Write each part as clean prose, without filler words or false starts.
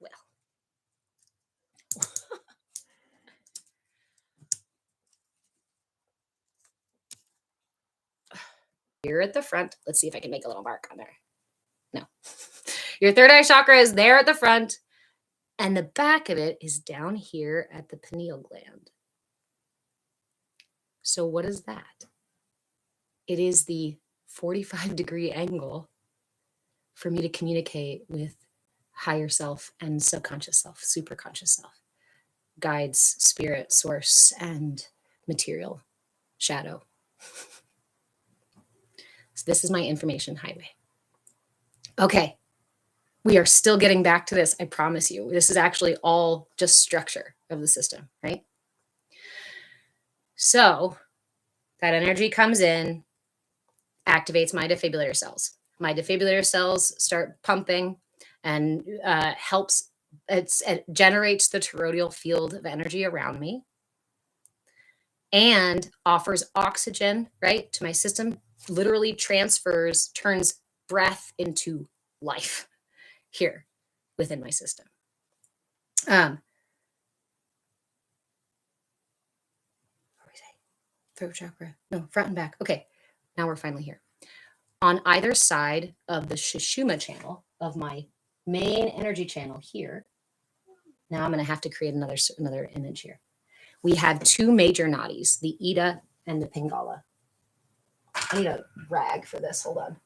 Well, here at the front, let's see if I can make a little mark on there. No. Your third eye chakra is there at the front, and the back of it is down here at the pineal gland. So what is that? It is the 45-degree angle for me to communicate with higher self and subconscious self, superconscious self, guides, spirit, source, and material, shadow. So this is my information highway. Okay, we are still getting back to this, I promise you. This is actually all just structure of the system, right? So that energy comes in, activates my defibrillator cells. My defibrillator cells start pumping and helps, it generates the toroidal field of energy around me and offers oxygen, right, to my system, literally transfers, turns breath into life here within my system. Throat chakra, no, front and back. Okay, now we're finally here. On either side of the Sushumna channel of my main energy channel here, now I'm going to have to create another image here. We have two major nadis, the Ida and the Pingala. I need a rag for this. Hold on.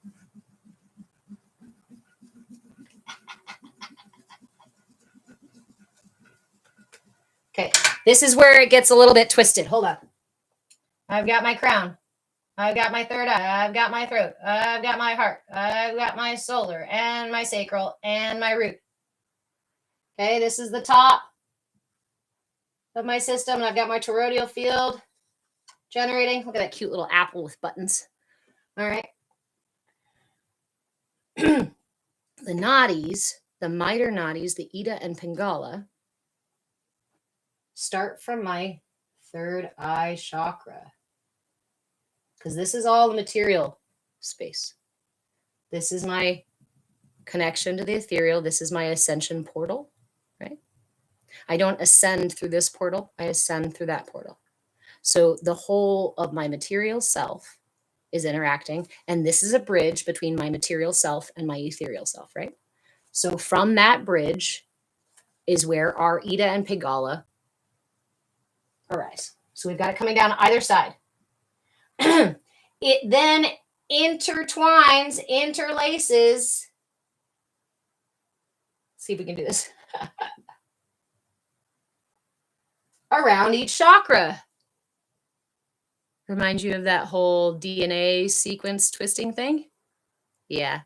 Okay, this is where it gets a little bit twisted. Hold on. I've got my crown. I've got my third eye. I've got my throat. I've got my heart. I've got my solar and my sacral and my root. Okay, this is the top of my system. And I've got my toroidal field generating. Look at that cute little apple with buttons. All right. The nadis, the miter nadis, the Ida and Pingala, start from my third eye chakra. Because this is all the material space. This is my connection to the ethereal. This is my ascension portal, right? I don't ascend through this portal. I ascend through that portal. So the whole of my material self is interacting. And this is a bridge between my material self and my ethereal self, right? So from that bridge is where our Ida and Pingala arise. So we've got it coming down either side. It then intertwines, interlaces. See if we can do this. Around each chakra. Remind you of that whole DNA sequence twisting thing? Yeah.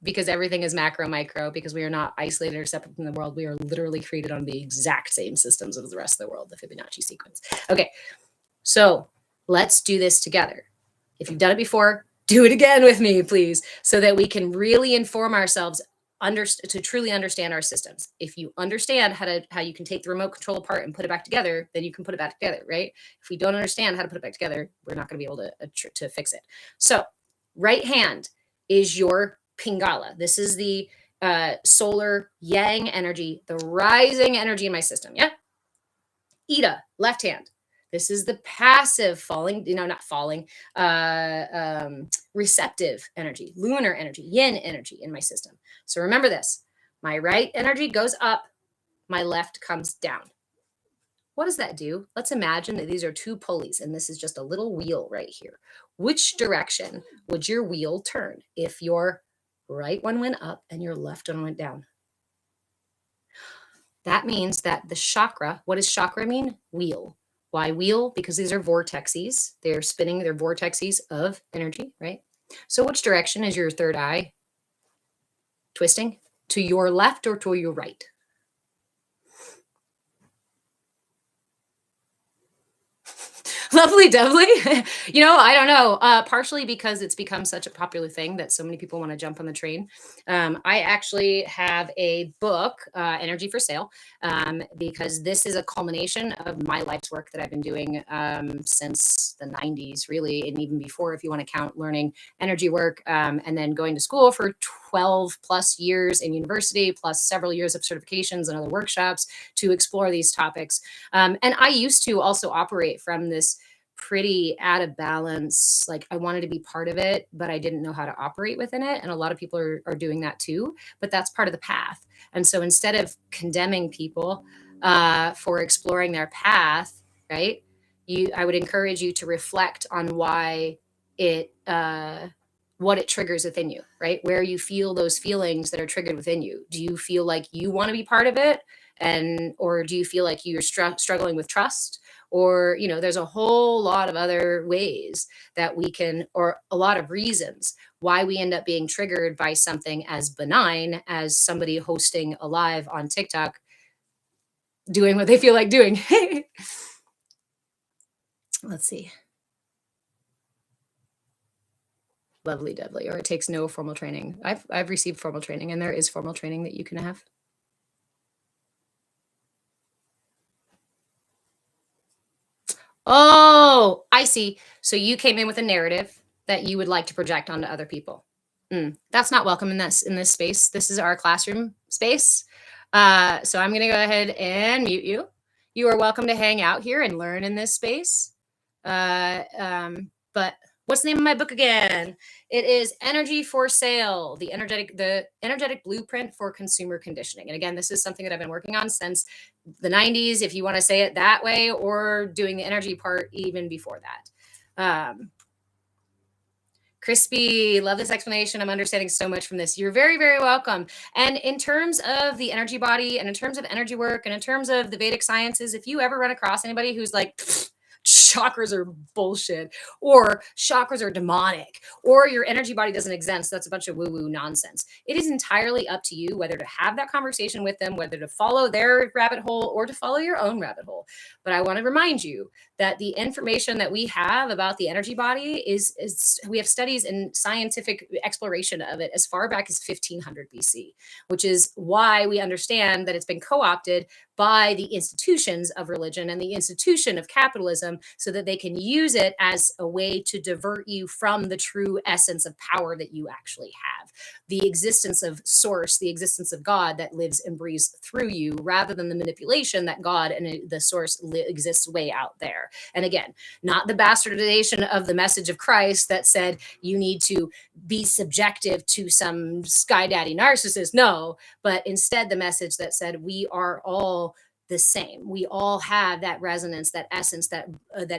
Because everything is macro, micro, because we are not isolated or separate from the world. We are literally created on the exact same systems as the rest of the world, the Fibonacci sequence. Okay. So let's do this together. If you've done it before, do it again with me, please, so that we can really inform ourselves to truly understand our systems. If you understand how you can take the remote control apart and put it back together, then you can put it back together, right? If we don't understand how to put it back together, we're not going to be able to fix it. So right hand is your Pingala. This is the solar yang energy, the rising energy in my system. Yeah. Ida, left hand. This is the passive falling, not falling, receptive energy, lunar energy, yin energy in my system. So remember this, my right energy goes up, my left comes down. What does that do? Let's imagine that these are two pulleys and this is just a little wheel right here. Which direction would your wheel turn if your right one went up and your left one went down? That means that the chakra, what does chakra mean? Wheel. Why wheel? Because these are vortexes. They're spinning, they're vortexes of energy, right? So which direction is your third eye twisting? To your left or to your right? Lovely Dovely. I don't know. Partially because it's become such a popular thing that so many people want to jump on the train. I actually have a book, Energy for Sale, because this is a culmination of my life's work that I've been doing since the 90s, really, and even before, if you want to count learning energy work, and then going to school for 12 plus years in university, plus several years of certifications and other workshops to explore these topics. And I used to also operate from this pretty out of balance. Like I wanted to be part of it, but I didn't know how to operate within it. And a lot of people are doing that too, but that's part of the path. And so instead of condemning people for exploring their path, right? I would encourage you to reflect on why it, what it triggers within you, right? Where you feel those feelings that are triggered within you. Do you feel like you want to be part of it? Or do you feel like you're struggling with trust? Or there's a whole lot of other ways that we can, or a lot of reasons why we end up being triggered by something as benign as somebody hosting a live on TikTok doing what they feel like doing. Let's see. Lovely Dudley, or it takes no formal training. I've received formal training, and there is formal training that you can have. Oh, I see. So you came in with a narrative that you would like to project onto other people. That's not welcome in this space. This is our classroom space. So I'm going to go ahead and mute you. You are welcome to hang out here and learn in this space. But what's the name of my book again? It is Energy for Sale, the energetic blueprint for consumer conditioning. And again, this is something that I've been working on since the 90s, if you want to say it that way, or doing the energy part even before that. Crispy, love this explanation. I'm understanding so much from this. You're very, very welcome. And in terms of the energy body, and in terms of energy work, and in terms of the Vedic sciences, if you ever run across anybody who's like, chakras are bullshit, or chakras are demonic, or your energy body doesn't exist, that's a bunch of woo-woo nonsense. It is entirely up to you whether to have that conversation with them, whether to follow their rabbit hole or to follow your own rabbit hole. But I want to remind you that the information that we have about the energy body is we have studies and scientific exploration of it as far back as 1500 BC, which is why we understand that it's been co-opted by the institutions of religion and the institution of capitalism so that they can use it as a way to divert you from the true essence of power that you actually have. The existence of source, the existence of God that lives and breathes through you, rather than the manipulation that God and the source exists way out there. And again, not the bastardization of the message of Christ that said you need to be subjective to some sky daddy narcissist. No, but instead the message that said we are all the same. We all have that resonance, that essence that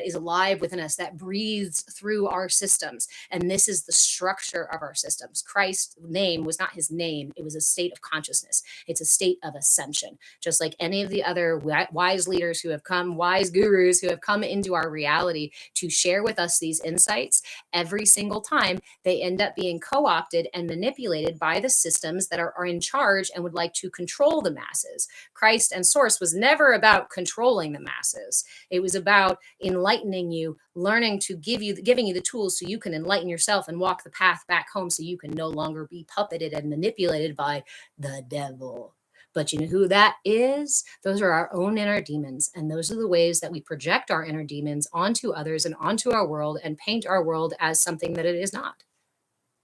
is alive within us, that breathes through our systems. And this is the structure of our systems. Christ's name was not his name. It was a state of consciousness. It's a state of ascension. Just like any of the other wise leaders who have come, wise gurus who have come into our reality to share with us these insights, every single time they end up being co-opted and manipulated by the systems that are in charge and would like to control the masses. Christ and source was never about controlling the masses. It was about enlightening you, learning to giving you the tools so you can enlighten yourself and walk the path back home so you can no longer be puppeted and manipulated by the devil. But you know who that is? Those are our own inner demons. And those are the ways that we project our inner demons onto others and onto our world and paint our world as something that it is not.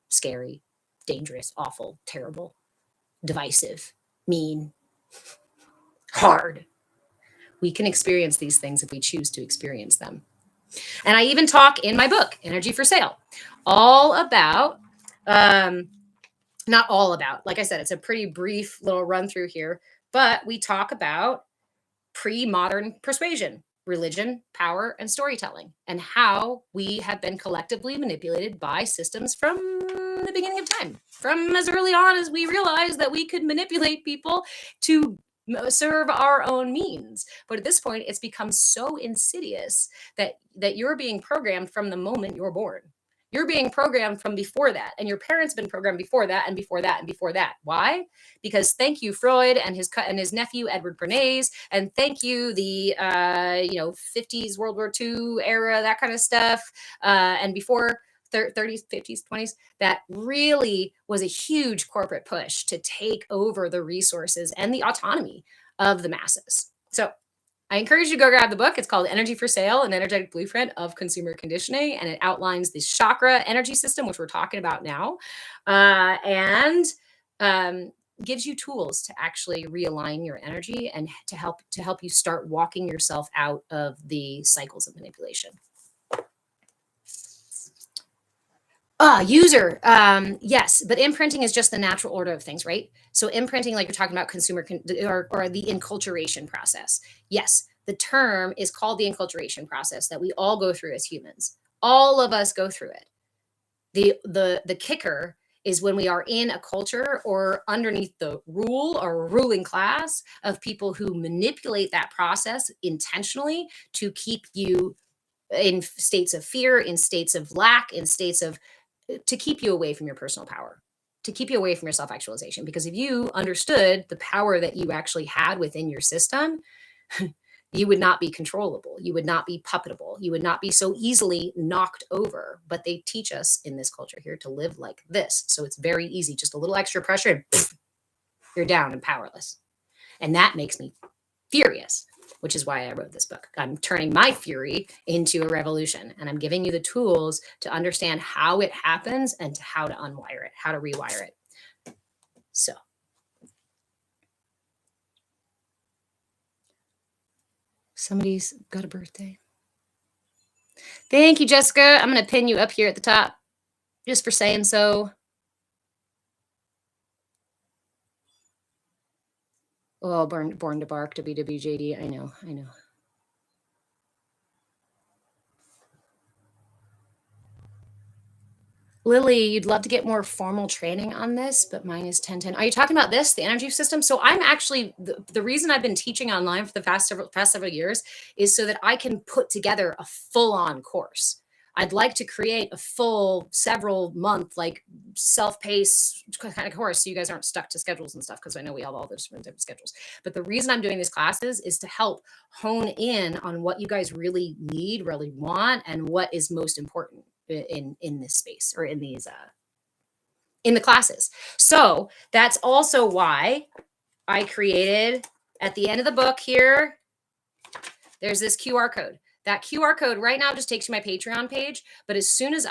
Scary, dangerous, awful, terrible, divisive, mean, hard. We can experience these things if we choose to experience them. And I even talk in my book, Energy for Sale, all about, not all about, like I said, it's a pretty brief little run through here, but we talk about pre-modern persuasion, religion, power, and storytelling, and how we have been collectively manipulated by systems from the beginning of time, from as early on as we realized that we could manipulate people to serve our own means. But at this point, it's become so insidious that you're being programmed from the moment you're born. You're being programmed from before that, and your parents been programmed before that, and before that, and before that. Why? Because thank you Freud and his nephew Edward Bernays, and thank you the 50s World War II era, that kind of stuff, and before 30s, 50s, 20s, that really was a huge corporate push to take over the resources and the autonomy of the masses. So I encourage you to go grab the book. It's called Energy for Sale, an energetic blueprint of consumer conditioning. And it outlines the chakra energy system, which we're talking about now, and gives you tools to actually realign your energy and to help you start walking yourself out of the cycles of manipulation. User. Yes, but imprinting is just the natural order of things, right? So imprinting, like you're talking about or the enculturation process. Yes, the term is called the enculturation process that we all go through as humans. All of us go through it. The kicker is when we are in a culture or underneath the rule or ruling class of people who manipulate that process intentionally to keep you in states of fear, in states of lack, in states of to keep you away from your personal power, to keep you away from your self actualization. Because if you understood the power that you actually had within your system, you would not be controllable. You would not be puppetable. You would not be so easily knocked over. But they teach us in this culture here to live like this. So it's very easy. Just a little extra pressure and poof, you're down and powerless. And that makes me furious, which is why I wrote this book. I'm turning my fury into a revolution, and I'm giving you the tools to understand how it happens and to how to unwire it, how to rewire it. So somebody's got a birthday. Thank you, Jessica. I'm going to pin you up here at the top just for saying so. Oh, born to bark, WWJD. I know. Lily, you'd love to get more formal training on this, but mine is 1010. Are you talking about this, the energy system? So I'm actually, the reason I've been teaching online for the past several years is so that I can put together a full-on course. I'd like to create a full several month, like self-paced kind of course so you guys aren't stuck to schedules and stuff, because I know we have all those different schedules. But the reason I'm doing these classes is to help hone in on what you guys really need, really want, and what is most important in this space or in these in the classes. So that's also why I created at the end of the book here, there's this QR code. That QR code right now just takes you to my Patreon page. But as soon as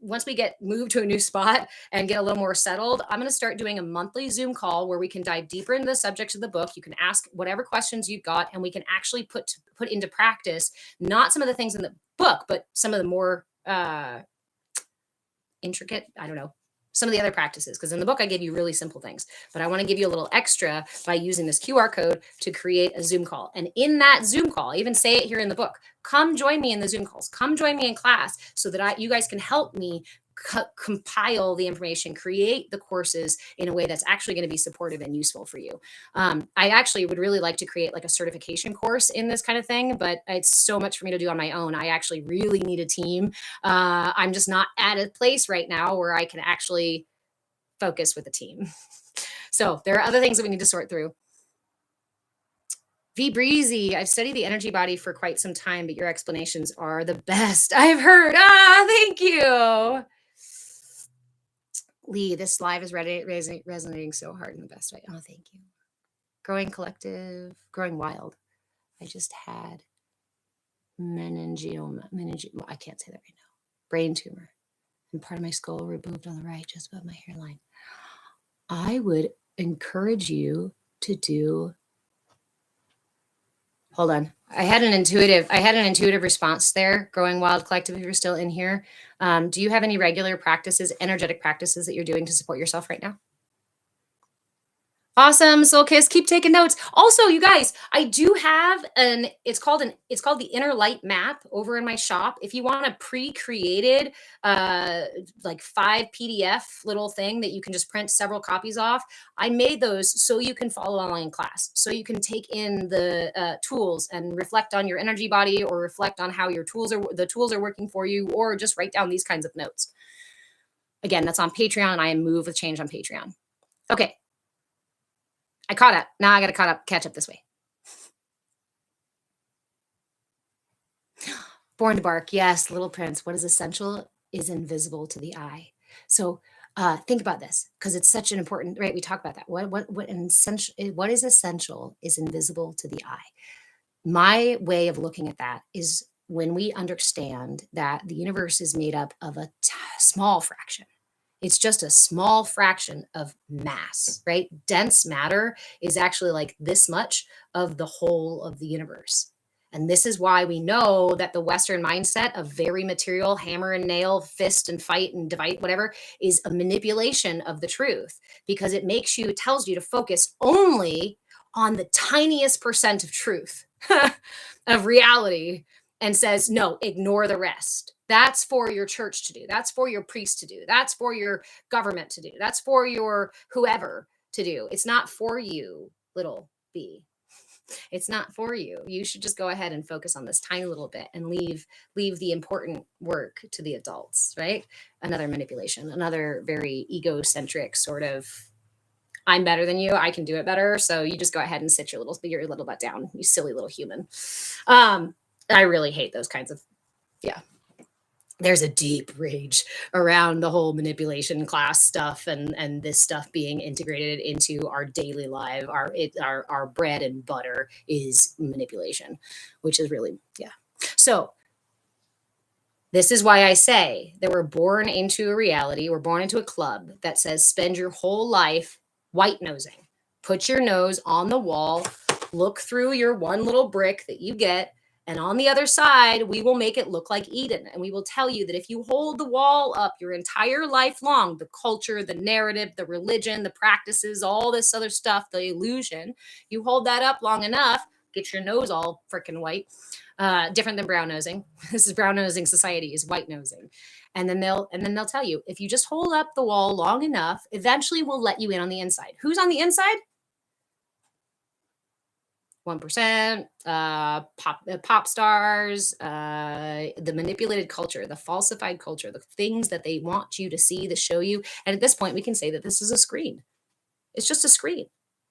once we get moved to a new spot and get a little more settled, I'm going to start doing a monthly Zoom call where we can dive deeper into the subjects of the book. You can ask whatever questions you've got, and we can actually put into practice, not some of the things in the book, but some of the more intricate, I don't know, some of the other practices. Because in the book, I give you really simple things, but I want to give you a little extra by using this QR code to create a Zoom call. And in that Zoom call, I even say it here in the book, come join me in the Zoom calls, come join me in class so that you guys can help me compile the information, create the courses in a way that's actually going to be supportive and useful for you. I actually would really like to create like a certification course in this kind of thing, but it's so much for me to do on my own. I actually really need a team. I'm just not at a place right now where I can actually focus with a team. So there are other things that we need to sort through. V Breezy, I've studied the energy body for quite some time, but your explanations are the best I've heard. Thank you. Lee, this live is resonating so hard in the best way. Oh, thank you. Growing collective, growing wild. I just had meningioma. I can't say that right now. Brain tumor. And part of my skull removed on the right, just above my hairline. I would encourage you to do. Hold on. I had an intuitive response there. Growing Wild Collective, if you're still in here. Do you have any regular practices, energetic practices that you're doing to support yourself right now? Awesome. Soul Kiss. Keep taking notes. Also, you guys, I do have it's called the Inner Light Map over in my shop. If you want a pre-created like 5 PDF little thing that you can just print several copies off, I made those so you can follow online class. So you can take in the tools and reflect on your energy body, or reflect on how your tools are working for you, or just write down these kinds of notes. Again, that's on Patreon. I am Move with Change on Patreon. Okay. I caught up. Now I got to catch up this way. Born to Bark. Yes, Little Prince. What is essential is invisible to the eye. So think about this, because it's such an important, right? We talk about that. What is essential is invisible to the eye. My way of looking at that is when we understand that the universe is made up of a small fraction. It's just a small fraction of mass, right? Dense matter is actually like this much of the whole of the universe. And this is why we know that the Western mindset of very material, hammer and nail, fist and fight and divide, whatever, is a manipulation of the truth, because it tells you to focus only on the tiniest percent of truth, of reality, and says, no, ignore the rest. That's for your church to do. That's for your priest to do. That's for your government to do. That's for your whoever to do. It's not for you, little b. It's not for you. You should just go ahead and focus on this tiny little bit and leave the important work to the adults, right? Another manipulation, another very egocentric sort of, I'm better than you. I can do it better. So you just go ahead and sit your little butt down, you silly little human. I really hate those kinds of, yeah. There's a deep rage around the whole manipulation class stuff, and this stuff being integrated into our daily life. Our bread and butter is manipulation, which is really, yeah. So this is why I say that we're born into a reality. We're born into a club that says spend your whole life white nosing. Put your nose on the wall, look through your one little brick that you get, and on the other side, we will make it look like Eden. And we will tell you that if you hold the wall up your entire life long, the culture, the narrative, the religion, the practices, all this other stuff, the illusion, you hold that up long enough, get your nose all freaking white. Different than brown nosing. This is brown nosing society, is white nosing. And then they'll tell you, if you just hold up the wall long enough, eventually we'll let you in on the inside. Who's on the inside? 1%, pop stars, the manipulated culture, the falsified culture, the things that they want you to see, to show you. And at this point, we can say that this is a screen. It's just a screen.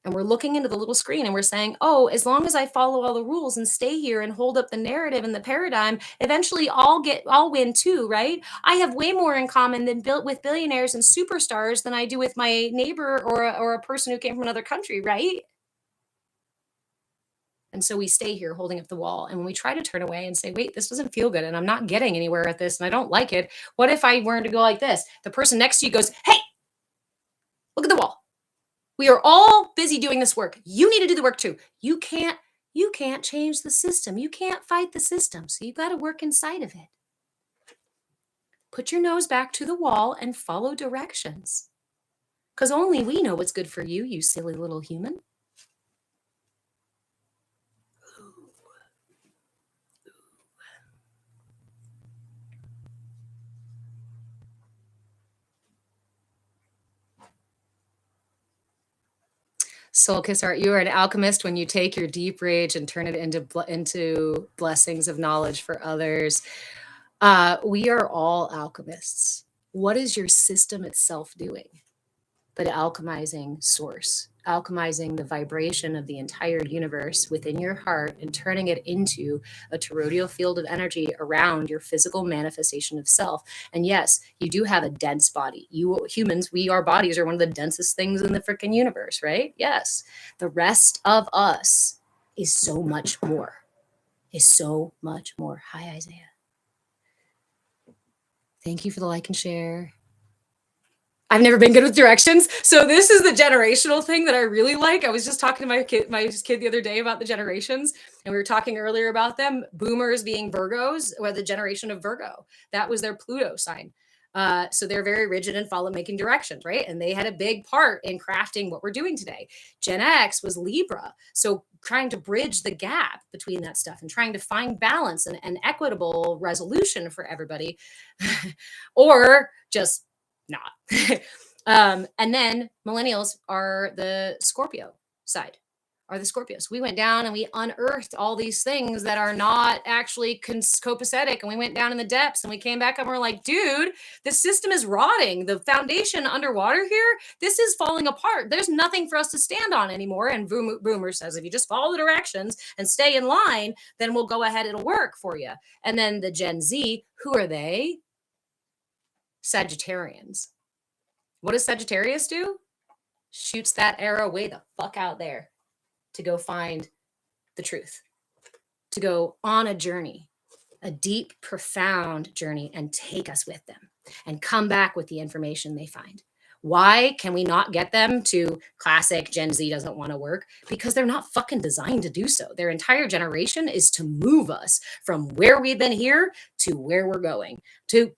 And we're looking into the little screen and we're saying, oh, as long as I follow all the rules and stay here and hold up the narrative and the paradigm, eventually I'll win too, right? I have way more in common with billionaires and superstars than I do with my neighbor or a person who came from another country, right? And so we stay here holding up the wall. And when we try to turn away and say, wait, this doesn't feel good and I'm not getting anywhere at this and I don't like it. What if I were to go like this? The person next to you goes, hey, look at the wall. We are all busy doing this work. You need to do the work too. You can't change the system. You can't fight the system. So you've got to work inside of it. Put your nose back to the wall and follow directions. Because only we know what's good for you, you silly little human. Soul Kiss Art, you are an alchemist when you take your deep rage and turn it into blessings of knowledge for others. We are all alchemists. What is your system itself doing? But alchemizing source, alchemizing the vibration of the entire universe within your heart and turning it into a toroidal field of energy around your physical manifestation of self. And yes, you do have a dense body. You humans, our bodies are one of the densest things in the freaking universe, right? Yes. The rest of us is so much more, Hi, Isaiah. Thank you for the like and share. I've never been good with directions. So this is the generational thing that I really like. I was just talking to my kid the other day about the generations, and we were talking earlier about them. Boomers being Virgos, or the generation of Virgo. That was their Pluto sign. So they're very rigid and follow making directions, right? And they had a big part in crafting what we're doing today. Gen X was Libra. So trying to bridge the gap between that stuff and trying to find balance and equitable resolution for everybody, or just not. And then millennials are the Scorpio side. Are the Scorpios. We went down and we unearthed all these things that are not actually copacetic. And we went down in the depths and we came back up and we're like, dude, the system is rotting. The foundation underwater here, this is falling apart. There's nothing for us to stand on anymore. And Boomer says, if you just follow the directions and stay in line, then we'll go ahead. It'll work for you. And then the Gen Z, who are they? Sagittarians. What does Sagittarius do? Shoots that arrow way the fuck out there to go find the truth, to go on a journey, a deep, profound journey, and take us with them and come back with the information they find. Why can we not get them to classic Gen Z doesn't want to work? Because they're not fucking designed to do so. Their entire generation is to move us from where we've been here to where we're going, to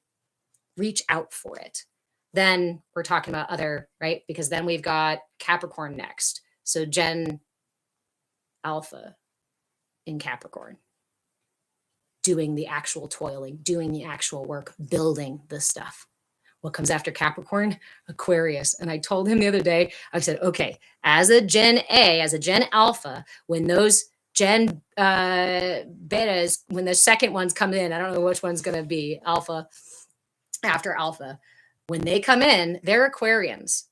reach out for it. Then we're talking about other, right? Because then we've got Capricorn next. So Gen Alpha in Capricorn, doing the actual toiling, doing the actual work, building the stuff. What comes after Capricorn? Aquarius. And I told him the other day, I said, okay, as a Gen A, as a Gen Alpha, when those Gen betas, when the second ones come in, I don't know which one's going to be Alpha after Alpha. When they come in, they're Aquarians.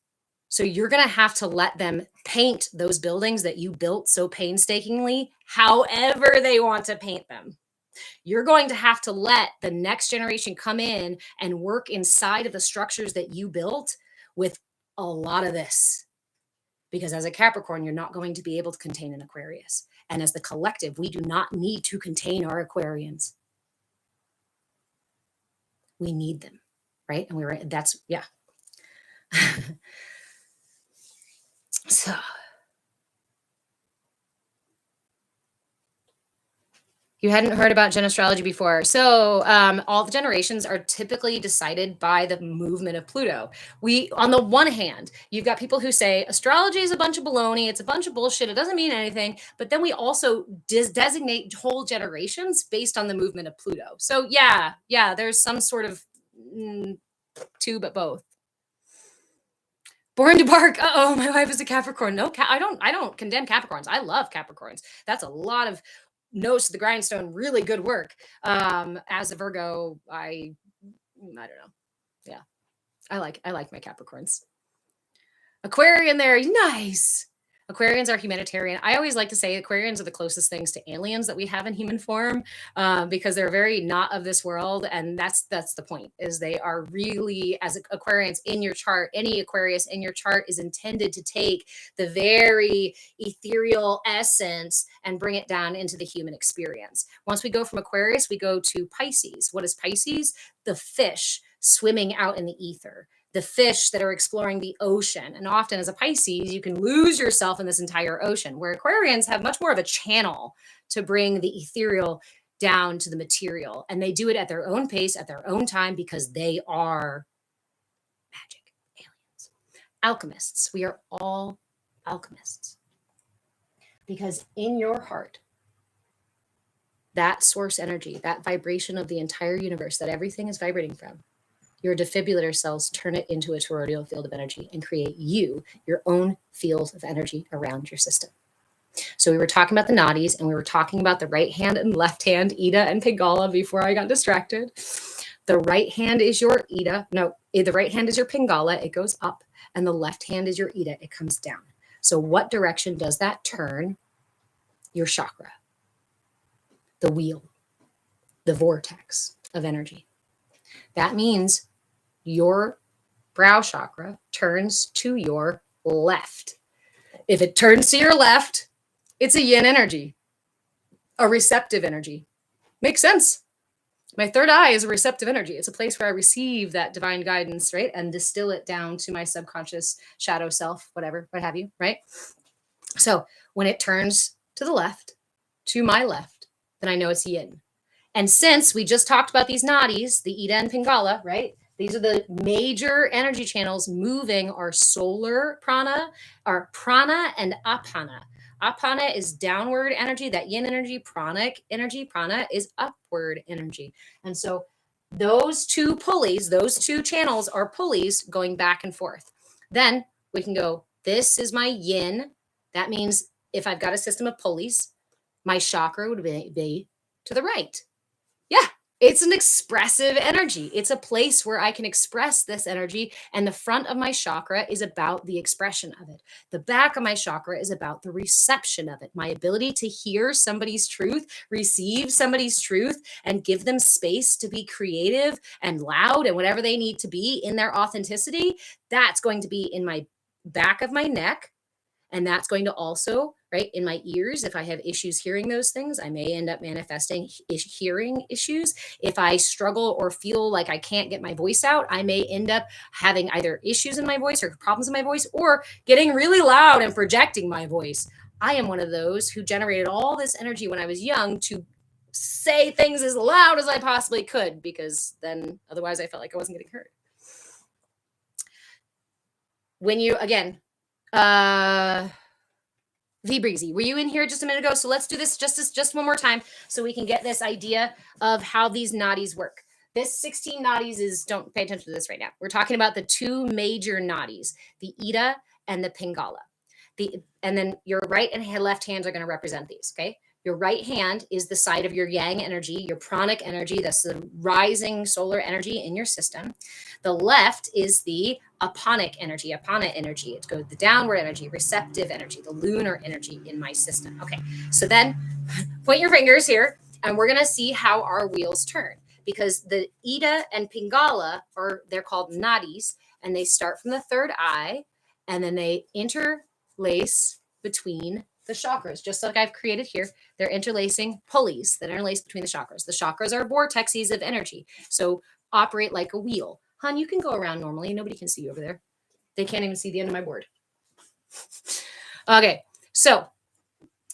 So you're going to have to let them paint those buildings that you built so painstakingly, however they want to paint them. You're going to have to let the next generation come in and work inside of the structures that you built with a lot of this. Because as a Capricorn, you're not going to be able to contain an Aquarius. And as the collective, we do not need to contain our Aquarians. We need them, right? And that's, yeah. So you hadn't heard about gen astrology before. So all the generations are typically decided by the movement of Pluto. On the one hand, you've got people who say astrology is a bunch of baloney. It's a bunch of bullshit. It doesn't mean anything. But then we also designate whole generations based on the movement of Pluto. So yeah, there's some sort of two, but both. Born to bark. Uh-oh, my wife is a Capricorn. No, I don't condemn Capricorns. I love Capricorns. That's a lot of nose to the grindstone, really good work. As a Virgo, I don't know. Yeah. I like my Capricorns. Aquarian there, nice. Aquarians are humanitarian. I always like to say Aquarians are the closest things to aliens that we have in human form, because they're very not of this world. And that's the point, is they are really, as Aquarians in your chart, any Aquarius in your chart is intended to take the very ethereal essence and bring it down into the human experience. Once we go from Aquarius, we go to Pisces. What is Pisces? The fish swimming out in the ether. The fish that are exploring the ocean. And often as a Pisces, you can lose yourself in this entire ocean, where Aquarians have much more of a channel to bring the ethereal down to the material. And they do it at their own pace, at their own time, because they are magic aliens. Alchemists. We are all alchemists. Because in your heart, that source energy, that vibration of the entire universe that everything is vibrating from, your defibrillator cells turn it into a toroidal field of energy and create your own field of energy around your system. So we were talking about the nadis, and we were talking about the right hand and left hand, Ida and Pingala, before I got distracted. The right hand is your Ida. No, the right hand is your Pingala. It goes up. And the left hand is your Ida. It comes down. So what direction does that turn? Your chakra. The wheel. The vortex of energy. That means your brow chakra turns to your left. If it turns to your left, it's a yin energy, a receptive energy. Makes sense. My third eye is a receptive energy. It's a place where I receive that divine guidance, right? And distill it down to my subconscious shadow self, whatever, what have you, right? So when it turns to the left, to my left, then I know it's yin. And since we just talked about these nadis, the Ida and Pingala, right? These are the major energy channels moving our solar prana, our prana and apana. Apana is downward energy, that yin energy, pranic energy. Prana is upward energy. And so those two pulleys, those two channels are pulleys going back and forth. Then we can go, this is my yin. That means if I've got a system of pulleys, my chakra would be to the right. Yeah, it's an expressive energy. It's a place where I can express this energy. And the front of my chakra is about the expression of it. The back of my chakra is about the reception of it. My ability to hear somebody's truth, receive somebody's truth, and give them space to be creative and loud and whatever they need to be in their authenticity. That's going to be in my back of my neck. And that's going to also, right, in my ears, if I have issues hearing those things, I may end up manifesting hearing issues. If I struggle or feel like I can't get my voice out, I may end up having either issues in my voice or problems in my voice or getting really loud and projecting my voice. I am one of those who generated all this energy when I was young to say things as loud as I possibly could, because then otherwise I felt like I wasn't getting heard. When you, again, V Breezy, were you in here just a minute ago? So let's do this just one more time so we can get this idea of how these nadis work. This 16 nadis is, don't pay attention to this right now. We're talking about the two major nadis, the Ida and the Pingala. And then your right and left hands are going to represent these, okay? Your right hand is the side of your yang energy, your pranic energy. That's the rising solar energy in your system. The left is the aponic energy, apana energy. It goes the downward energy, receptive energy, the lunar energy in my system. Okay, so then point your fingers here, and we're going to see how our wheels turn. Because the Ida and Pingala they're called nadis, and they start from the third eye, and then they interlace between the chakras, just like I've created here. They're interlacing pulleys that interlace between the chakras. The chakras are vortexes of energy, so operate like a wheel. Hon, you can go around normally. Nobody can see you over there. They can't even see the end of my board. Okay, so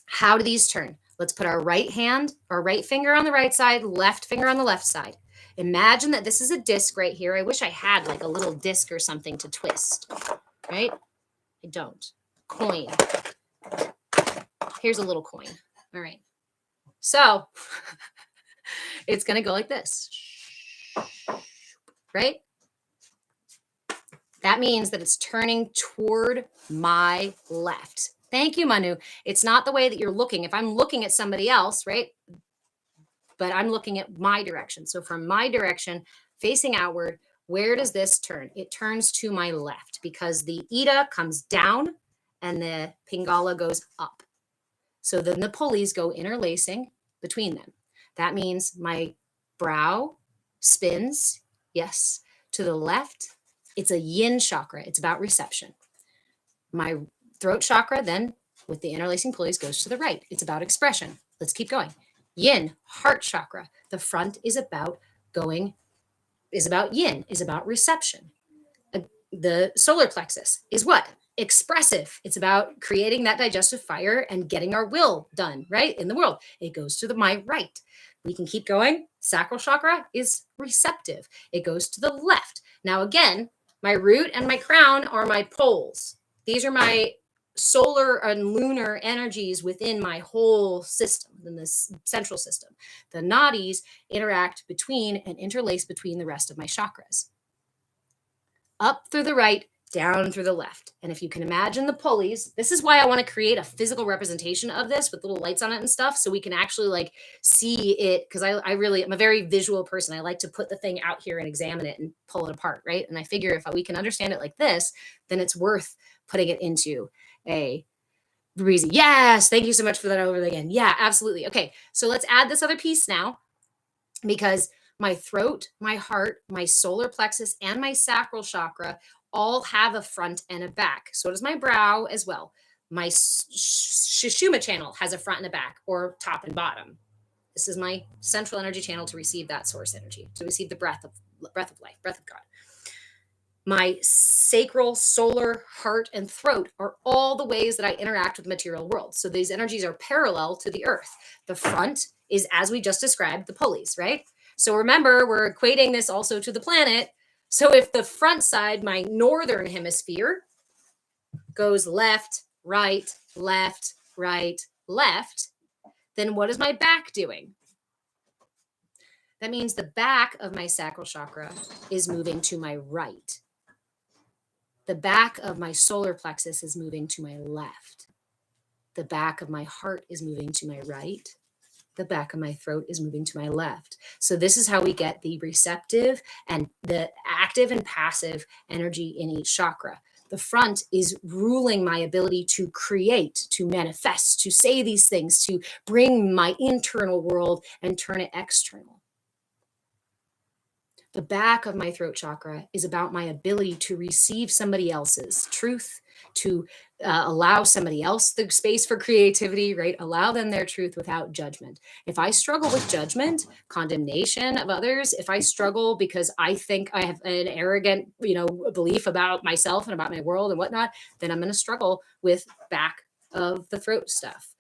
how do these turn? Let's put our right finger on the right side, left finger on the left side. Imagine that this is a disc right here. I wish I had like a little disc or something to twist, right? I don't. Coin. Here's a little coin. All right. So it's going to go like this, right? That means that it's turning toward my left. Thank you, Manu. It's not the way that you're looking. If I'm looking at somebody else, right? But I'm looking at my direction. So from my direction, facing outward, where does this turn? It turns to my left because the Ida comes down and the Pingala goes up. So then the pulleys go interlacing between them. That means my brow spins, yes, to the left. It's a yin chakra. It's about reception. My throat chakra then, with the interlacing pulleys, goes to the right. It's about expression. Let's keep going. Yin, heart chakra. The front is about yin, is about reception. The solar plexus is what? Expressive. It's about creating that digestive fire and getting our will done, right? In the world. It goes to my right. We can keep going. Sacral chakra is receptive. It goes to the left. Now, again, my root and my crown are my poles. These are my solar and lunar energies within my whole system, in this central system. The nadis interact between and interlace between the rest of my chakras. Up through the right, down through the left. And if you can imagine the pulleys, this is why I want to create a physical representation of this with little lights on it and stuff, so we can actually like see it, because I'm a very visual person. I like to put the thing out here and examine it and pull it apart, right? And I figure if we can understand it like this, then it's worth putting it into a breezy. Yes, thank you so much for that over again. Yeah, absolutely. Okay, so let's add this other piece now, because my throat, my heart, my solar plexus, and my sacral chakra all have a front and a back. So does my brow as well. My Sushumna channel has a front and a back, or top and bottom. This is my central energy channel to receive that source energy, to receive the breath of life, breath of God. My sacral, solar, heart, and throat are all the ways that I interact with the material world. So these energies are parallel to the earth. The front is, as we just described, the pulleys, right? So remember, we're equating this also to the planet. So if the front side, my northern hemisphere, goes left, right, left, right, left, then what is my back doing? That means the back of my sacral chakra is moving to my right. The back of my solar plexus is moving to my left. The back of my heart is moving to my right. The back of my throat is moving to my left. So this is how we get the receptive and the active and passive energy in each chakra. The front is ruling my ability to create, to manifest, to say these things, to bring my internal world and turn it external. The back of my throat chakra is about my ability to receive somebody else's truth, to allow somebody else the space for creativity, right? Allow them their truth without judgment. If I struggle with judgment, condemnation of others, if I struggle because I think I have an arrogant, belief about myself and about my world and whatnot, then I'm going to struggle with back of the throat stuff.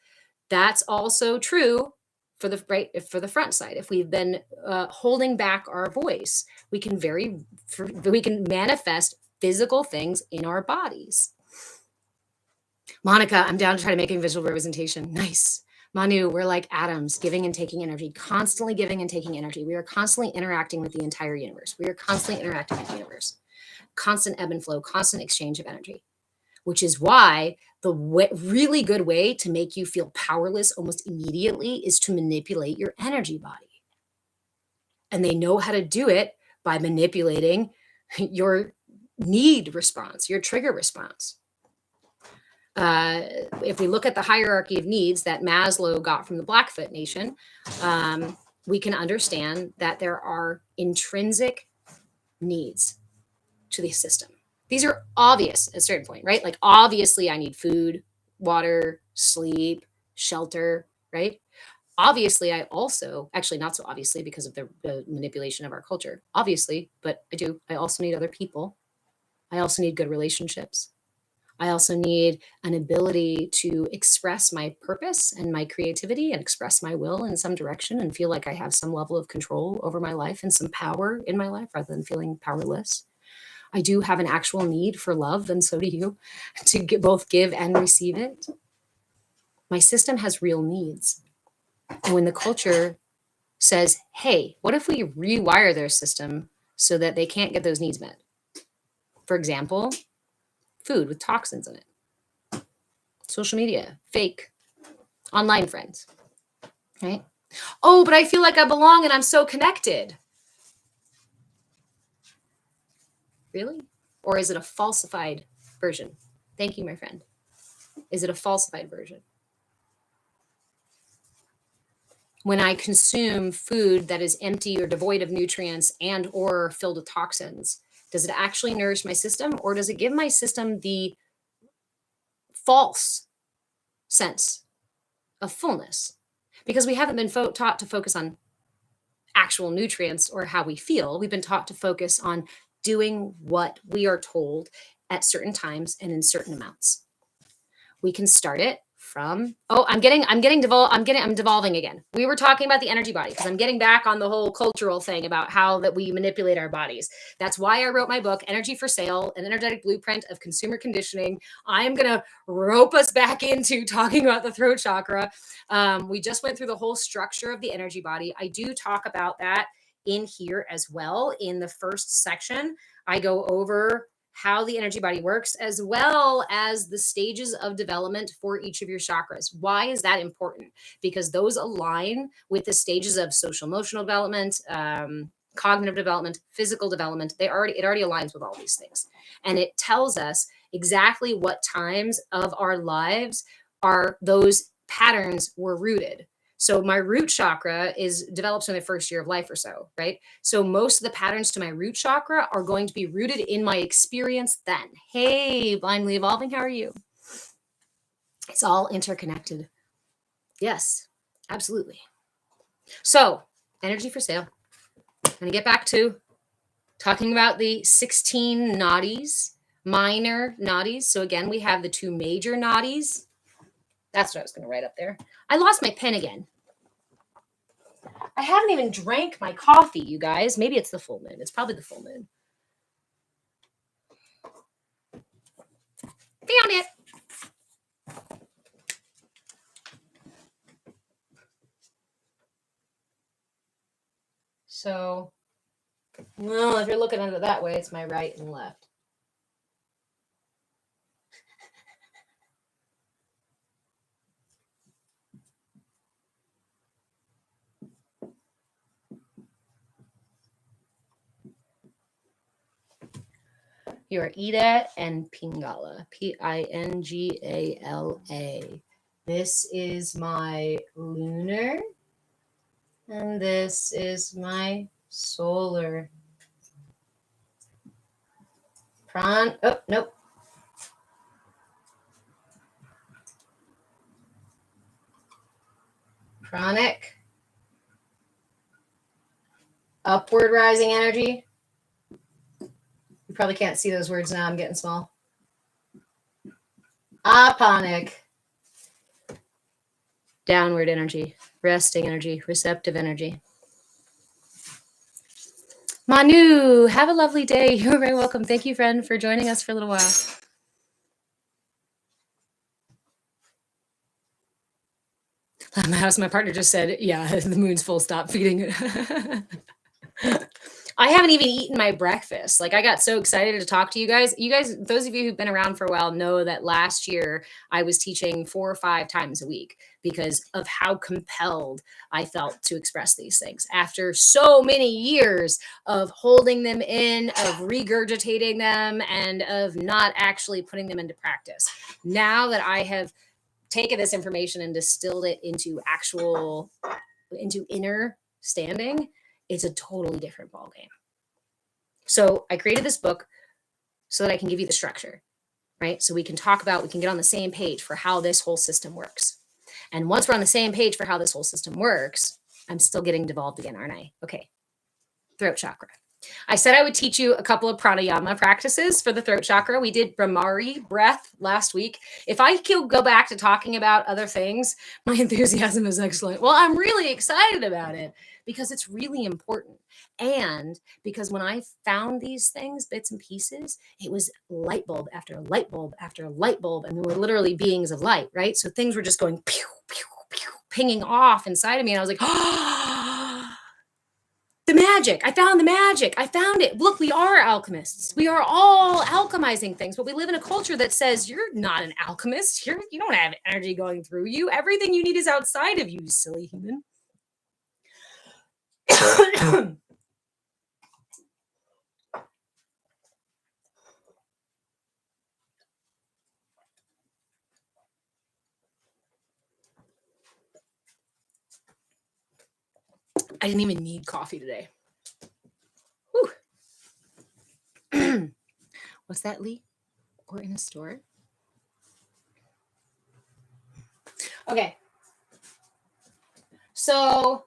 That's also true for the front side. If we've been holding back our voice, we can manifest physical things in our bodies. Monica, I'm down to try to make a visual representation. Nice. Manu, we're like atoms, giving and taking energy, constantly giving and taking energy. We are constantly interacting with the entire universe. We are constantly interacting with the universe. Constant ebb and flow, constant exchange of energy, which is why the really good way to make you feel powerless almost immediately is to manipulate your energy body. And they know how to do it by manipulating your need response, your trigger response. If we look at the hierarchy of needs that Maslow got from the Blackfoot Nation, we can understand that there are intrinsic needs to the system. These are obvious at a certain point, right? Like, obviously, I need food, water, sleep, shelter, right? Obviously, I also, actually, not so obviously because of the manipulation of our culture, obviously, but I also need other people. I also need good relationships. I also need an ability to express my purpose and my creativity and express my will in some direction and feel like I have some level of control over my life and some power in my life rather than feeling powerless. I do have an actual need for love, and so do you, to both give and receive it. My system has real needs. And when the culture says, hey, what if we rewire their system so that they can't get those needs met? For example, food with toxins in it, social media, fake, online friends, right? Oh, but I feel like I belong and I'm so connected. Really? Or is it a falsified version? Thank you, my friend. Is it a falsified version? When I consume food that is empty or devoid of nutrients and or filled with toxins, does it actually nourish my system, or does it give my system the false sense of fullness? Because we haven't been taught to focus on actual nutrients or how we feel. We've been taught to focus on doing what we are told at certain times and in certain amounts. We can start it from, I'm devolving again. We were talking about the energy body because I'm getting back on the whole cultural thing about how that we manipulate our bodies. That's why I wrote my book, Energy for Sale, an energetic blueprint of consumer conditioning. I am going to rope us back into talking about the throat chakra. We just went through the whole structure of the energy body. I do talk about that in here as well. In the first section, I go over how the energy body works, as well as the stages of development for each of your chakras. Why is that important? Because those align with the stages of social emotional development, cognitive development, physical development. It already aligns with all these things. And it tells us exactly what times of our lives those patterns were rooted. So my root chakra is developed in the first year of life or so, right? So most of the patterns to my root chakra are going to be rooted in my experience then. Hey, blindly evolving, how are you? It's all interconnected. Yes, absolutely. So energy for sale. I'm going to get back to talking about the 16 nadis, minor nadis. So again, we have the two major nadis. That's what I was going to write up there. I lost my pen again. I haven't even drank my coffee, you guys. Maybe it's the full moon. It's probably the full moon. Found it. So, well, if you're looking at it that way, it's my right and left. You are Ida and Pingala, Pingala. This is my lunar, and this is my solar. Oh, nope. Pranic. Upward rising energy. You probably can't see those words now. I'm getting small. Aponic. Downward energy, resting energy, receptive energy. Manu, have a lovely day. You're very welcome. Thank you, friend, for joining us for a little while. My partner just said, yeah, the moon's full, stop feeding. I haven't even eaten my breakfast. Like, I got so excited to talk to you guys. You guys, those of you who've been around for a while know that last year I was teaching 4 or 5 times a week because of how compelled I felt to express these things after so many years of holding them in, of regurgitating them, and of not actually putting them into practice. Now that I have taken this information and distilled it into inner standing, it's a totally different ballgame. So I created this book so that I can give you the structure, right? So we can get on the same page for how this whole system works. And once we're on the same page for how this whole system works, I'm still getting devolved again, aren't I? Okay. Throat chakra. I said I would teach you a couple of pranayama practices for the throat chakra. We did Brahmari breath last week. If I could go back to talking about other things, my enthusiasm is excellent. Well, I'm really excited about it because it's really important. And because when I found these things, bits and pieces, it was light bulb after light bulb after light bulb. And we were literally beings of light, right? So things were just going pew, pew, pew, pinging off inside of me. And I was like, oh, the magic. I found the magic. I found it. Look, we are alchemists. We are all alchemizing things, but we live in a culture that says you're not an alchemist. You don't have energy going through you. Everything you need is outside of you, you silly human. I didn't even need coffee today. What's that, Lee? Or in a store? Okay. So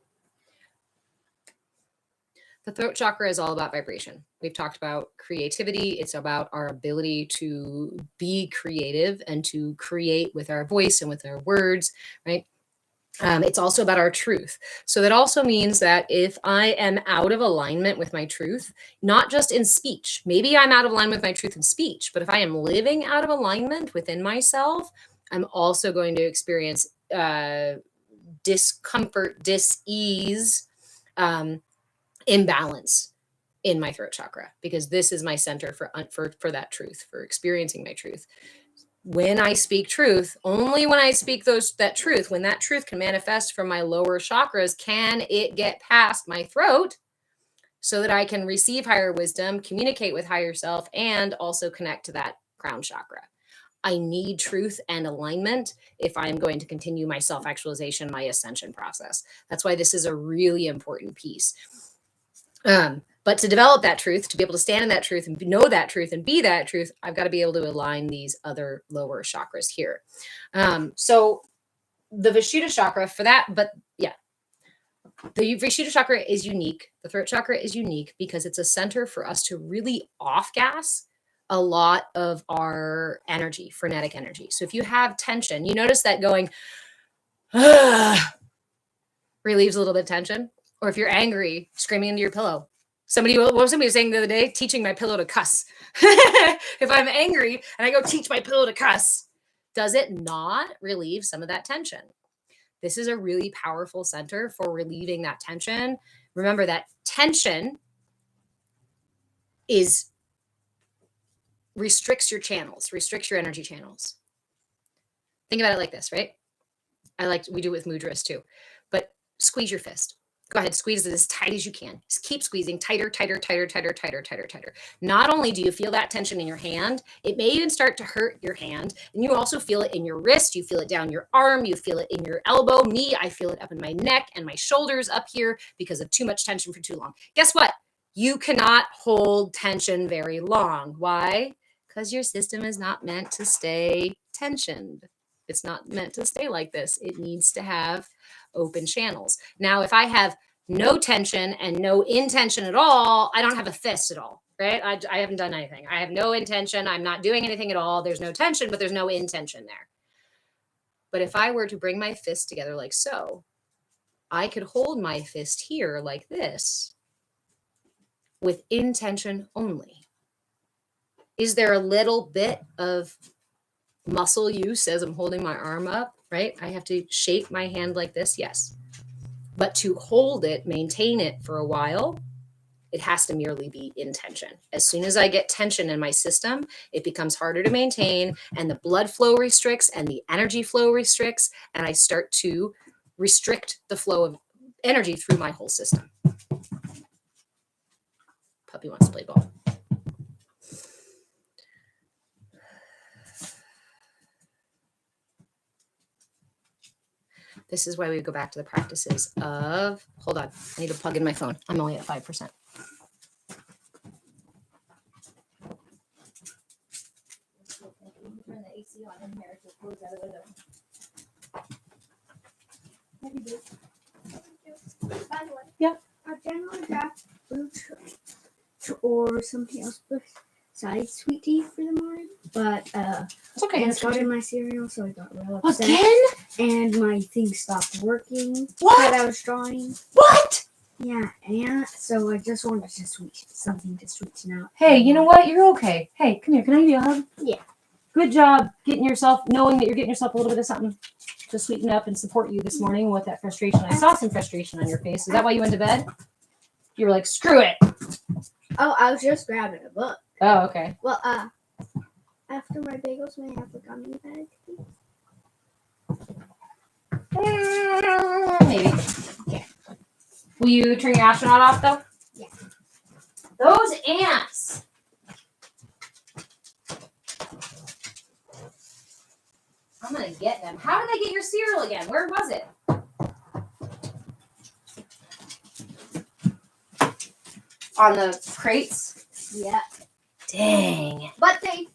the throat chakra is all about vibration. We've talked about creativity. It's about our ability to be creative and to create with our voice and with our words, right? It's also about our truth. So that also means that if I am out of alignment with my truth, not just in speech, maybe I'm out of alignment with my truth in speech, but if I am living out of alignment within myself, I'm also going to experience discomfort, dis-ease, imbalance in my throat chakra, because this is my center for that truth, for experiencing my truth. When I speak truth, only when I speak that truth, when that truth can manifest from my lower chakras, can it get past my throat so that I can receive higher wisdom, communicate with higher self, and also connect to that crown chakra. I need truth and alignment if I'm going to continue my self-actualization, my ascension process. That's why this is a really important piece. But to develop that truth, to be able to stand in that truth and know that truth and be that truth, I've got to be able to align these other lower chakras here. So the Vishuddha chakra for that, but yeah, the Vishuddha chakra is unique. The throat chakra is unique because it's a center for us to really off-gas a lot of our energy, frenetic energy. So if you have tension, you notice that going, relieves a little bit of tension. Or if you're angry, screaming into your pillow Somebody was saying the other day, teaching my pillow to cuss. If I'm angry and I go teach my pillow to cuss, does it not relieve some of that tension? This is a really powerful center for relieving that tension. Remember that tension restricts your channels, restricts your energy channels. Think about it like this, right? We do it with mudras too, but squeeze your fist. Go ahead, squeeze it as tight as you can. Just keep squeezing tighter, tighter, tighter, tighter, tighter, tighter, tighter. Not only do you feel that tension in your hand, it may even start to hurt your hand. And you also feel it in your wrist. You feel it down your arm. You feel it in your elbow. Me, I feel it up in my neck and my shoulders up here because of too much tension for too long. Guess what? You cannot hold tension very long. Why? Because your system is not meant to stay tensioned. It's not meant to stay like this. It needs to have open channels. Now, if I have no tension and no intention at all, I don't have a fist at all, right? I haven't done anything. I have no intention. I'm not doing anything at all. There's no tension, but there's no intention there. But if I were to bring my fist together like so, I could hold my fist here like this with intention only. Is there a little bit of muscle use as I'm holding my arm up, right? I have to shape my hand like this, yes. But to hold it, maintain it for a while, it has to merely be in tension. As soon as I get tension in my system, it becomes harder to maintain, and the blood flow restricts and the energy flow restricts, and I start to restrict the flow of energy through my whole system. Puppy wants to play ball. This is why we go back to the practices of, hold on, I need to plug in my phone. I'm only at 5%. Turn the AC on in here to close out of the window. By the way, yeah. Our general draft fruit or something else besides sweet tea for the morning, but It's okay. and it's got in my cereal, so I got real upset. Again? And my thing stopped working. What? That I was drawing. What? Yeah, and so I just wanted to something to sweeten out. Hey, you know what? You're okay. Hey, come here. Can I give you a hug? Yeah. Good job knowing that you're getting yourself a little bit of something to sweeten up and support you this morning with that frustration. I saw some frustration on your face. Is that why you went to bed? You were like, screw it. Oh, I was just grabbing a book. Oh, okay. Well, after my bagels, may I have a gummy bag, please? Maybe. Okay. Will you turn your astronaut off, though? Yeah. Those ants. I'm going to get them. How did they get your cereal again? Where was it? On the crates? Yeah. Dang. But they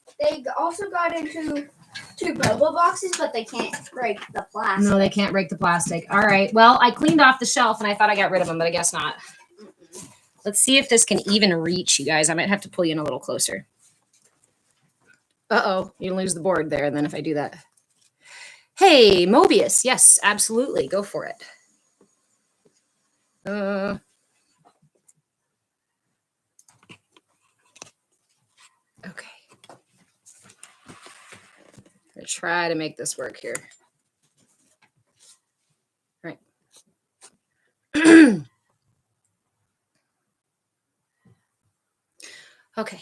also got into 2 bubble boxes, but they can't break the plastic. No, they can't break the plastic. All right. Well, I cleaned off the shelf and I thought I got rid of them, but I guess not. Let's see if this can even reach you guys. I might have to pull you in a little closer. Uh-oh. You lose the board there, and then if I do that. Hey, Mobius. Yes, absolutely. Go for it. Okay. I'm going to try to make this work here. All right. Okay.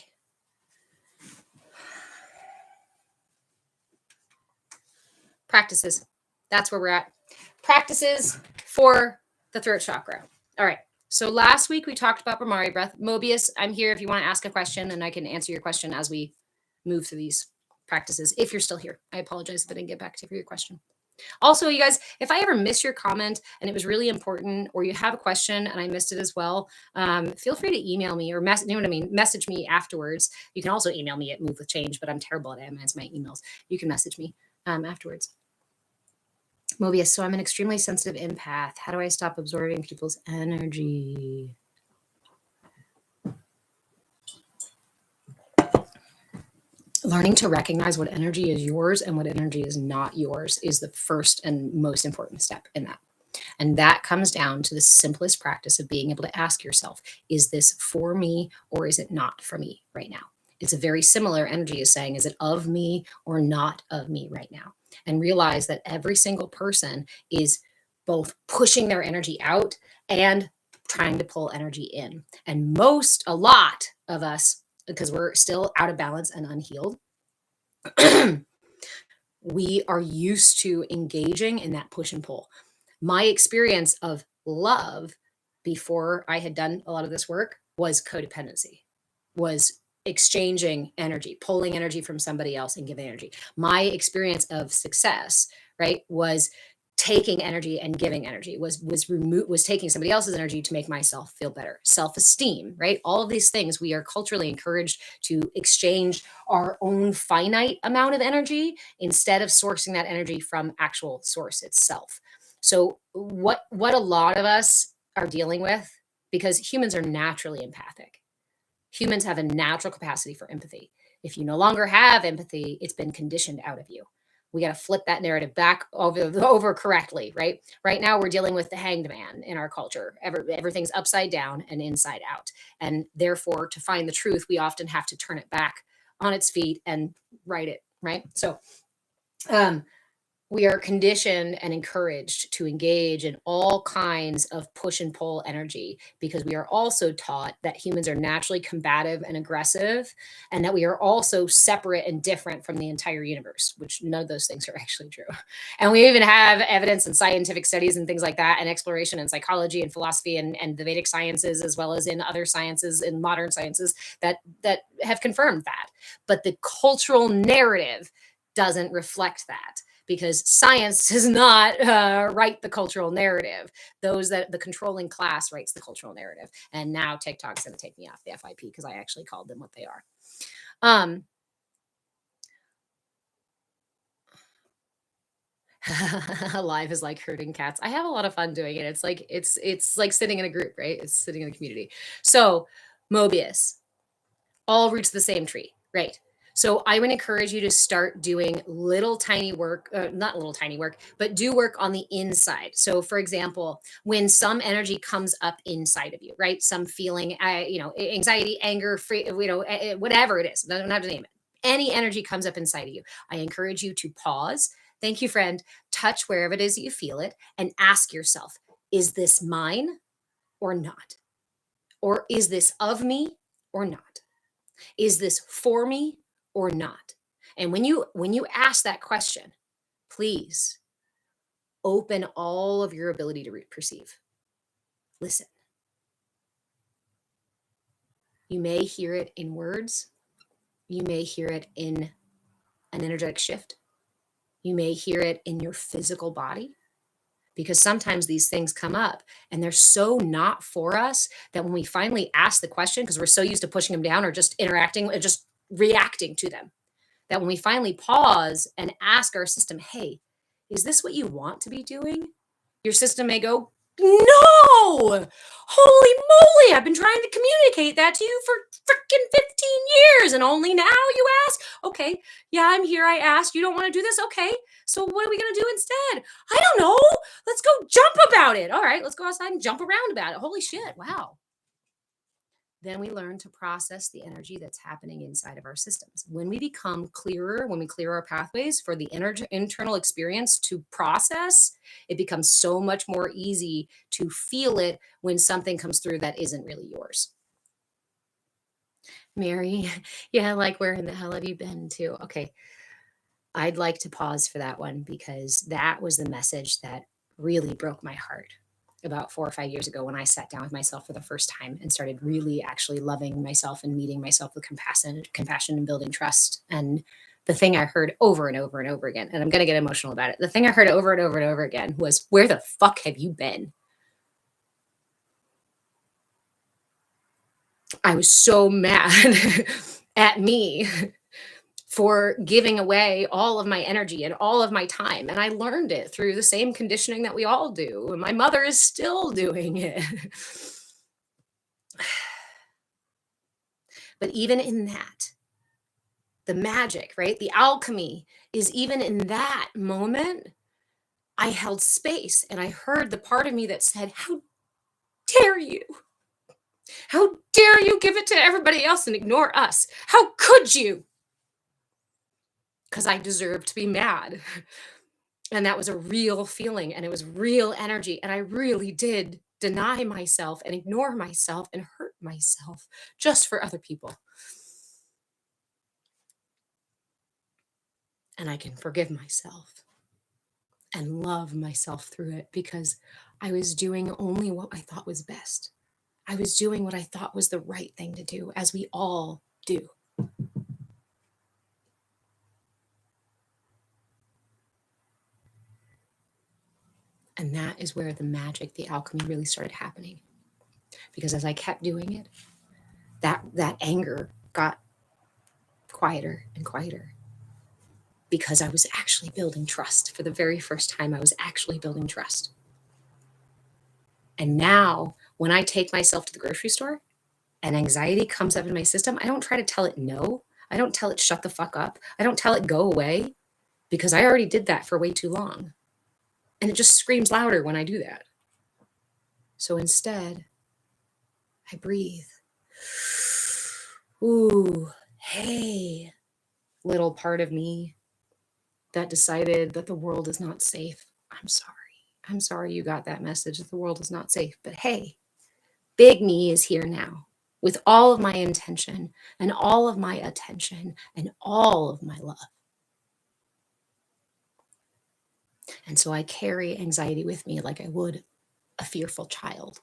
Practices. That's where we're at. Practices for the throat chakra. All right. So last week we talked about Brahmari breath. Mobius, I'm here if you want to ask a question, and I can answer your question as we move through these practices. If you're still here, I apologize if I didn't get back to you for your question. Also, you guys, if I ever miss your comment and it was really important, or you have a question and I missed it as well, feel free to email me or message me afterwards. You can also email me at Move with Change, but I'm terrible at answering my emails. You can message me afterwards. Mobius, so I'm an extremely sensitive empath. How do I stop absorbing people's energy? Learning to recognize what energy is yours and what energy is not yours is the first and most important step in that. And that comes down to the simplest practice of being able to ask yourself, is this for me or is it not for me right now? It's a very similar energy as saying, is it of me or not of me right now? And realize that every single person is both pushing their energy out and trying to pull energy in. And a lot of us, because we're still out of balance and unhealed, we are used to engaging in that push and pull. My experience of love before I had done a lot of this work was codependency, was exchanging energy, pulling energy from somebody else and giving energy. My experience of success, right, was taking energy and giving energy, was taking somebody else's energy to make myself feel better. Self-esteem, right? All of these things we are culturally encouraged to exchange our own finite amount of energy instead of sourcing that energy from actual source itself. So what a lot of us are dealing with, because humans are naturally empathic. Humans have a natural capacity for empathy. If you no longer have empathy, it's been conditioned out of you. We got to flip that narrative back over correctly, right? Right now, we're dealing with the hanged man in our culture. Everything's upside down and inside out. And therefore, to find the truth, we often have to turn it back on its feet and write it, right? So, we are conditioned and encouraged to engage in all kinds of push and pull energy, because we are also taught that humans are naturally combative and aggressive, and that we are also separate and different from the entire universe, which none of those things are actually true. And we even have evidence in scientific studies and things like that, and exploration in psychology and philosophy and the Vedic sciences, as well as in other sciences, in modern sciences, that have confirmed that. But the cultural narrative doesn't reflect that, because science does not write the cultural narrative. The controlling class writes the cultural narrative. And now TikTok's going to take me off the FIP because I actually called them what they are. Live is like herding cats. I have a lot of fun doing it. It's like sitting in a group, right? It's sitting in a community. So Mobius, all roots of the same tree, right? So I would encourage you to start doing little tiny work, not little tiny work, but do work on the inside. So for example, when some energy comes up inside of you, right? Some feeling, anxiety, anger, free, whatever it is, I don't have to name it. Any energy comes up inside of you, I encourage you to pause. Thank you, friend. Touch wherever it is that you feel it and ask yourself, is this mine or not? Or is this of me or not? Is this for me or not? And when you ask that question, please open all of your ability to perceive. Listen. You may hear it in words. You may hear it in an energetic shift. You may hear it in your physical body, because sometimes these things come up and they're so not for us that when we finally ask the question, because we're so used to pushing them down or just interacting, just reacting to them, that when we finally pause and ask our system, hey, is this what you want to be doing? Your system may go, no, holy moly, I've been trying to communicate that to you for freaking 15 years and only now you ask? Okay, yeah, I'm here, I asked, you don't want to do this? Okay, so what are we going to do instead? I don't know, let's go jump about it. All right, let's go outside and jump around about it. Holy shit, wow. Then we learn to process the energy that's happening inside of our systems. When we become clearer, when we clear our pathways for the internal experience to process, it becomes so much more easy to feel it when something comes through that isn't really yours. Mary, yeah, like where in the hell have you been to? Okay, I'd like to pause for that one, because that was the message that really broke my heart about 4 or 5 years ago, when I sat down with myself for the first time and started really actually loving myself and meeting myself with compassion and building trust. And the thing I heard over and over and over again, and I'm going to get emotional about it. The thing I heard over and over and over again was, where the fuck have you been? I was so mad at me for giving away all of my energy and all of my time. And I learned it through the same conditioning that we all do. And my mother is still doing it. But even in that, the magic, right? The alchemy is even in that moment. I held space and I heard the part of me that said, how dare you? How dare you give it to everybody else and ignore us? How could you? Because I deserve to be mad. And that was a real feeling and it was real energy. And I really did deny myself and ignore myself and hurt myself just for other people. And I can forgive myself and love myself through it because I was doing only what I thought was best. I was doing what I thought was the right thing to do, as we all do. And that is where the magic, the alchemy really started happening. Because as I kept doing it, that anger got quieter and quieter. Because I was actually building trust. For the very first time, I was actually building trust. And now, when I take myself to the grocery store and anxiety comes up in my system, I don't try to tell it no. I don't tell it shut the fuck up. I don't tell it go away, because I already did that for way too long. And it just screams louder when I do that. So instead, I breathe. Ooh, hey, little part of me that decided that the world is not safe. I'm sorry. I'm sorry you got that message that the world is not safe. But hey, big me is here now with all of my intention and all of my attention and all of my love. And so I carry anxiety with me like I would a fearful child.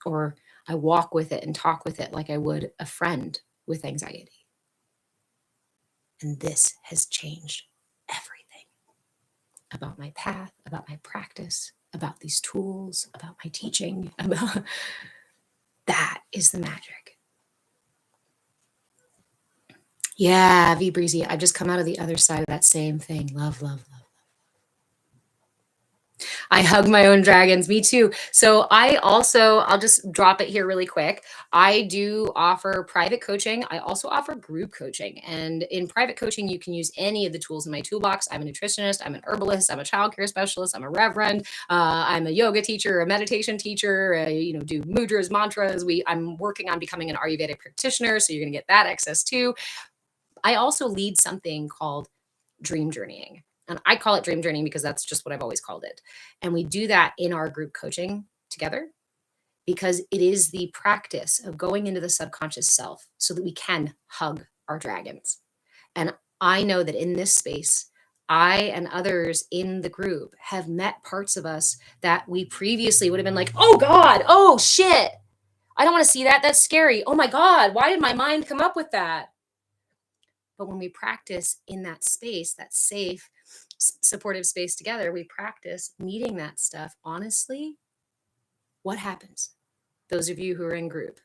Or I walk with it and talk with it like I would a friend with anxiety. And this has changed everything about my path, about my practice, about these tools, about my teaching, about that is the magic. Yeah, V Breezy, I've just come out of the other side of that same thing. Love, love, love. I hug my own dragons. Me too. So I'll just drop it here really quick. I do offer private coaching. I also offer group coaching. And in private coaching, you can use any of the tools in my toolbox. I'm a nutritionist. I'm an herbalist. I'm a childcare specialist. I'm a reverend. I'm a yoga teacher, a meditation teacher. Do mudras, mantras. I'm working on becoming an Ayurvedic practitioner. So you're going to get that access too. I also lead something called dream journeying. And I call it dream journeying because that's just what I've always called it. And we do that in our group coaching together because it is the practice of going into the subconscious self so that we can hug our dragons. And I know that in this space, I and others in the group have met parts of us that we previously would have been like, oh God, oh shit, I don't want to see that. That's scary. Oh my God, why did my mind come up with that? But when we practice in that space, that safe, supportive space together, we practice meeting that stuff honestly. What happens? Those of you who are in group,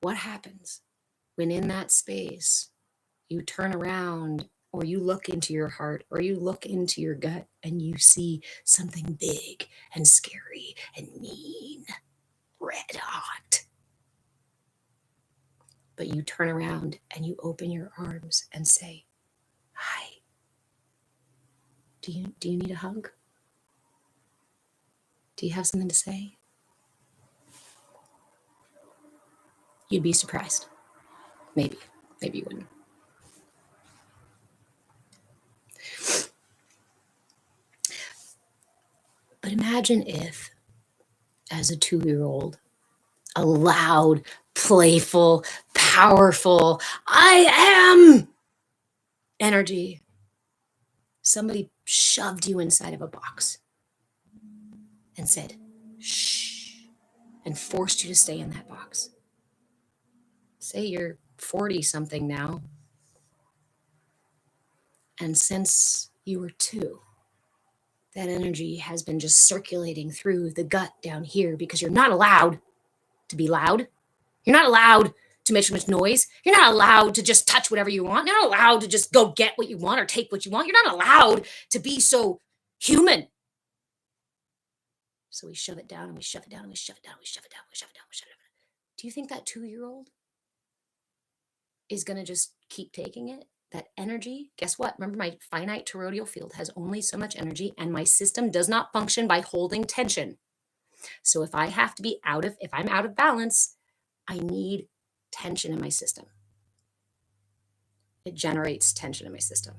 what happens when in that space you turn around or you look into your heart or you look into your gut and you see something big and scary and mean, red hot? But you turn around and you open your arms and say, hi. Do you need a hug? Do you have something to say? You'd be surprised. Maybe you wouldn't. But imagine if, as a 2-year-old, a loud, playful, powerful, I am energy, somebody shoved you inside of a box and said, shh, and forced you to stay in that box. Say you're 40 something now. And since you were 2, that energy has been just circulating through the gut down here because you're not allowed to be loud. You're not allowed to make too much noise. You're not allowed to just touch whatever you want. You're not allowed to just go get what you want or take what you want. You're not allowed to be so human. So we shove it down and we shove it down and we shove it down. We shove it down. We shove it down. We shove it down. Do you think that 2-year-old is going to just keep taking it? that energy, guess what? Remember, my finite toroidal field has only so much energy, and my system does not function by holding tension. So if I'm out of balance, I need tension in my system. It generates tension in my system.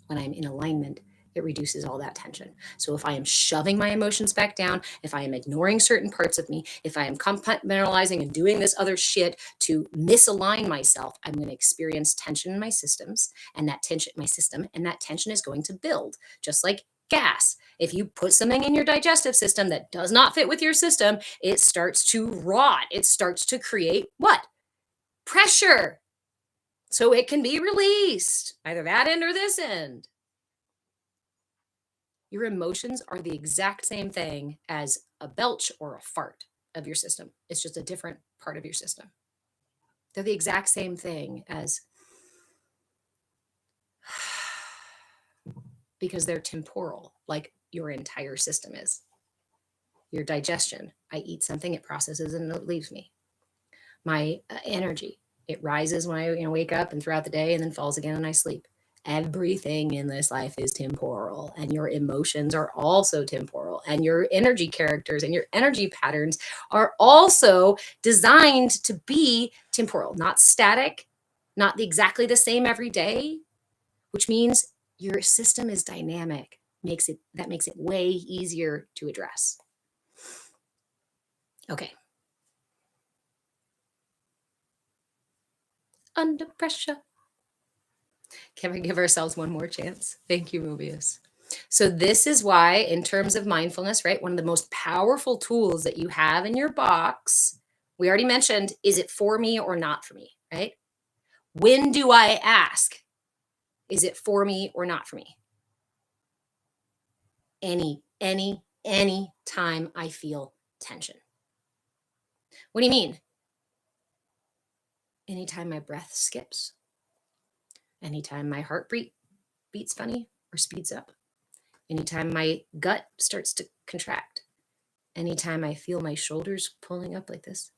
When I'm in alignment, it reduces all that tension. So if I am shoving my emotions back down, if I am ignoring certain parts of me, if I am compartmentalizing and doing this other shit to misalign myself, I'm going to experience tension in my systems, and that tension is going to build, just like gas. If you put something in your digestive system that does not fit with your system, it starts to rot. It starts to create what? Pressure. So it can be released, either that end or this end. Your emotions are the exact same thing as a belch or a fart of your system. It's just a different part of your system. They're the exact same thing as, because they're temporal, like your entire system is. Your digestion, I eat something, it processes and it leaves me. My energy, it rises when I wake up and throughout the day, and then falls again when I sleep. Everything in this life is temporal, and your emotions are also temporal, and your energy characters and your energy patterns are also designed to be temporal, not static, not exactly the same every day, which means your system is dynamic. That makes it way easier to address. Okay. Under pressure. Can we give ourselves one more chance? Thank you, Mobius. So this is why, in terms of mindfulness, right, one of the most powerful tools that you have in your box, we already mentioned, is it for me or not for me, right? When do I ask, is it for me or not for me? Any time I feel tension. What do you mean? Anytime my breath skips. Anytime my heartbeat beats funny or speeds up. Anytime my gut starts to contract. Anytime I feel my shoulders pulling up like this.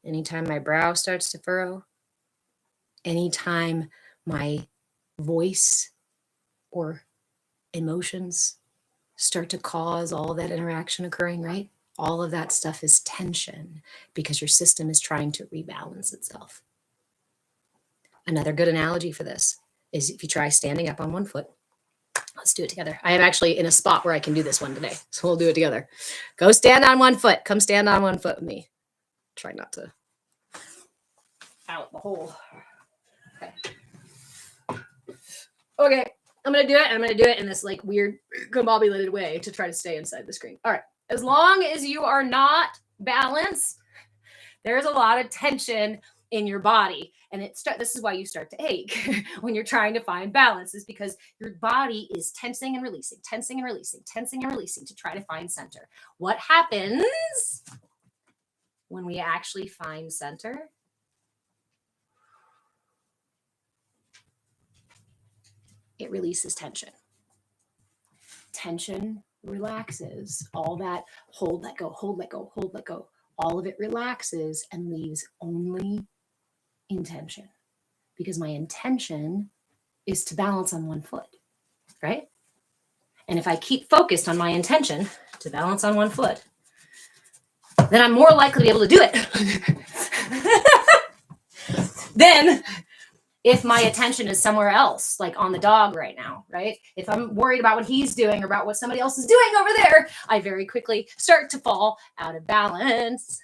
Anytime my brow starts to furrow. Anytime my voice or emotions start to cause all that interaction occurring, right? All of that stuff is tension because your system is trying to rebalance itself. Another good analogy for this is if you try standing up on one foot. Let's do it together. I am actually in a spot where I can do this one today, so we'll do it together. Go stand on one foot. Come stand on one foot with me. Try not to out the hole. Okay, I'm going to do it. And I'm going to do it in this like weird combobulated way to try to stay inside the screen. All right. As long as you are not balanced, there's a lot of tension in your body. And this is why you start to ache when you're trying to find balance, is because your body is tensing and releasing, tensing and releasing, tensing and releasing to try to find center. What happens when we actually find center? It releases tension. Tension relaxes. All that hold, let go, hold, let go, hold, let go. All of it relaxes and leaves only intention, because my intention is to balance on one foot, right? And if I keep focused on my intention to balance on one foot, then I'm more likely to be able to do it than if my attention is somewhere else, like on the dog right now, right? If I'm worried about what he's doing or about what somebody else is doing over there, I very quickly start to fall out of balance.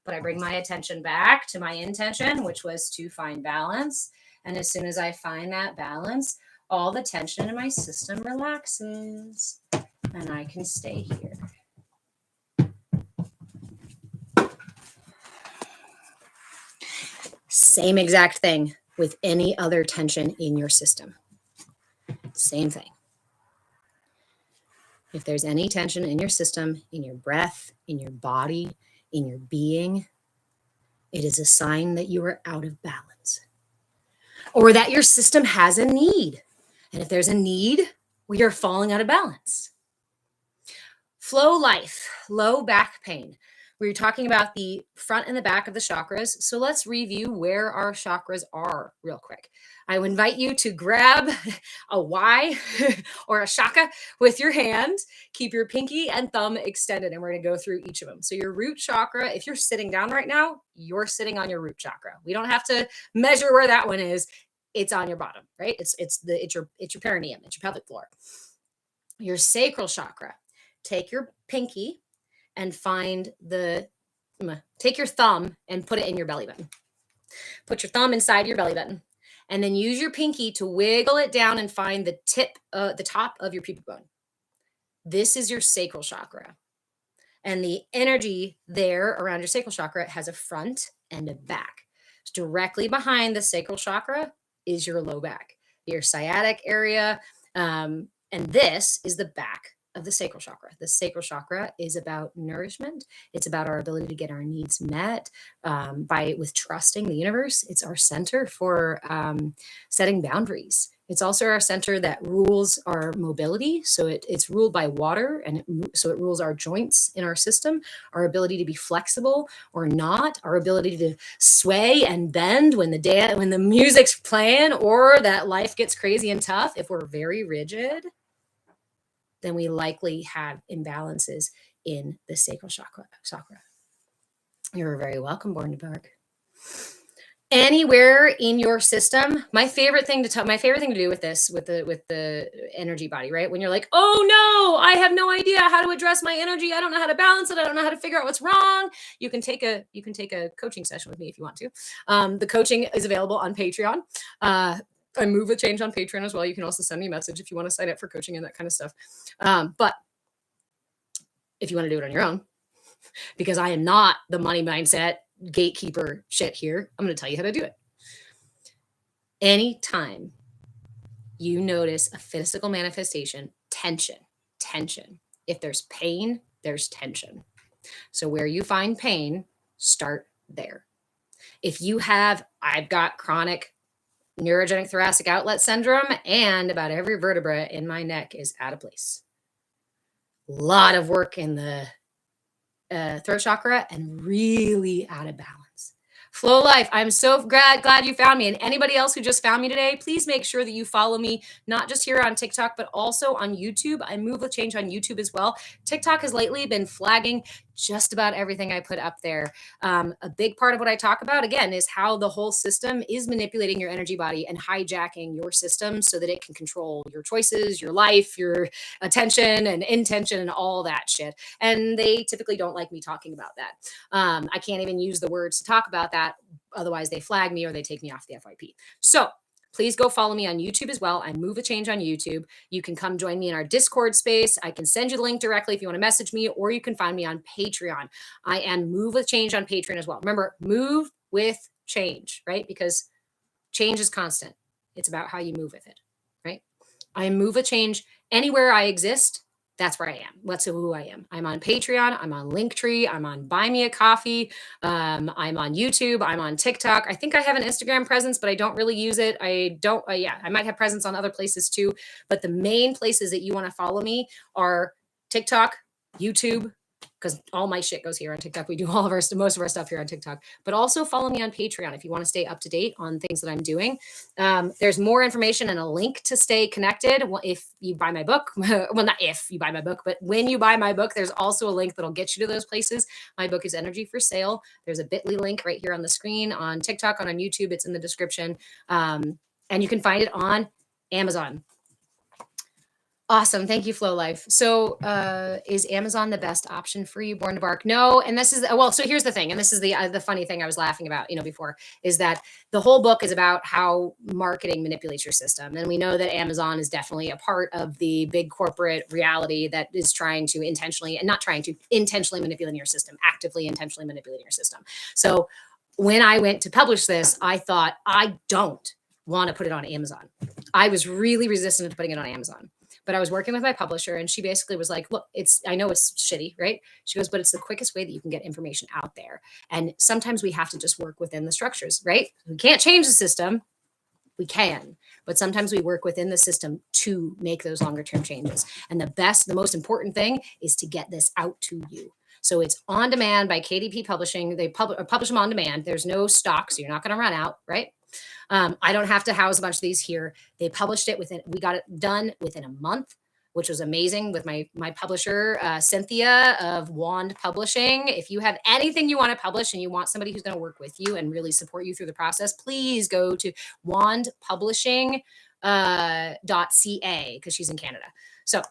But I bring my attention back to my intention, which was to find balance. And as soon as I find that balance, all the tension in my system relaxes and I can stay here. Same exact thing with any other tension in your system. Same thing. If there's any tension in your system, in your breath, in your body, in your being, it is a sign that you are out of balance or that your system has a need. And if there's a need, we are falling out of balance. Flow life, low back pain. We were talking about the front and the back of the chakras. So let's review where our chakras are real quick. I would invite you to grab a Y or a shaka with your hand. Keep your pinky and thumb extended, and we're going to go through each of them. So your root chakra, if you're sitting down right now, you're sitting on your root chakra. We don't have to measure where that one is. It's on your bottom, right? It's your perineum, it's your pelvic floor. Your sacral chakra. Take your pinky and take your thumb and put it in your belly button. Put your thumb inside your belly button, and then use your pinky to wiggle it down and find the top of your pubic bone. This is your sacral chakra. And the energy there around your sacral chakra has a front and a back. So directly behind the sacral chakra is your low back, your sciatic area. And this is the back of the sacral chakra. The sacral chakra is about nourishment. It's about our ability to get our needs met with trusting the universe. It's our center for setting boundaries. It's also our center that rules our mobility. So it's ruled by water, and so it rules our joints in our system, our ability to be flexible or not, our ability to sway and bend when the music's playing, or that life gets crazy and tough. If we're very rigid, then we likely have imbalances in the sacral chakra. You're very welcome, Born to Bark. Anywhere in your system, my favorite thing to do with this, with the energy body, right? When you're like, oh no, I have no idea how to address my energy. I don't know how to balance it. I don't know how to figure out what's wrong. You can take a coaching session with me if you want to. The coaching is available on Patreon. I move with change on Patreon as well. You can also send me a message if you want to sign up for coaching and that kind of stuff. But if you want to do it on your own, because I am not the money mindset gatekeeper shit here, I'm going to tell you how to do it. Anytime you notice a physical manifestation, tension. If there's pain, there's tension. So where you find pain, start there. If I've got chronic neurogenic thoracic outlet syndrome, and about every vertebra in my neck is out of place. A lot of work in the throat chakra and really out of balance. Flow Life, I'm so glad you found me. And anybody else who just found me today, please make sure that you follow me, not just here on TikTok, but also on YouTube. I move with change on YouTube as well. TikTok has lately been flagging just about everything I put up there. A big part of what I talk about, again, is how the whole system is manipulating your energy body and hijacking your system so that it can control your choices, your life, your attention and intention and all that shit. And they typically don't like me talking about that. I can't even use the words to talk about that. Otherwise, they flag me or they take me off the FYP. So please go follow me on YouTube as well. I move with change on YouTube. You can come join me in our Discord space. I can send you the link directly if you want to message me, or you can find me on Patreon. I am Move with Change on Patreon as well. Remember, move with change, right? Because change is constant. It's about how you move with it, right? I move with change anywhere I exist. That's where I am. That's who I am. I'm on Patreon. I'm on Linktree. I'm on Buy Me a Coffee. I'm on YouTube. I'm on TikTok. I think I have an Instagram presence, but I don't really use it. I might have presence on other places too. But the main places that you want to follow me are TikTok, YouTube, because all my shit goes here on TikTok. We do most of our stuff here on TikTok, but also follow me on Patreon if you want to stay up to date on things that I'm doing. There's more information and a link to stay connected. If you buy my book, well, not if you buy my book, but when you buy my book, there's also a link that'll get you to those places. My book is Energy for Sale. There's a bit.ly link right here on the screen on TikTok, on YouTube. It's in the description. And you can find it on Amazon. Awesome. Thank you, Flow Life. So is Amazon the best option for you, Born to Bark? No. And this is, so here's the thing. And this is the funny thing I was laughing about, before, is that the whole book is about how marketing manipulates your system. And we know that Amazon is definitely a part of the big corporate reality that is intentionally manipulating your system, actively intentionally manipulating your system. So when I went to publish this, I thought, I don't want to put it on Amazon. I was really resistant to putting it on Amazon. But I was working with my publisher, and she basically was like, look, I know it's shitty, right? She goes, but it's the quickest way that you can get information out there. And sometimes we have to just work within the structures, right? We can't change the system. We can, but sometimes we work within the system to make those longer term changes. And the most important thing is to get this out to you. So it's on demand by KDP Publishing. They publish them on demand. There's no stock, so you're not going to run out, right? I don't have to house a bunch of these here. They published it we got it done within a month, which was amazing with my publisher, Cynthia of Wand Publishing. If you have anything you want to publish and you want somebody who's going to work with you and really support you through the process, please go to wandpublishing.ca because she's in Canada. So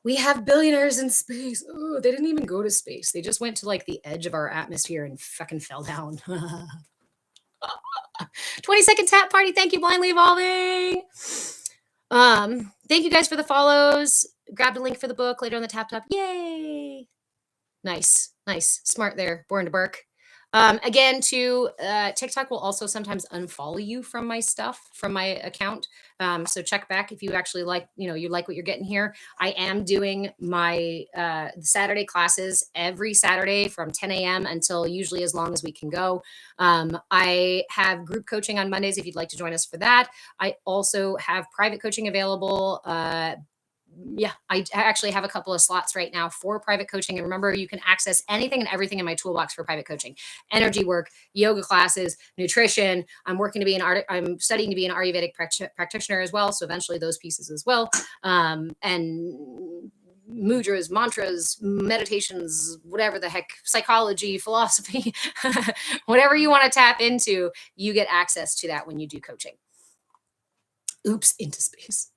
we have billionaires in space. Oh, they didn't even go to space. They just went to like the edge of our atmosphere and fucking fell down. 20-second tap party. Thank you, Blindly Evolving. Thank you guys for the follows. Grabbed a link for the book later on the tap. Yay. Nice. Smart there. Born to Bark. Again, TikTok will also sometimes unfollow you from my stuff, from my account. So check back if you actually like, you like what you're getting here. I am doing my Saturday classes every Saturday from 10 a.m. until usually as long as we can go. I have group coaching on Mondays if you'd like to join us for that. I also have private coaching available. I actually have a couple of slots right now for private coaching. And remember, you can access anything and everything in my toolbox for private coaching: energy work, yoga classes, nutrition. I'm studying to be an Ayurvedic practitioner as well. So eventually those pieces as well. And mudras, mantras, meditations, whatever the heck, psychology, philosophy, whatever you want to tap into, you get access to that when you do coaching. Oops, into space.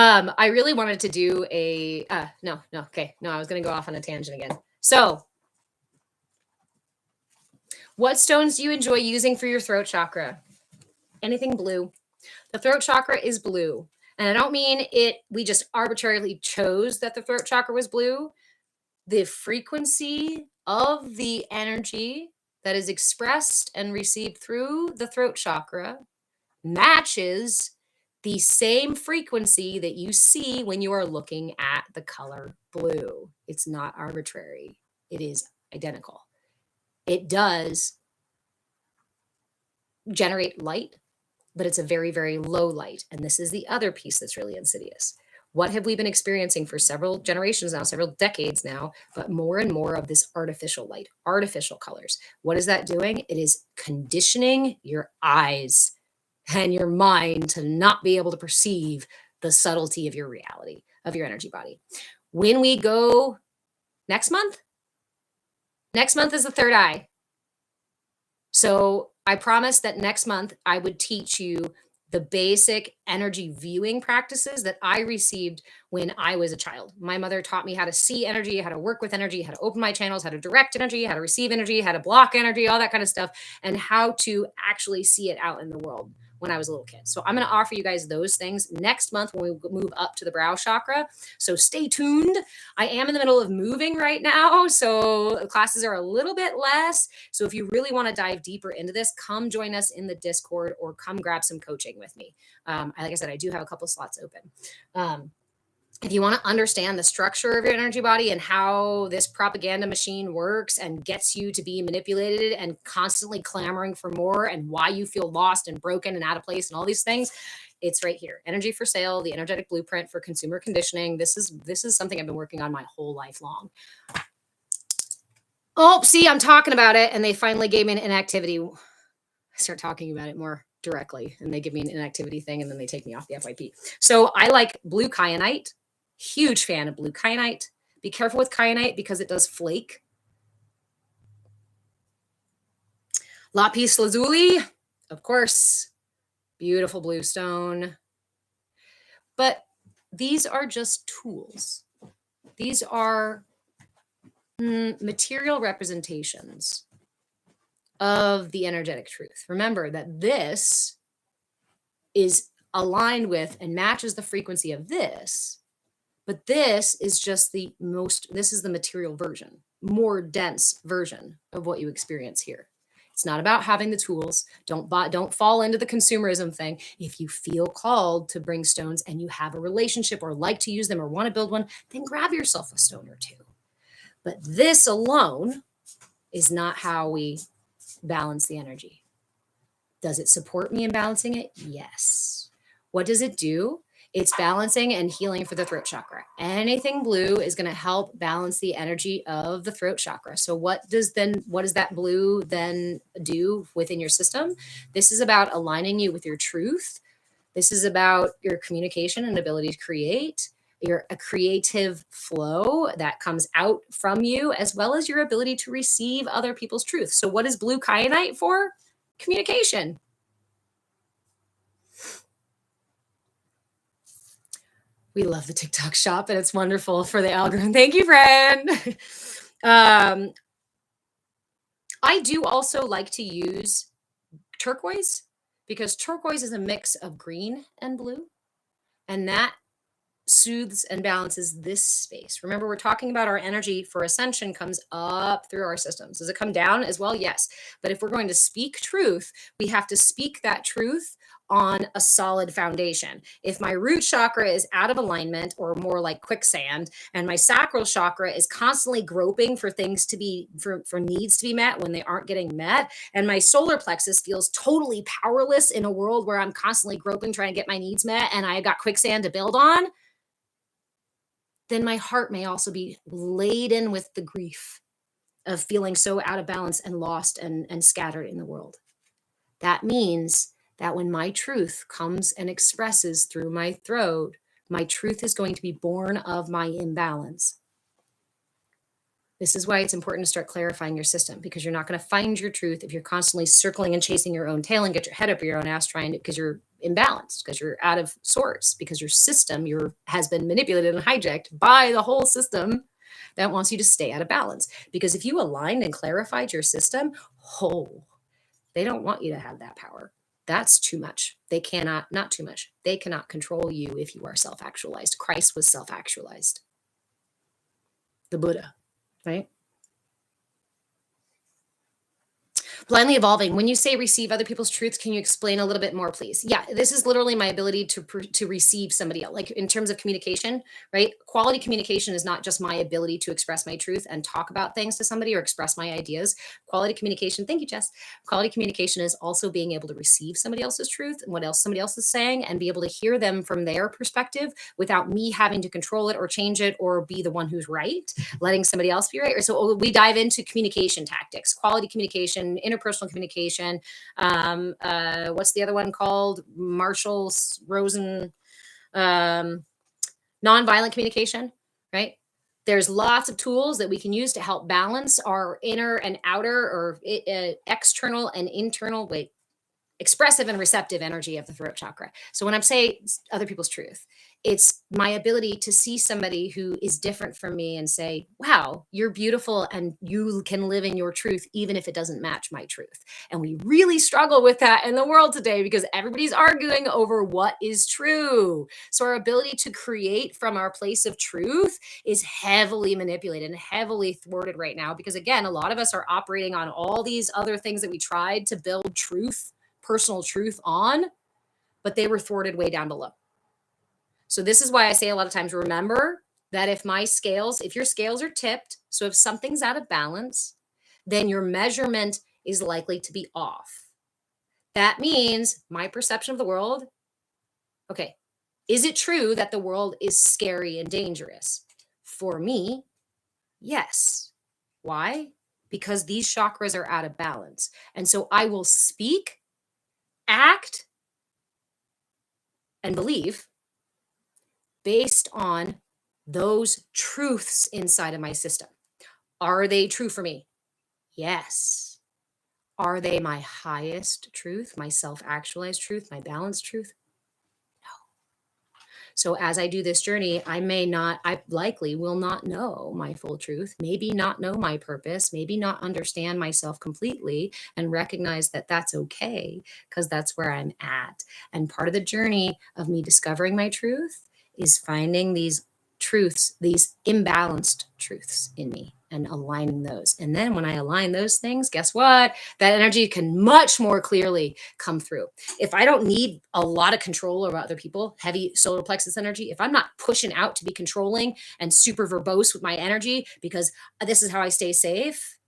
I really wanted to do I was going to go off on a tangent again. So what stones do you enjoy using for your throat chakra? Anything blue. The throat chakra is blue. And I don't mean we just arbitrarily chose that the throat chakra was blue. The frequency of the energy that is expressed and received through the throat chakra matches the same frequency that you see when you are looking at the color blue. It's not arbitrary. It is identical. It does generate light, but it's a very, very low light. And this is the other piece that's really insidious. What have we been experiencing for several generations now, several decades now, but more and more of this artificial light, artificial colors? What is that doing? It is conditioning your eyes and your mind to not be able to perceive the subtlety of your reality, of your energy body. When we go next month is the third eye. So I promised that next month I would teach you the basic energy viewing practices that I received when I was a child. My mother taught me how to see energy, how to work with energy, how to open my channels, how to direct energy, how to receive energy, how to block energy, all that kind of stuff, and how to actually see it out in the world when I was a little kid. So I'm going to offer you guys those things next month when we move up to the brow chakra. So stay tuned. I am in the middle of moving right now, so classes are a little bit less. So if you really want to dive deeper into this, come join us in the Discord or come grab some coaching with me. Like I said, I do have a couple slots open. If you want to understand the structure of your energy body and how this propaganda machine works and gets you to be manipulated and constantly clamoring for more, and why you feel lost and broken and out of place and all these things, it's right here. Energy for Sale, the energetic blueprint for consumer conditioning. This is something I've been working on my whole life long. Oh, see, I'm talking about it, and they finally gave me an inactivity. I start talking about it more directly, and they give me an inactivity thing, and then they take me off the FYP. So I like blue kyanite. Huge fan of blue kyanite. Be careful with kyanite because it does flake. Lapis lazuli, of course, beautiful blue stone. But these are just tools. These are material representations of the energetic truth. Remember that this is aligned with and matches the frequency of this. But this is just this is the material version, more dense version of what you experience here. It's not about having the tools. Don't fall into the consumerism thing. If you feel called to bring stones and you have a relationship or like to use them or want to build one, then grab yourself a stone or two. But this alone is not how we balance the energy. Does it support me in balancing it? Yes. What does it do? It's balancing and healing for the throat chakra. Anything blue is going to help balance the energy of the throat chakra. So what does that blue then do within your system? This is about aligning you with your truth. This is about your communication and ability to create, a creative flow that comes out from you, as well as your ability to receive other people's truth. So what is blue kyanite for? Communication. We love the TikTok shop, and it's wonderful for the algorithm. Thank you, friend. I do also like to use turquoise, because turquoise is a mix of green and blue, and that soothes and balances this space. Remember, we're talking about our energy for ascension comes up through our systems. Does it come down as well? Yes. But if we're going to speak truth, we have to speak that truth on a solid foundation. If my root chakra is out of alignment, or more like quicksand, and my sacral chakra is constantly groping for things to be, for needs to be met when they aren't getting met, and my solar plexus feels totally powerless in a world where I'm constantly groping trying to get my needs met, and I got quicksand to build on, then my heart may also be laden with the grief of feeling so out of balance and lost and scattered in the world. That means that when my truth comes and expresses through my throat, my truth is going to be born of my imbalance. This is why it's important to start clarifying your system, because you're not going to find your truth if you're constantly circling and chasing your own tail and get your head up your own ass trying to, because you're imbalanced, because you're out of sorts, because your system has been manipulated and hijacked by the whole system that wants you to stay out of balance. Because if you aligned and clarified your system, they don't want you to have that power. That's too much. They cannot, not too much. They cannot control you if you are self-actualized. Christ was self-actualized. The Buddha, right? Blindly evolving. When you say receive other people's truths, can you explain a little bit more, please? Yeah, this is literally my ability to receive somebody else. Like in terms of communication, right? Quality communication is not just my ability to express my truth and talk about things to somebody or express my ideas. Quality communication, thank you, Jess. Quality communication is also being able to receive somebody else's truth and what else somebody else is saying, and be able to hear them from their perspective without me having to control it or change it or be the one who's right, letting somebody else be right. So we dive into communication tactics, quality communication, interpersonal communication. What's the other one called? Marshall Rosen, nonviolent communication, right? There's lots of tools that we can use to help balance our inner and outer, or external and internal, expressive and receptive energy of the throat chakra. So when I'm saying other people's truth, it's my ability to see somebody who is different from me and say, wow, you're beautiful and you can live in your truth, even if it doesn't match my truth. And we really struggle with that in the world today because everybody's arguing over what is true. So our ability to create from our place of truth is heavily manipulated and heavily thwarted right now, because again, a lot of us are operating on all these other things that we tried to build truth, personal truth on, but they were thwarted way down below. So this is why I say a lot of times, remember that if your scales are tipped, so if something's out of balance, then your measurement is likely to be off. That means my perception of the world, okay, is it true that the world is scary and dangerous? For me, yes. Why? Because these chakras are out of balance. And so I will speak, act, and believe based on those truths inside of my system. Are they true for me? Yes. Are they my highest truth, my self-actualized truth, my balanced truth? No. So as I do this journey, I likely will not know my full truth, maybe not know my purpose, maybe not understand myself completely, and recognize that that's okay, because that's where I'm at. And part of the journey of me discovering my truth is finding these truths, these imbalanced truths in me, and aligning those. And then when I align those things, guess what? That energy can much more clearly come through. If I don't need a lot of control over other people, heavy solar plexus energy, if I'm not pushing out to be controlling and super verbose with my energy because this is how I stay safe,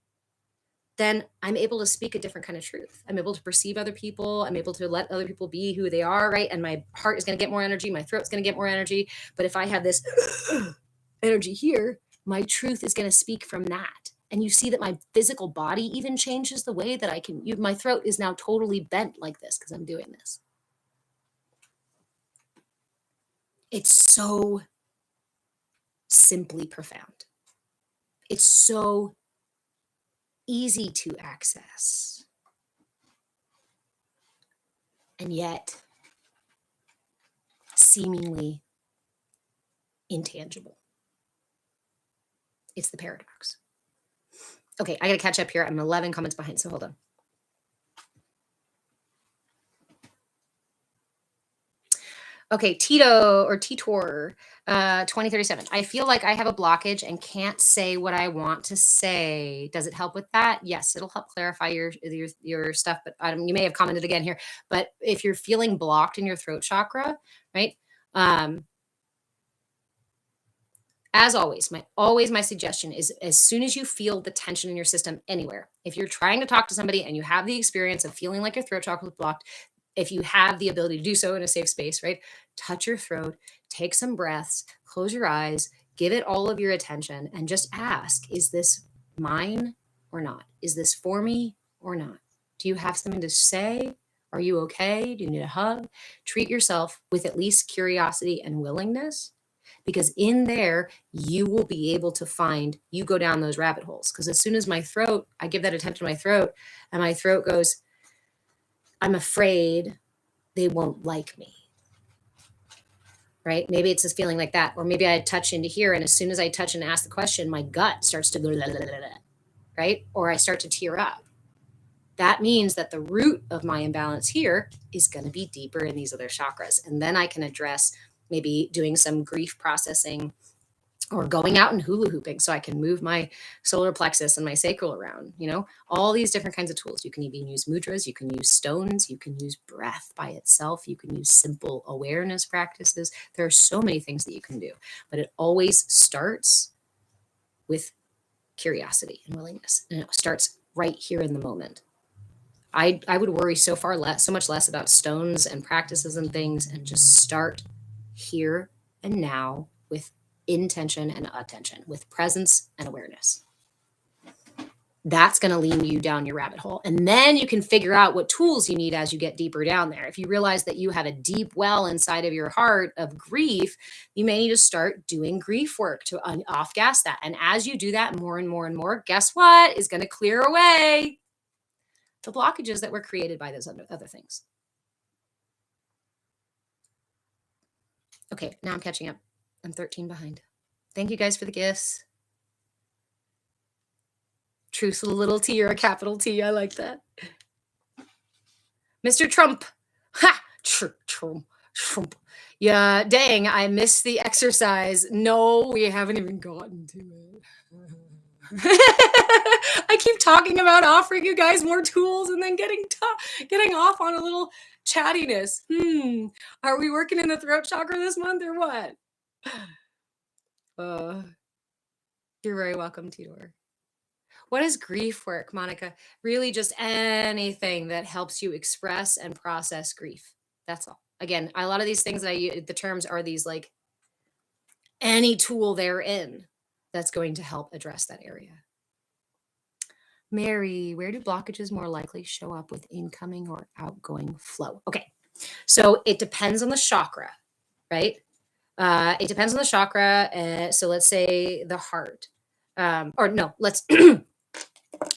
then I'm able to speak a different kind of truth. I'm able to perceive other people. I'm able to let other people be who they are, right? And my heart is going to get more energy. My throat's going to get more energy. But if I have this energy here, my truth is going to speak from that. And you see that my physical body even changes the way that I can, my throat is now totally bent like this because I'm doing this. It's so simply profound. It's so easy to access. And yet, seemingly intangible. It's the paradox. Okay, I got to catch up here. I'm 11 comments behind, so hold on. Okay, Tito or Titor, 2037. I feel like I have a blockage and can't say what I want to say. Does it help with that? Yes, it'll help clarify your stuff. But you may have commented again here. But if you're feeling blocked in your throat chakra, right? As always, my suggestion is as soon as you feel the tension in your system anywhere, if you're trying to talk to somebody and you have the experience of feeling like your throat chakra is blocked, if you have the ability to do so in a safe space, right? Touch your throat, take some breaths, close your eyes, give it all of your attention, and just ask, is this mine or not? Is this for me or not? Do you have something to say? Are you okay? Do you need a hug? Treat yourself with at least curiosity and willingness, because in there, you will be able to find, you go down those rabbit holes. Because as soon as I give that attention to my throat, and my throat goes, I'm afraid they won't like me, right? Maybe it's just feeling like that. Or maybe I touch into here, and as soon as I touch and ask the question, my gut starts to go, right? Or I start to tear up. That means that the root of my imbalance here is going to be deeper in these other chakras. And then I can address maybe doing some grief processing or going out and hula hooping so I can move my solar plexus and my sacral around, all these different kinds of tools. You can even use mudras, you can use stones, you can use breath by itself, you can use simple awareness practices. There are so many things that you can do, but it always starts with curiosity and willingness. And it starts right here in the moment. I would worry so much less about stones and practices and things, and just start here and now with intention and attention, with presence and awareness. That's going to lead you down your rabbit hole. And then you can figure out what tools you need as you get deeper down there. If you realize that you have a deep well inside of your heart of grief, you may need to start doing grief work to off-gas that. And as you do that more and more and more, guess what is going to clear away the blockages that were created by those other things. Okay, now I'm catching up. I'm 13 behind. Thank you guys for the gifts. Truth with a little T or a capital T. I like that. Mr. Trump. Ha! Trump. Yeah, dang, I missed the exercise. No, we haven't even gotten to it. I keep talking about offering you guys more tools and then getting off on a little chattiness. Are we working in the throat chakra this month or what? You're very welcome, Tidor. What is grief work, Monica? Really just anything that helps you express and process grief. That's all. Again, a lot of these things that I use, the terms are these like any tool therein that's going to help address that area. Mary, where do blockages more likely show up with incoming or outgoing flow? Okay, so it depends on the chakra, right? It depends on the chakra. So let's say the heart. Let's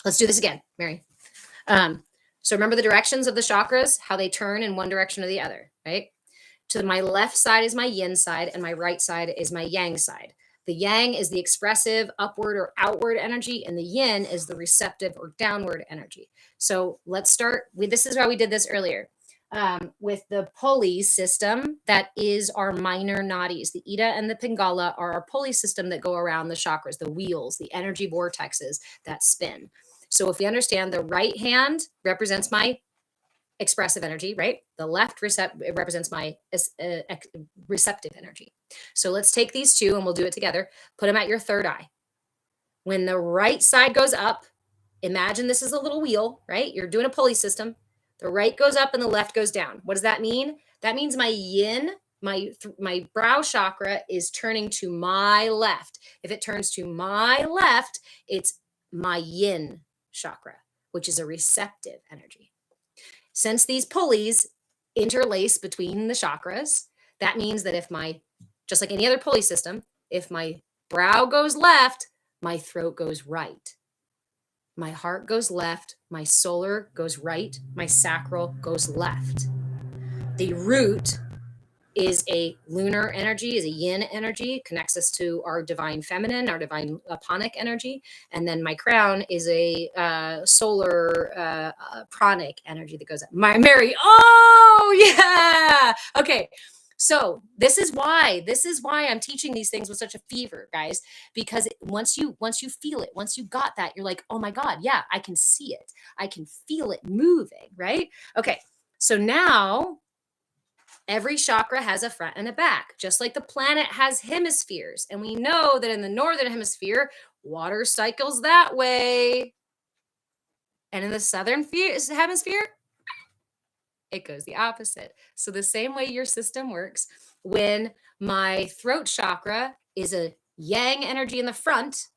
let's do this again, Mary. So remember the directions of the chakras, how they turn in one direction or the other, right? To my left side is my yin side, and my right side is my yang side. The yang is the expressive upward or outward energy, and the yin is the receptive or downward energy. So let's start with, this is how we did this earlier. With the pulley system, that is our minor nadis. The Ida and the Pingala are our pulley system that go around the chakras, the wheels, the energy vortexes that spin. So if we understand, the right hand represents my expressive energy, right? The left represents my receptive energy. So let's take these two and we'll do it together. Put them at your third eye. When the right side goes up, imagine this is a little wheel, right? You're doing a pulley system. The right goes up and the left goes down. What does that mean? That means my yin, my brow chakra is turning to my left. If it turns to my left, it's my yin chakra, which is a receptive energy. Since these pulleys interlace between the chakras, that means that if just like any other pulley system, if my brow goes left, my throat goes right. My heart goes left, my solar goes right, my sacral goes left. The root is a lunar energy, is a yin energy, connects us to our divine feminine, our divine aponic energy. And then my crown is a solar pranic energy that goes up. Mary, oh yeah. Okay. So this is why I'm teaching these things with such a fever, guys, because once you feel it, once you got that, you're like, oh my God, yeah, I can see it. I can feel it moving, right? Okay. So now every chakra has a front and a back, just like the planet has hemispheres. And we know that in the northern hemisphere, water cycles that way. And in the southern hemisphere, it goes the opposite. So the same way your system works, when my throat chakra is a yang energy in the front,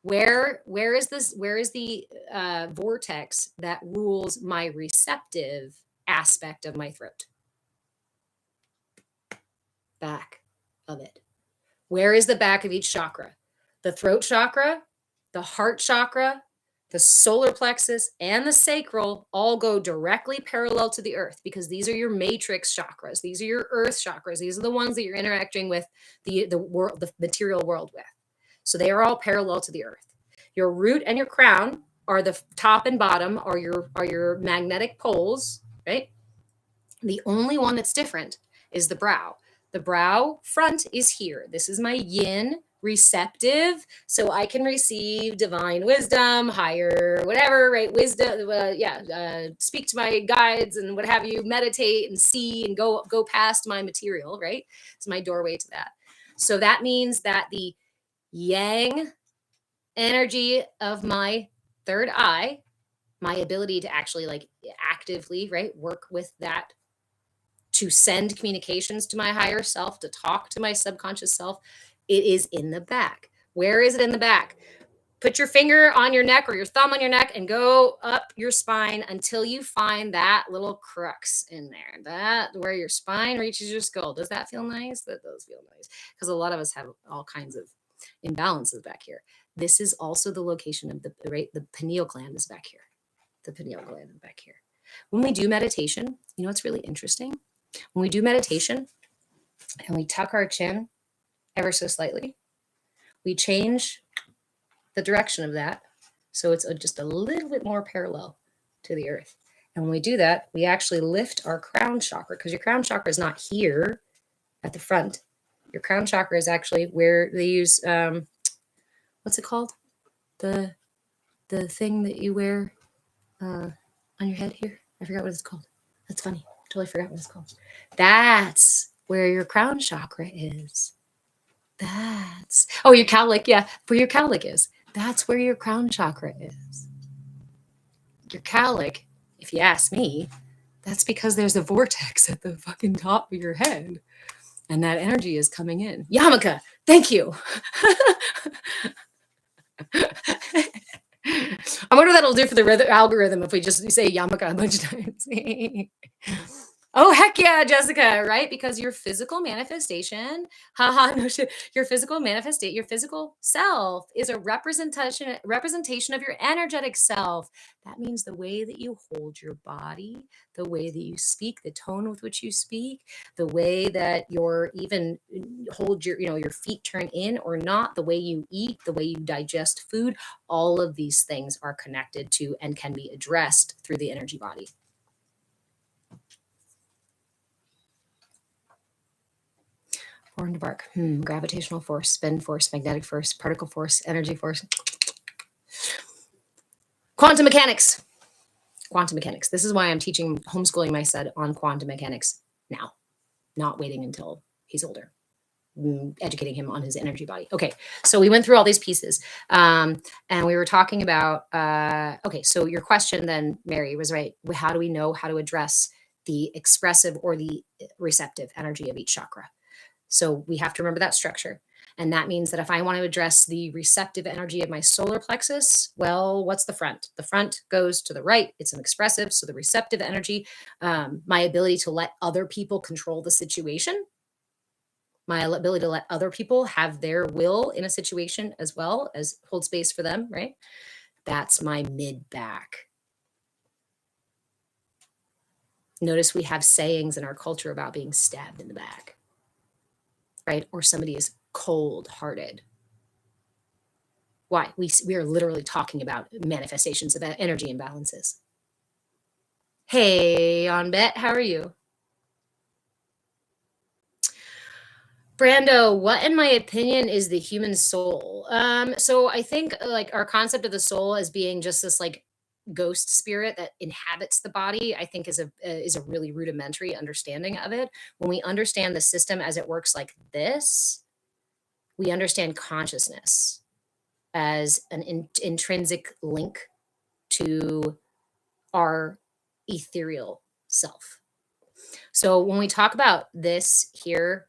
where is the vortex that rules my receptive aspect of my throat? Back of it. Where is the back of each chakra? The throat chakra, the heart chakra, the solar plexus, and the sacral all go directly parallel to the earth, because these are your matrix chakras. These are your earth chakras. These are the ones that you're interacting with the world, the material world with. So they are all parallel to the earth. Your root and your crown are the top and bottom, are your magnetic poles, right? The only one that's different is the brow. The brow front is here. This is my yin receptive, so I can receive divine wisdom, higher whatever, right? Wisdom, speak to my guides and what have you, meditate and see and go past my material, right? It's my doorway to that. So that means that the yang energy of my third eye, my ability to actually like actively, right, work with that, to send communications to my higher self, to talk to my subconscious self, it is in the back. Where is it in the back? Put your finger on your neck or your thumb on your neck and go up your spine until you find that little crux in there. That where your spine reaches your skull. Does that feel nice? That does feel nice, because a lot of us have all kinds of imbalances back here. This is also the location of the pineal gland is back here. The pineal gland is back here. When we do meditation, you know what's really interesting? When we do meditation and we tuck our chin ever so slightly, we change the direction of that so it's just a little bit more parallel to the earth. And when we do that, we actually lift our crown chakra, because your crown chakra is not here at the front. Your crown chakra is actually where they use, what's it called? The thing that you wear on your head here. I forgot what it's called. That's funny. Totally forgot what it's called. That's where your crown chakra is. Your cowlick. Yeah, where your cowlick is. That's where your crown chakra is. Your cowlick, if you ask me, that's because there's a vortex at the fucking top of your head. And that energy is coming in. Yamaka, thank you. I wonder what that'll do for the algorithm if we just say Yamaka a bunch of times. Oh, heck yeah, Jessica, right? Because your physical manifestation, no shit. Your physical self is a representation of your energetic self. That means the way that you hold your body, the way that you speak, the tone with which you speak, the way that you're even hold your feet turn in or not, the way you eat, the way you digest food, all of these things are connected to and can be addressed through the energy body. Born to bark. Gravitational force, spin force, magnetic force, particle force, energy force. Quantum mechanics. Quantum mechanics. This is why I'm homeschooling my son on quantum mechanics now, not waiting until he's older. educating him on his energy body. Okay, so we went through all these pieces, and we were talking about. Okay, so your question then, Mary, was right. How do we know how to address the expressive or the receptive energy of each chakra? So we have to remember that structure. And that means that if I want to address the receptive energy of my solar plexus, well, what's the front? The front goes to the right. It's an expressive. So the receptive energy, my ability to let other people control the situation, my ability to let other people have their will in a situation as well as hold space for them, right? That's my mid back. Notice we have sayings in our culture about being stabbed in the back, right? Or somebody is cold hearted. Why? We are literally talking about manifestations of energy imbalances. Hey, on Bet, how are you? Brando, what in my opinion is the human soul? So I think like our concept of the soul as being just this like ghost spirit that inhabits the body, I think is a really rudimentary understanding of it. When we understand the system as it works like this, we understand consciousness as an intrinsic link to our ethereal self. So when we talk about this here,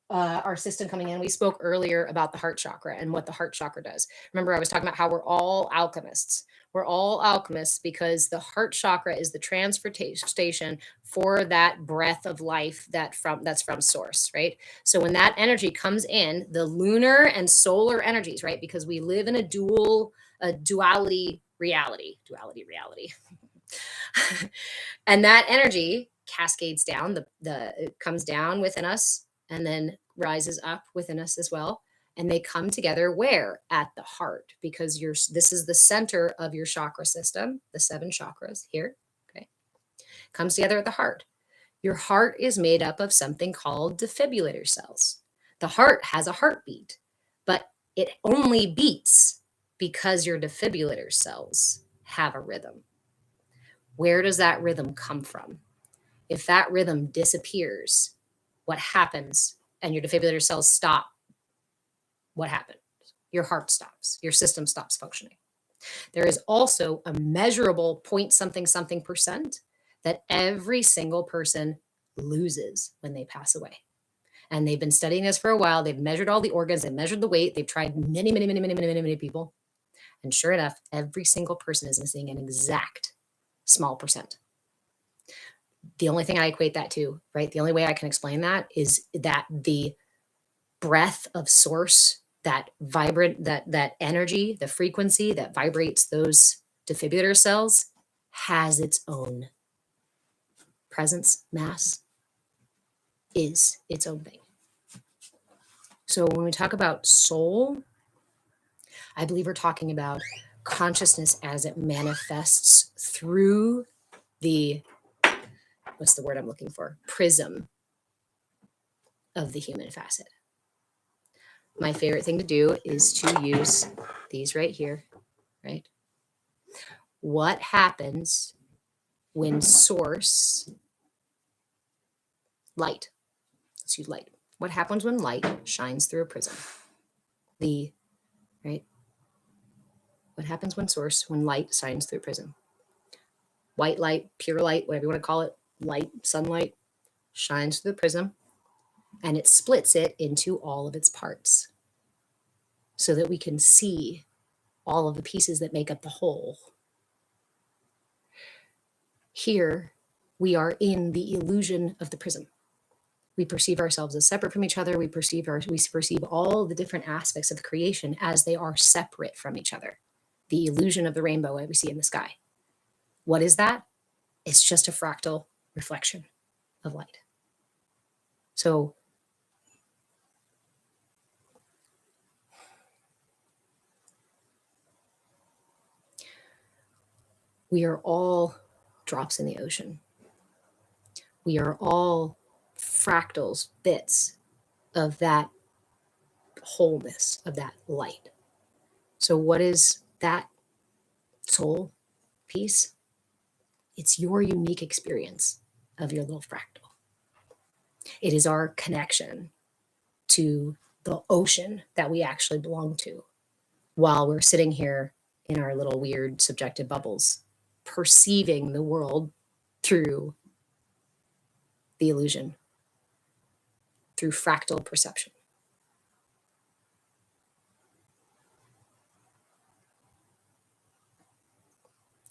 our system coming in, we spoke earlier about the heart chakra and what the heart chakra does. Remember, I was talking about how we're all alchemists. We're all alchemists because the heart chakra is the transportation station for that breath of life that's from source, right? So when that energy comes in, the lunar and solar energies, right? Because we live in a duality reality. And that energy cascades down, it comes down within us and then rises up within us as well. And they come together where? At the heart, because this is the center of your chakra system, the 7 chakras here. Okay. Comes together at the heart. Your heart is made up of something called defibrillator cells. The heart has a heartbeat, but it only beats because your defibrillator cells have a rhythm. Where does that rhythm come from? If that rhythm disappears, what happens? And your defibrillator cells stop. What happens? Your heart stops. Your system stops functioning. There is also a measurable point something something percent that every single person loses when they pass away. And they've been studying this for a while. They've measured all the organs. They've measured the weight. They've tried many people. And sure enough, every single person is missing an exact small percent. The only thing I equate that to, right? The only way I can explain that is that the breath of source, that vibrant, that energy, the frequency that vibrates those defibrillator cells has its own presence, mass, is its own thing. So when we talk about soul, I believe we're talking about consciousness as it manifests through the, what's the word I'm looking for? Prism of the human facet. My favorite thing to do is to use these right here, right? What happens when source light, let's use light. What happens when light shines through a prism? Right? What happens when light shines through a prism? White light, pure light, whatever you want to call it, light, sunlight, shines through the prism and it splits it into all of its parts so that we can see all of the pieces that make up the whole. Here, we are in the illusion of the prism. We perceive ourselves as separate from each other. We perceive all the different aspects of creation as they are separate from each other. The illusion of the rainbow that we see in the sky. What is that? It's just a fractal reflection of light. So we are all drops in the ocean. We are all fractals, bits of that wholeness, of that light. So what is that soul piece? It's your unique experience of your little fractal. It is our connection to the ocean that we actually belong to, while we're sitting here in our little weird subjective bubbles, perceiving the world through the illusion, through fractal perception.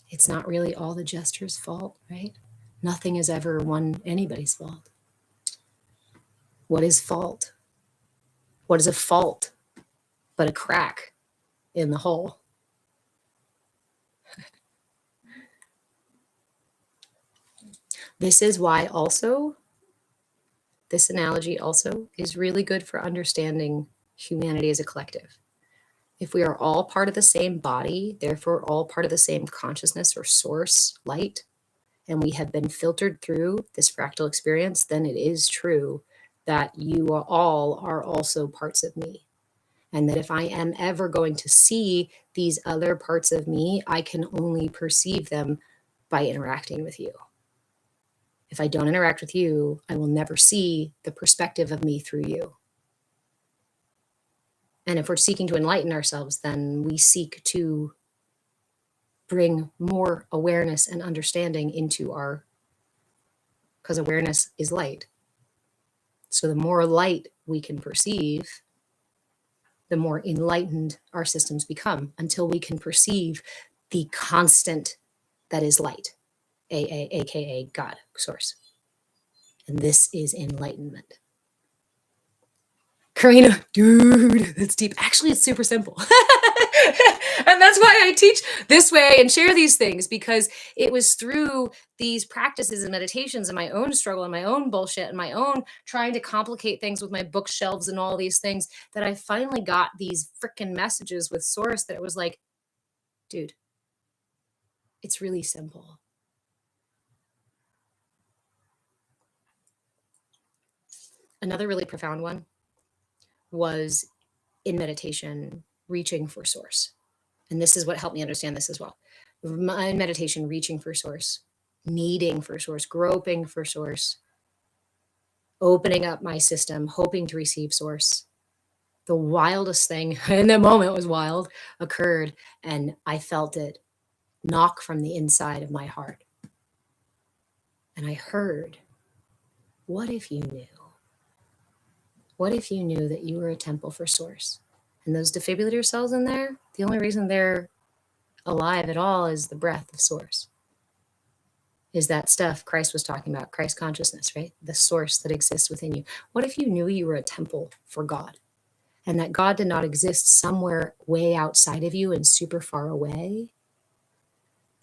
It's not really all the jester's fault, right? Nothing is ever anybody's fault. What is fault? What is a fault but a crack in the hull? This is why also, this analogy also is really good for understanding humanity as a collective. If we are all part of the same body, therefore all part of the same consciousness or source, light, and we have been filtered through this fractal experience, then it is true that you all are also parts of me. And that if I am ever going to see these other parts of me, I can only perceive them by interacting with you. If I don't interact with you, I will never see the perspective of me through you. And if we're seeking to enlighten ourselves, then we seek to bring more awareness and understanding into because awareness is light. So the more light we can perceive, the more enlightened our systems become, until we can perceive the constant that is light, aka God, source. And this is enlightenment. Karina, dude, that's deep. Actually, it's super simple. And that's why I teach this way and share these things, because it was through these practices and meditations and my own struggle and my own bullshit and my own trying to complicate things with my bookshelves and all these things that I finally got these freaking messages with Source that it was like, dude, it's really simple. Another really profound one was in meditation, reaching for Source. And this is what helped me understand this as well. In meditation, reaching for Source, needing for Source, groping for Source, opening up my system, hoping to receive Source. The wildest thing, in that moment was wild, occurred, and I felt it knock from the inside of my heart. And I heard, what if you knew? What if you knew that you were a temple for Source? And those defibrillator cells in there, the only reason they're alive at all is the breath of Source. Is that stuff Christ was talking about, Christ consciousness, right? The source that exists within you. What if you knew you were a temple for God, and that God did not exist somewhere way outside of you and super far away,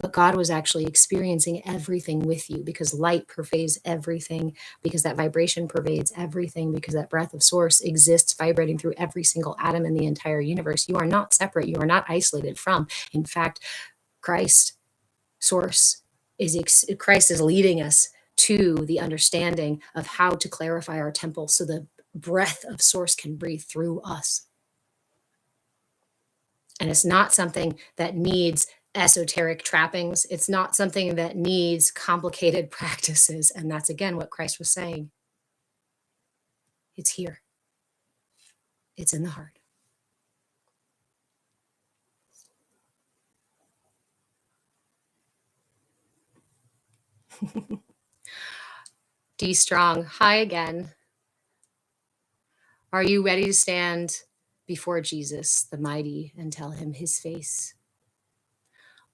but God was actually experiencing everything with you, because light pervades everything, because that vibration pervades everything, because that breath of Source exists vibrating through every single atom in the entire universe. You are not separate. You are not isolated from. In fact, Christ, Source, Christ is leading us to the understanding of how to clarify our temple so the breath of Source can breathe through us. And it's not something that needs esoteric trappings. It's not something that needs complicated practices. And that's, again, what Christ was saying. It's here. It's in the heart. D Strong, hi again. Are you ready to stand before Jesus, the mighty, and tell him his face?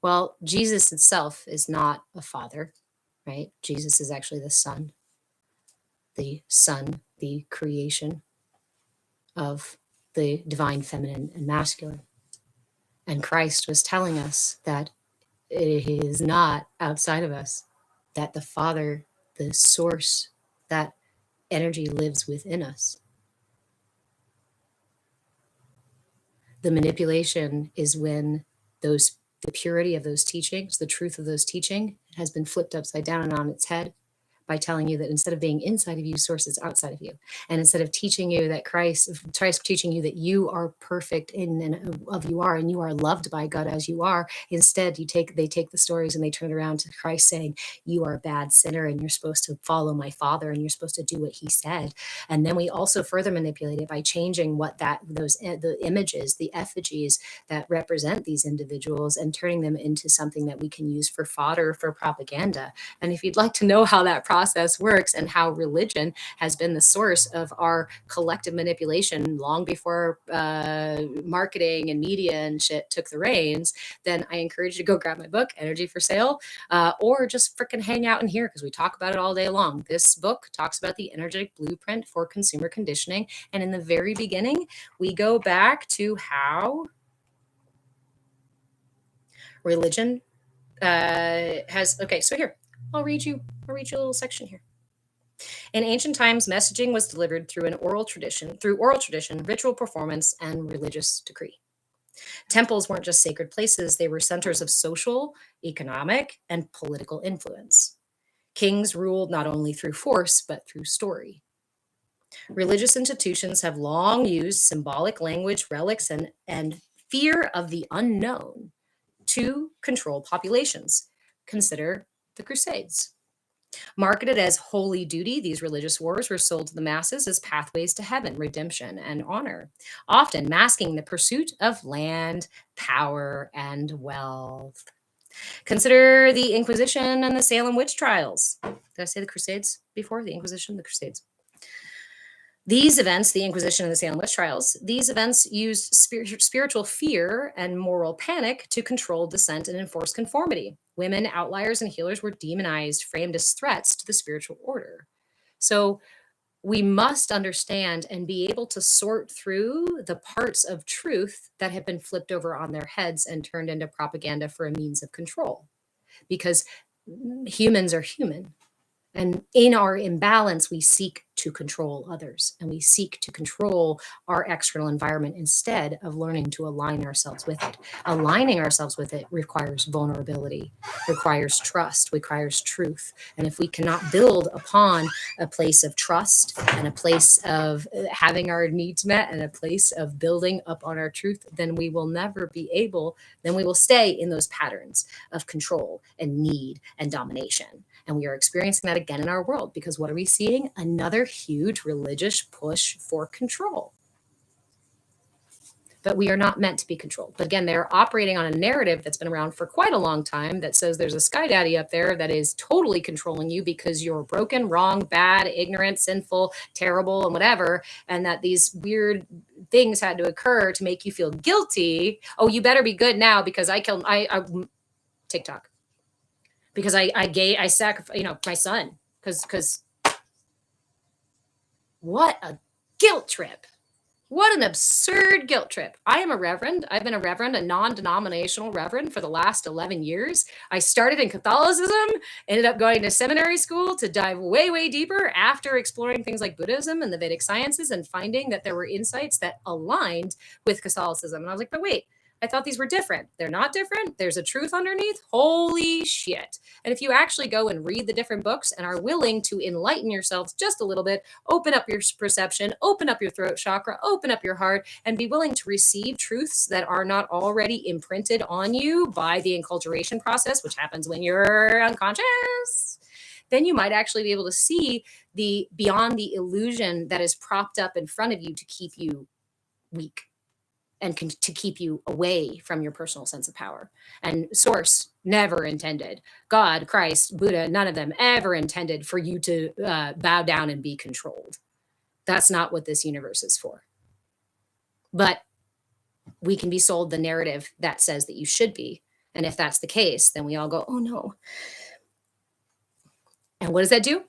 Well, Jesus itself is not a father, right? Jesus is actually the Son, the creation of the divine feminine and masculine. And Christ was telling us that it is not outside of us, that the Father, the source, that energy lives within us. The manipulation is when the purity of those teachings, the truth of those teaching has been flipped upside down and on its head by telling you that instead of being inside of you, source is outside of you. And instead of teaching you that Christ teaching you that you are perfect in and of you are, and you are loved by God as you are, instead they take the stories and they turn it around to Christ saying, you are a bad sinner and you're supposed to follow my Father and you're supposed to do what he said. And then we also further manipulate it by changing what the images, the effigies that represent these individuals, and turning them into something that we can use for fodder for propaganda. And if you'd like to know how that process works and how religion has been the source of our collective manipulation long before marketing and media and shit took the reins, then I encourage you to go grab my book, Energy for Sale, or just freaking hang out in here because we talk about it all day long. This book talks about the energetic blueprint for consumer conditioning. And in the very beginning, we go back to how religion has, okay, so here, I'll read you a little section here. In ancient times, messaging was delivered through oral tradition, ritual performance, and religious decree. Temples weren't just sacred places, they were centers of social, economic, and political influence. Kings ruled not only through force, but through story. Religious institutions have long used symbolic language, relics, and fear of the unknown to control populations. Consider the Crusades. Marketed as holy duty, these religious wars were sold to the masses as pathways to heaven, redemption, and honor, often masking the pursuit of land, power, and wealth. Consider the Inquisition and the Salem witch trials. Did I say the Crusades before? The Inquisition, the Crusades. These events, the Inquisition and the Salem witch trials, these events used spiritual fear and moral panic to control dissent and enforce conformity. Women, outliers, and healers were demonized, framed as threats to the spiritual order. So we must understand and be able to sort through the parts of truth that have been flipped over on their heads and turned into propaganda for a means of control. Because humans are human. And in our imbalance, we seek to control others and we seek to control our external environment instead of learning to align ourselves with it. Aligning ourselves with it requires vulnerability, requires trust, requires truth. And if we cannot build upon a place of trust and a place of having our needs met and a place of building up on our truth, then we will never be able, then we will stay in those patterns of control and need and domination. And we are experiencing that again in our world because what are we seeing? Another huge religious push for control. But we are not meant to be controlled. But again, they're operating on a narrative that's been around for quite a long time that says there's a sky daddy up there that is totally controlling you because you're broken, wrong, bad, ignorant, sinful, terrible, and whatever. And that these weird things had to occur to make you feel guilty. Oh, you better be good now because I TikTok. Because I sacrificed, my son, because what a guilt trip. What an absurd guilt trip. I am a reverend. I've been a reverend, a non-denominational reverend for the last 11 years. I started in Catholicism, ended up going to seminary school to dive way, way deeper after exploring things like Buddhism and the Vedic sciences and finding that there were insights that aligned with Catholicism. And I was like, but wait, I thought these were different. They're not different. There's a truth underneath. Holy shit. And if you actually go and read the different books and are willing to enlighten yourselves just a little bit, open up your perception, open up your throat chakra, open up your heart, and be willing to receive truths that are not already imprinted on you by the enculturation process, which happens when you're unconscious, then you might actually be able to see the beyond the illusion that is propped up in front of you to keep you weak and to keep you away from your personal sense of power. And source never intended, God, Christ, Buddha, none of them ever intended for you to bow down and be controlled. That's not what this universe is for. But we can be sold the narrative that says that you should be. And if that's the case, then we all go, oh no. And what does that do?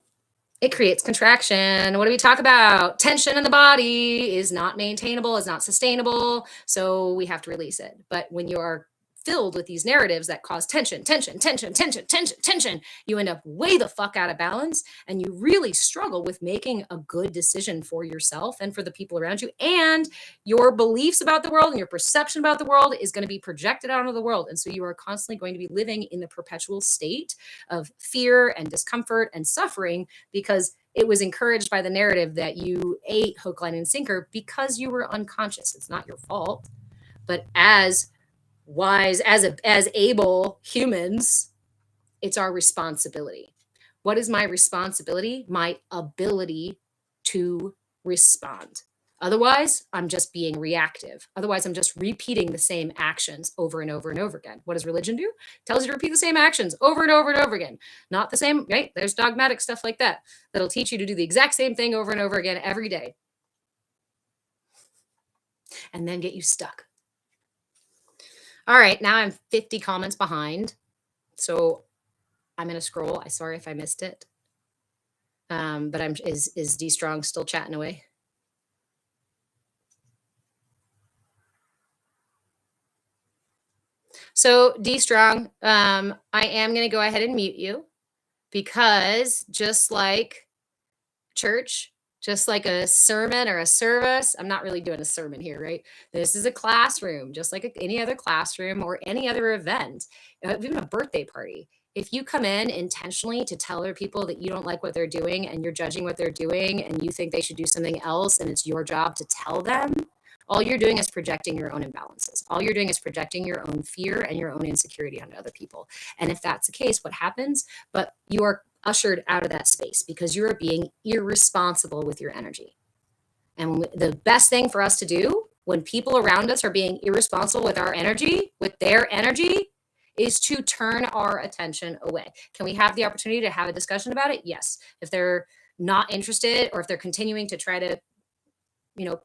It creates contraction. What do we talk about? Tension in the body is not maintainable, is not sustainable. So we have to release it. But when you are filled with these narratives that cause tension, tension, tension, tension, tension, tension, you end up way the fuck out of balance, and you really struggle with making a good decision for yourself and for the people around you. And your beliefs about the world and your perception about the world is going to be projected out into the world. And so you are constantly going to be living in the perpetual state of fear and discomfort and suffering because it was encouraged by the narrative that you ate hook, line, and sinker because you were unconscious. It's not your fault. But as wise, as able humans, it's our responsibility. What is my responsibility? My ability to respond. Otherwise, I'm just being reactive. Otherwise, I'm just repeating the same actions over and over and over again. What does religion do? It tells you to repeat the same actions over and over and over again. Not the same, right? There's dogmatic stuff like that that'll teach you to do the exact same thing over and over again every day. And then get you stuck. All right, now I'm 50 comments behind. So I'm going to scroll. I'm sorry if I missed it. But is D Strong still chatting away? So D Strong, I am going to go ahead and mute you because just like church, just like a sermon or a service, I'm not really doing a sermon here, right? This is a classroom, just like any other classroom or any other event, even a birthday party. If you come in intentionally to tell other people that you don't like what they're doing and you're judging what they're doing and you think they should do something else and it's your job to tell them, all you're doing is projecting your own imbalances. All you're doing is projecting your own fear and your own insecurity onto other people. And if that's the case, what happens? But you are ushered out of that space because you are being irresponsible with your energy. And the best thing for us to do when people around us are being irresponsible with our energy, with their energy, is to turn our attention away. Can we have the opportunity to have a discussion about it? Yes. If they're not interested or if they're continuing to try to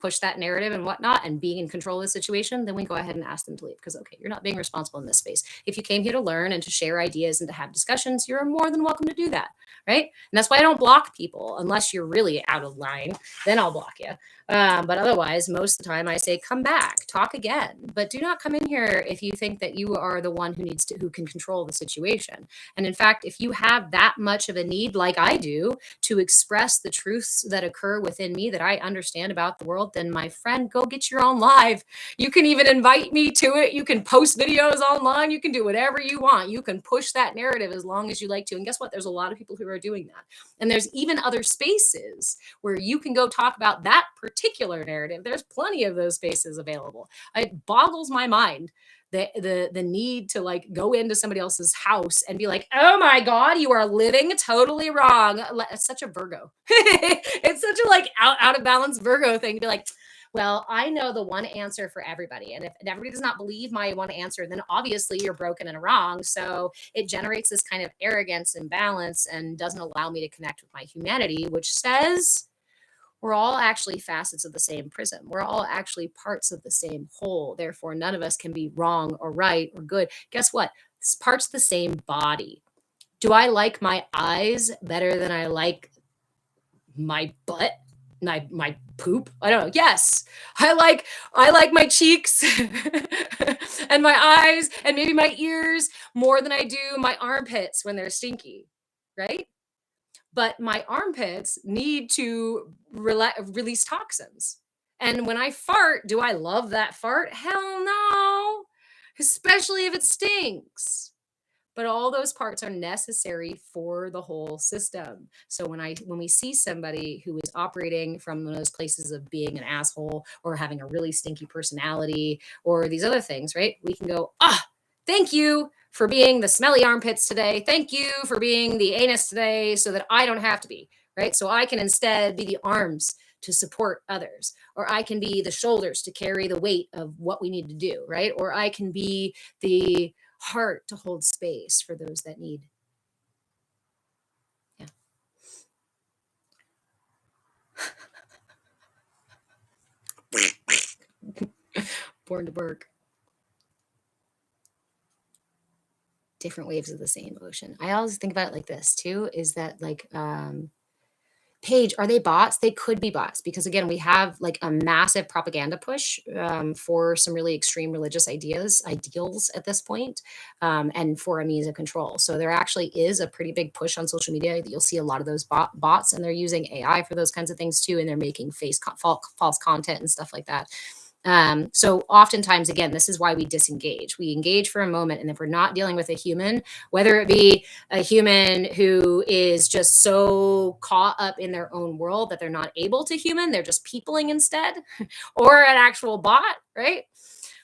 push that narrative and whatnot and being in control of the situation, then we go ahead and ask them to leave because, okay, you're not being responsible in this space. If you came here to learn and to share ideas and to have discussions, you're more than welcome to do that, right? And that's why I don't block people unless you're really out of line. Then I'll block you. But otherwise, most of the time I say, come back, talk again. But do not come in here if you think that you are the one who can control the situation. And in fact, if you have that much of a need, like I do, to express the truths that occur within me that I understand about the world, then my friend, go get your own live. You can even invite me to it. You can post videos online. You can do whatever you want. You can push that narrative as long as you like to. And guess what? There's a lot of people who are doing that. And there's even other spaces where you can go talk about that particular narrative. There's plenty of those spaces available. It boggles my mind the need to like go into somebody else's house and be like, oh my God, you are living totally wrong. It's such a Virgo. It's such a like out of balance Virgo thing to be like, well, I know the one answer for everybody. And if everybody does not believe my one answer, then obviously you're broken and wrong. So it generates this kind of arrogance and balance and doesn't allow me to connect with my humanity, which says we're all actually facets of the same prism. We're all actually parts of the same whole. Therefore, none of us can be wrong or right or good. Guess what? It's parts of the same body. Do I like my eyes better than I like my butt? My poop? I don't know. Yes. I like my cheeks and my eyes and maybe my ears more than I do my armpits when they're stinky, right? But my armpits need to release toxins. And when I fart, do I love that fart? Hell no, especially if it stinks. But all those parts are necessary for the whole system. So when we see somebody who is operating from those places of being an asshole or having a really stinky personality or these other things, right? We can go, thank you for being the smelly armpits today. Thank you for being the anus today so that I don't have to be, right? So I can instead be the arms to support others, or I can be the shoulders to carry the weight of what we need to do, right? Or I can be the heart to hold space for those that need. Yeah. Born to work. Different waves of the same ocean. I always think about it like this too, is that like Paige, are they bots? They could be bots because again, we have like a massive propaganda push for some really extreme religious ideals at this point, and for a means of control. So there actually is a pretty big push on social media. You'll see a lot of those bots, and they're using AI for those kinds of things too, and they're making false content and stuff like that. So oftentimes, again, this is why we disengage. We engage for a moment, and if we're not dealing with a human, whether it be a human who is just so caught up in their own world that they're not able to human, they're just peopling instead, or an actual bot, right?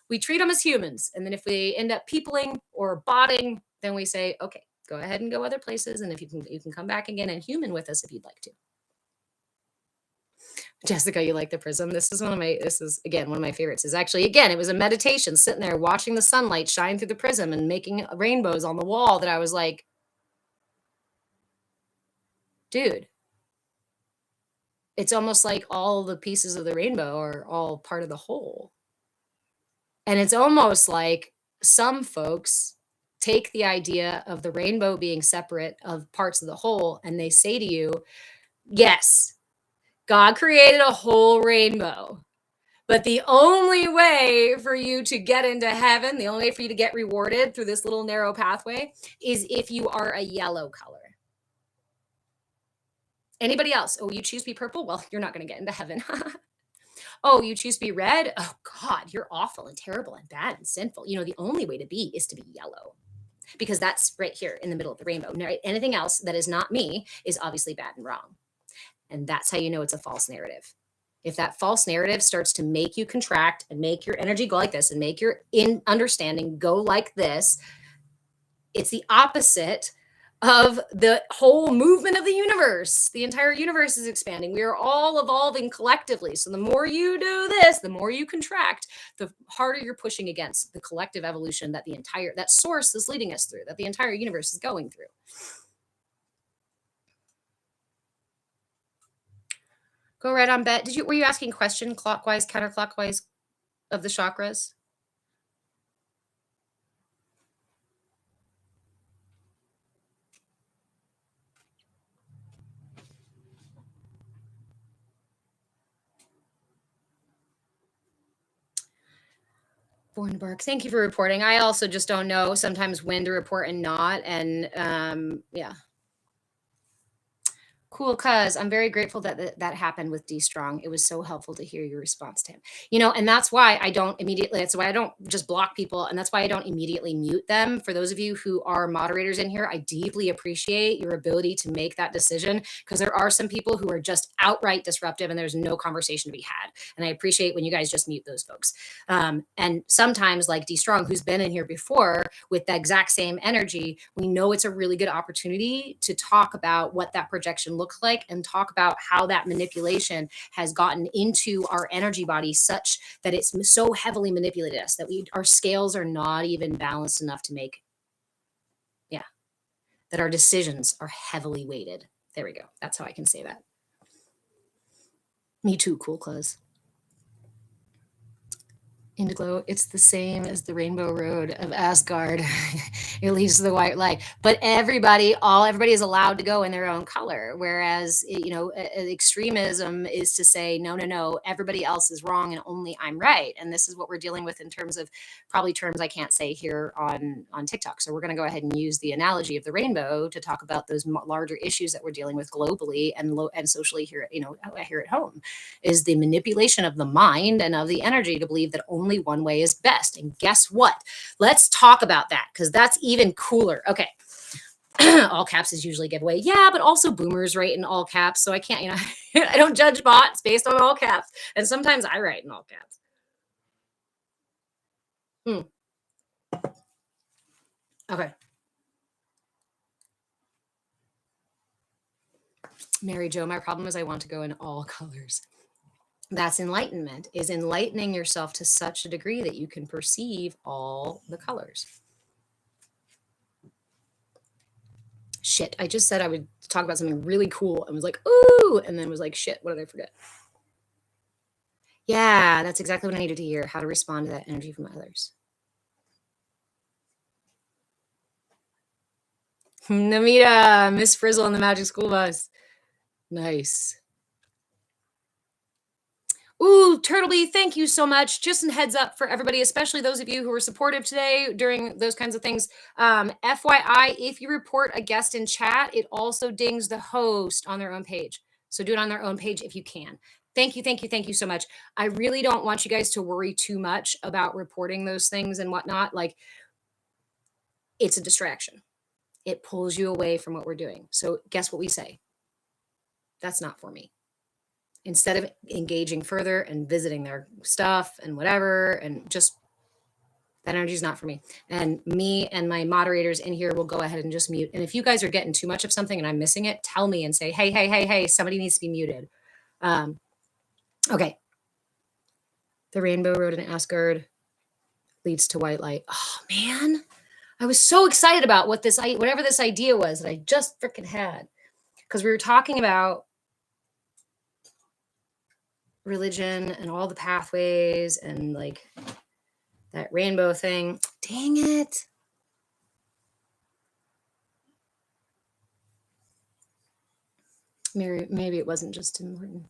We treat them as humans. And then if we end up peopling or botting, then we say, okay, go ahead and go other places. And if you can come back again and human with us if you'd like to. Jessica, you like the prism? This is again one of my favorites. Is actually, again, it was a meditation, sitting there watching the sunlight shine through the prism and making rainbows on the wall, that I was like, dude, it's almost like all the pieces of the rainbow are all part of the whole. And it's almost like some folks take the idea of the rainbow being separate of parts of the whole, and they say to you, yes, God created a whole rainbow. But the only way for you to get into heaven, the only way for you to get rewarded through this little narrow pathway, is if you are a yellow color. Anybody else? Oh, you choose to be purple? Well, you're not going to get into heaven. Oh, you choose to be red? Oh, God, you're awful and terrible and bad and sinful. The only way to be is to be yellow, because that's right here in the middle of the rainbow. Anything else that is not me is obviously bad and wrong. And that's how you know it's a false narrative. If that false narrative starts to make you contract and make your energy go like this and make your understanding go like this, it's the opposite of the whole movement of the universe. The entire universe is expanding. We are all evolving collectively. So the more you do this, the more you contract, the harder you're pushing against the collective evolution that that source is leading us through, that the entire universe is going through. Go right on, Bet. Were you asking question clockwise, counterclockwise of the chakras? Bornberg, thank you for reporting. I also just don't know sometimes when to report and not. And yeah. Cool, cuz I'm very grateful that happened with D Strong. It was so helpful to hear your response to him. And that's why I don't immediately, that's why I don't just block people, and that's why I don't immediately mute them. For those of you who are moderators in here, I deeply appreciate your ability to make that decision, because there are some people who are just outright disruptive and there's no conversation to be had. And I appreciate when you guys just mute those folks. And sometimes, like D Strong, who's been in here before with the exact same energy, we know it's a really good opportunity to talk about what that projection looks like, and talk about how that manipulation has gotten into our energy body such that it's so heavily manipulated us that our scales are not even balanced enough to make, that our decisions are heavily weighted. There we go. That's how I can say that. Me too, cool clothes. Indiglo, it's the same as the Rainbow Road of Asgard. It leads to the white light. But everybody is allowed to go in their own color. Whereas, extremism is to say, no, everybody else is wrong and only I'm right. And this is what we're dealing with in terms of probably terms I can't say here on TikTok. So we're going to go ahead and use the analogy of the rainbow to talk about those larger issues that we're dealing with globally and socially here, here at home, is the manipulation of the mind and of the energy to believe that only one way is best. And guess what? Let's talk about that, because that's even cooler. Okay. All caps is usually giveaway. Yeah, but also boomers write in all caps. So I can't, I don't judge bots based on all caps. And sometimes I write in all caps. Okay. Mary Jo, my problem is I want to go in all colors. That's enlightenment, is enlightening yourself to such a degree that you can perceive all the colors. Shit, I just said I would talk about something really cool and was like, ooh, and then was like, shit, what did I forget? Yeah, that's exactly what I needed to hear, how to respond to that energy from others. Namita, Miss Frizzle on the Magic School Bus. Nice. Ooh, Turtleby, thank you so much. Just a heads up for everybody, especially those of you who were supportive today during those kinds of things. FYI, if you report a guest in chat, it also dings the host on their own page. So do it on their own page if you can. Thank you, thank you, thank you so much. I really don't want you guys to worry too much about reporting those things and whatnot. Like, it's a distraction. It pulls you away from what we're doing. So guess what we say? That's not for me. Instead of engaging further and visiting their stuff and whatever, and just that energy is not for me. And me and my moderators in here will go ahead and just mute. And if you guys are getting too much of something and I'm missing it, tell me and say, hey, somebody needs to be muted. Okay. The Rainbow Road in Asgard leads to white light. Oh man, I was so excited about whatever this idea was that I just freaking had, because we were talking about religion and all the pathways and like that rainbow thing. Dang it. Maybe it wasn't just Tim Horton.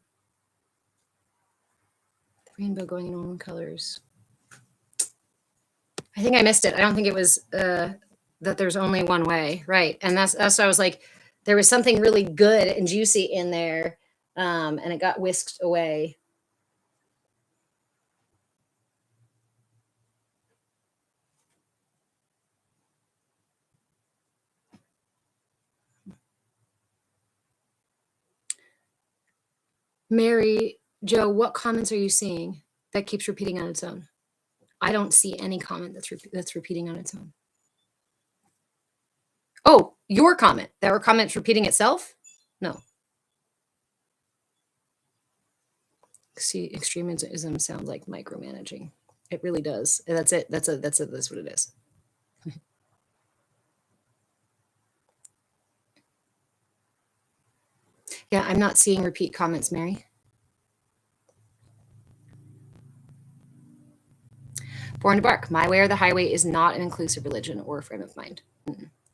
The rainbow going in all colors. I think I missed it. I don't think it was that there's only one way. Right. And that's why I was like, there was something really good and juicy in there. And it got whisked away. Mary Jo, what comments are you seeing that keeps repeating on its own? I don't see any comment that's repeating on its own. Oh, your comment. That were comments repeating itself? No. See, extremism sounds like micromanaging. It really does. That's it. That's what it is. Yeah, I'm not seeing repeat comments, Mary. Born to Bark, my way or the highway is not an inclusive religion or a frame of mind.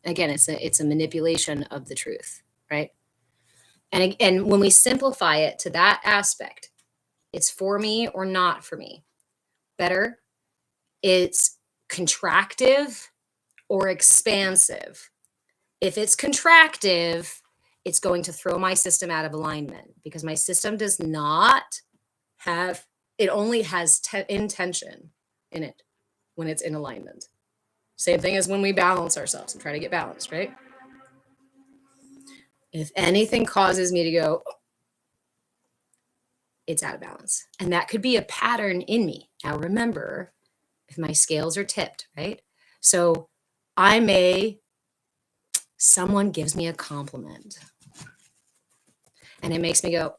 Again, it's a manipulation of the truth, right? And when we simplify it to that aspect, it's for me or not for me. Better, it's contractive or expansive. If it's contractive, it's going to throw my system out of alignment because my system does not have, it only has intention in it when it's in alignment. Same thing as when we balance ourselves and try to get balanced, right? If anything causes me to go, it's out of balance. And that could be a pattern in me. Now remember, if my scales are tipped, right? So someone gives me a compliment and it makes me go,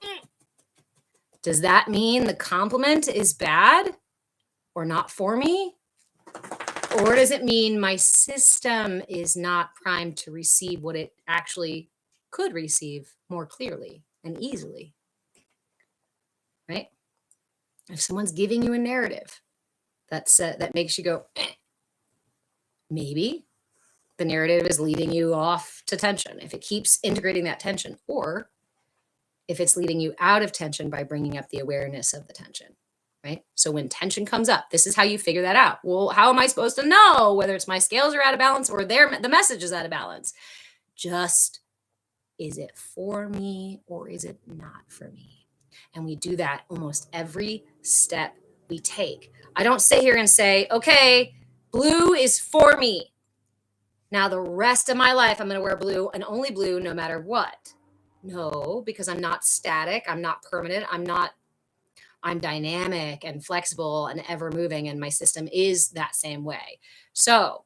does that mean the compliment is bad or not for me? Or does it mean my system is not primed to receive what it actually could receive more clearly and easily? Right? If someone's giving you a narrative that makes you go, maybe the narrative is leading you off to tension. If it keeps integrating that tension, or if it's leading you out of tension by bringing up the awareness of the tension, right? So when tension comes up, this is how you figure that out. Well, how am I supposed to know whether it's my scales are out of balance or the message is out of balance? Just, is it for me or is it not for me? And we do that almost every step we take. I don't sit here and say, okay, blue is for me. Now the rest of my life, I'm going to wear blue and only blue no matter what. No, because I'm not static. I'm not permanent. I'm dynamic and flexible and ever moving. And my system is that same way. So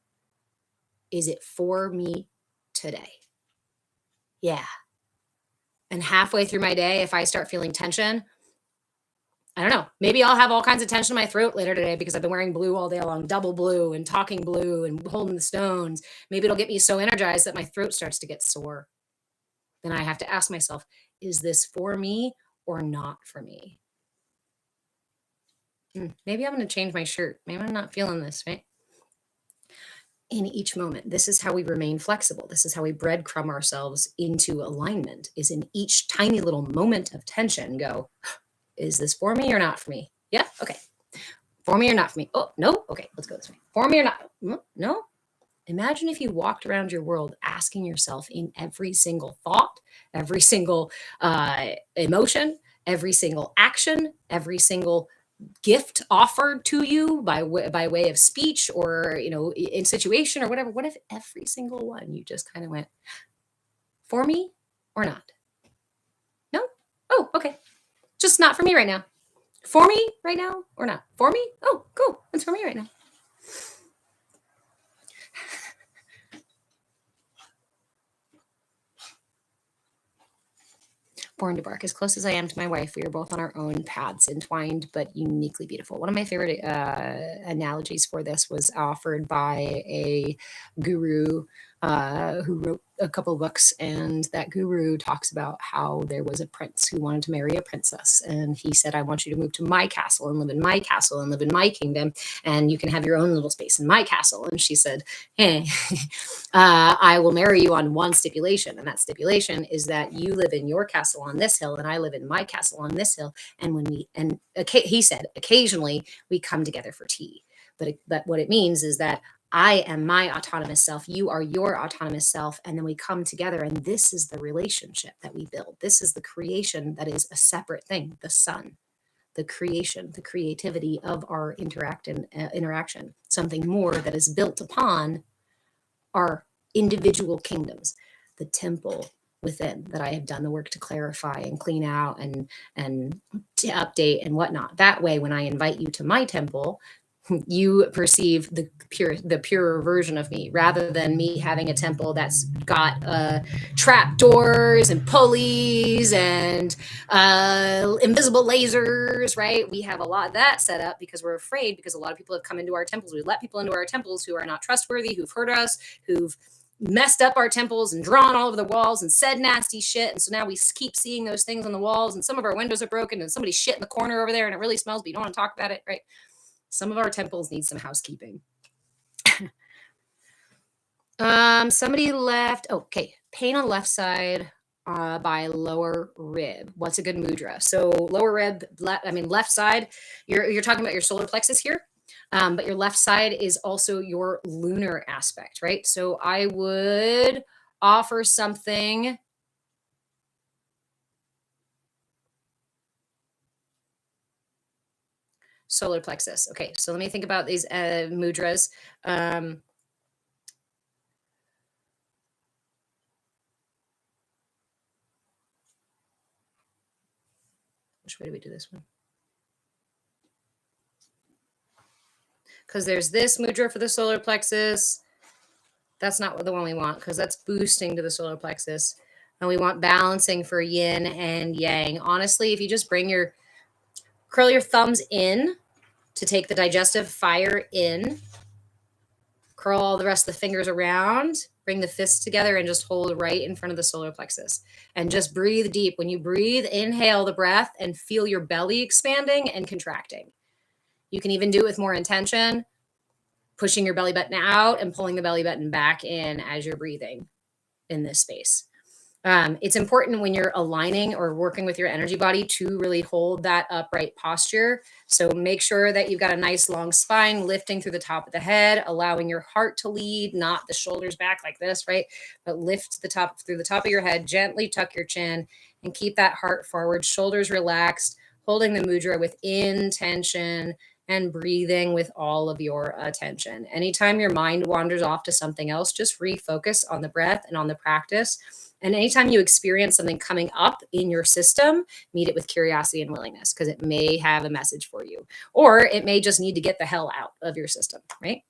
is it for me today? Yeah. And halfway through my day, if I start feeling tension, I don't know, maybe I'll have all kinds of tension in my throat later today because I've been wearing blue all day long, double blue and talking blue and holding the stones. Maybe it'll get me so energized that my throat starts to get sore. Then I have to ask myself, is this for me or not for me? Maybe I'm going to change my shirt. Maybe I'm not feeling this, right? in each moment. This is how we remain flexible. This is how we breadcrumb ourselves into alignment, is in each tiny little moment of tension go, is this for me or not for me? Yeah, okay. For me or not for me? Oh, no? Okay, let's go this way. For me or not? No? Imagine if you walked around your world asking yourself in every single thought, every single emotion, every single action, every single gift offered to you by way of speech or in situation or whatever. What if every single one you just kind of went, for me or not? No? Oh, okay. Just not for me right now. For me right now or not? For me? Oh, cool. It's for me right now. Born to bark. As close as I am to my wife, we are both on our own paths, entwined but uniquely beautiful. One of my favorite analogies for this was offered by a guru who wrote a couple of books, and that guru talks about how there was a prince who wanted to marry a princess, and he said, I want you to move to my castle and live in my castle and live in my kingdom, and you can have your own little space in my castle. And she said, hey, I will marry you on one stipulation, and that stipulation is that you live in your castle on this hill and I live in my castle on this hill, and he said occasionally we come together for tea, but what it means is that I am my autonomous self, you are your autonomous self, and then we come together, and this is the relationship that we build. This is the creation that is a separate thing, the sun, the creation, the creativity of our interaction, something more that is built upon our individual kingdoms, the temple within that I have done the work to clarify and clean out and to update and whatnot. That way, when I invite you to my temple, you perceive the purer version of me, rather than me having a temple that's got trap doors and pulleys and invisible lasers, right? We have a lot of that set up because we're afraid, because a lot of people have come into our temples. We let people into our temples who are not trustworthy, who've hurt us, who've messed up our temples and drawn all over the walls and said nasty shit. And so now we keep seeing those things on the walls, and some of our windows are broken and somebody's shit in the corner over there and it really smells, but you don't want to talk about it, right? Some of our temples need some housekeeping. Somebody left. Okay. Pain on the left side by lower rib. What's a good mudra? So lower rib, left side, you're talking about your solar plexus here. But your left side is also your lunar aspect, right? So I would offer something. Solar plexus. Okay, so let me think about these mudras. Which way do we do this one? Because there's this mudra for the solar plexus. That's not the one we want, because that's boosting to the solar plexus. And we want balancing for yin and yang. Honestly, if you just curl your thumbs in to take the digestive fire in, curl all the rest of the fingers around, bring the fists together, and just hold right in front of the solar plexus. And just breathe deep. When you breathe, inhale the breath and feel your belly expanding and contracting. You can even do it with more intention, pushing your belly button out and pulling the belly button back in as you're breathing in this space. It's important when you're aligning or working with your energy body to really hold that upright posture. So make sure that you've got a nice long spine lifting through the top of the head, allowing your heart to lead, not the shoulders back like this, right? But lift the top through the top of your head, gently tuck your chin and keep that heart forward, shoulders relaxed, holding the mudra with intention and breathing with all of your attention. Anytime your mind wanders off to something else, just refocus on the breath and on the practice. And anytime you experience something coming up in your system, meet it with curiosity and willingness, because it may have a message for you, or it may just need to get the hell out of your system, right?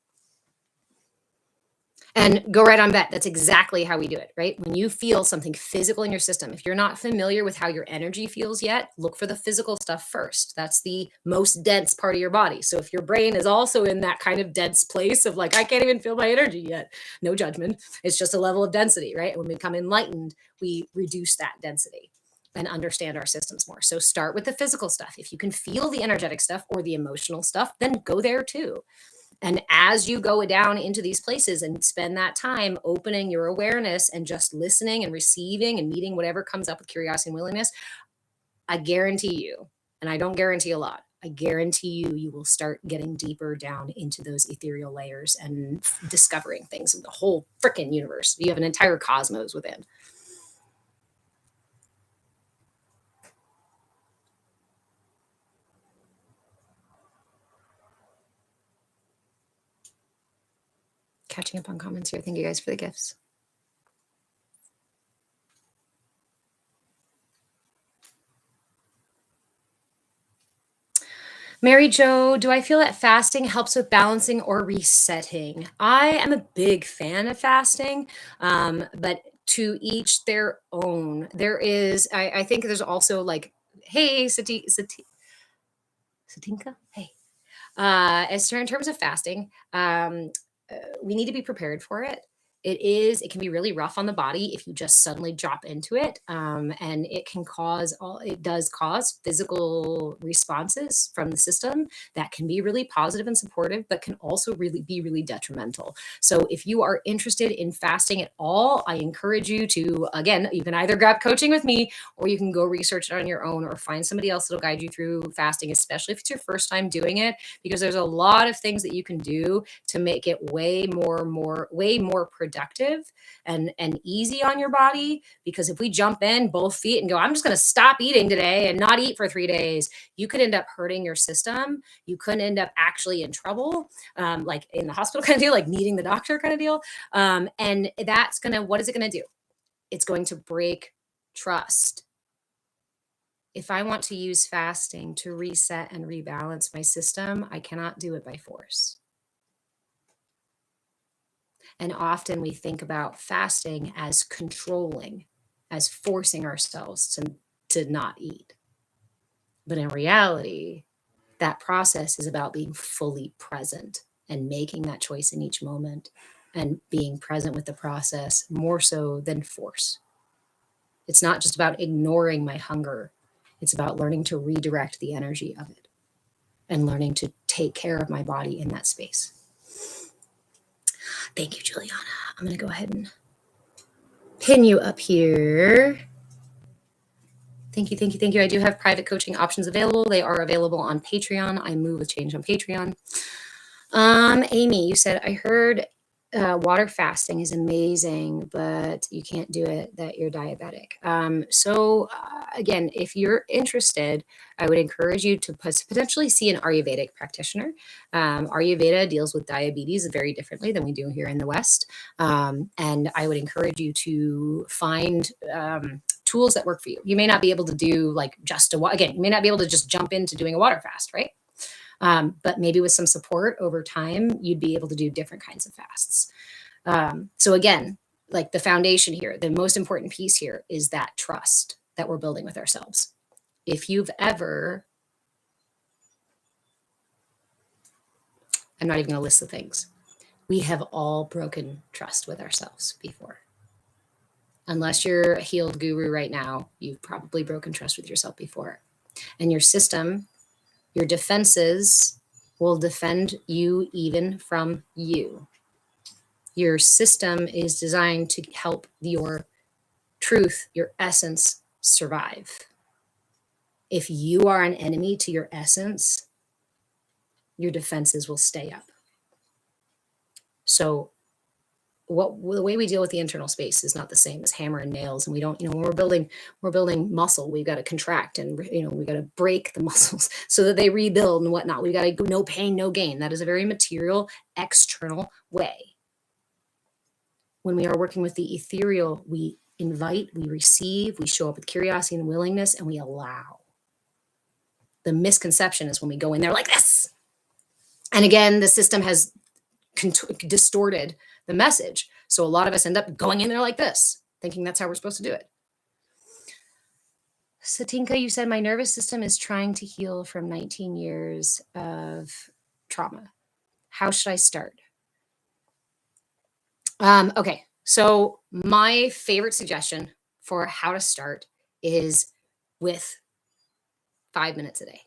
And go right on bet. That's exactly how we do it, right? When you feel something physical in your system, if you're not familiar with how your energy feels yet, look for the physical stuff first. That's the most dense part of your body. So if your brain is also in that kind of dense place of like, I can't even feel my energy yet, no judgment. It's just a level of density, right? When we become enlightened, we reduce that density and understand our systems more. So start with the physical stuff. If you can feel the energetic stuff or the emotional stuff, then go there too. And as you go down into these places and spend that time opening your awareness and just listening and receiving and meeting whatever comes up with curiosity and willingness, I guarantee you, and I don't guarantee a lot, I guarantee you, you will start getting deeper down into those ethereal layers and discovering things in the whole freaking universe. You have an entire cosmos within. Catching up on comments here. Thank you guys for the gifts. Mary Jo, do I feel that fasting helps with balancing or resetting? I am a big fan of fasting, but to each their own. There is, I think there's also like, hey, Satinka, hey. As in terms of fasting, we need to be prepared for it. It can be really rough on the body if you just suddenly drop into it. And it does cause physical responses from the system that can be really positive and supportive, but can also really be really detrimental. So if you are interested in fasting at all, I encourage you to, again, you can either grab coaching with me or you can go research it on your own or find somebody else that'll guide you through fasting, especially if it's your first time doing it, because there's a lot of things that you can do to make it way more productive and easy on your body. Because if we jump in both feet and go, I'm just going to stop eating today and not eat for 3 days, you could end up hurting your system. You could end up actually in trouble, like in the hospital kind of deal, like needing the doctor kind of deal. And what is it going to do? It's going to break trust. If I want to use fasting to reset and rebalance my system, I cannot do it by force. And often we think about fasting as controlling, as forcing ourselves to not eat. But in reality, that process is about being fully present and making that choice in each moment and being present with the process more so than force. It's not just about ignoring my hunger. It's about learning to redirect the energy of it and learning to take care of my body in that space. Thank you, Juliana. I'm going to go ahead and pin you up here. Thank you. I do have private coaching options available. They are available on Patreon. I move with change on Patreon. Amy, you said, I heard water fasting is amazing, but you can't do it, that you're diabetic. Again, if you're interested, I would encourage you to potentially see an Ayurvedic practitioner. Ayurveda deals with diabetes very differently than we do here in the West. And I would encourage you to find tools that work for you. You may not be able to do like you may not be able to just jump into doing a water fast, right? But maybe with some support over time, you'd be able to do different kinds of fasts. So again, like the foundation here, the most important piece here is that trust that we're building with ourselves. If you've ever, I'm not even going to list the things. We have all broken trust with ourselves before. Unless you're a healed guru right now, you've probably broken trust with yourself before. And your system, your defenses will defend you even from you. Your system is designed to help your truth, your essence, survive. If you are an enemy to your essence, your defenses will stay up. So the way we deal with the internal space is not the same as hammer and nails. And we don't, when we're building muscle, we've got to contract and, we've got to break the muscles so that they rebuild and whatnot. We've got to go no pain, no gain. That is a very material, external way. When we are working with the ethereal, we invite, we receive, we show up with curiosity and willingness, and we allow. The misconception is when we go in there like this. And again, the system has distorted the message. So a lot of us end up going in there like this, thinking that's how we're supposed to do it. Satinka, you said my nervous system is trying to heal from 19 years of trauma. How should I start? Okay, so my favorite suggestion for how to start is with 5 minutes a day.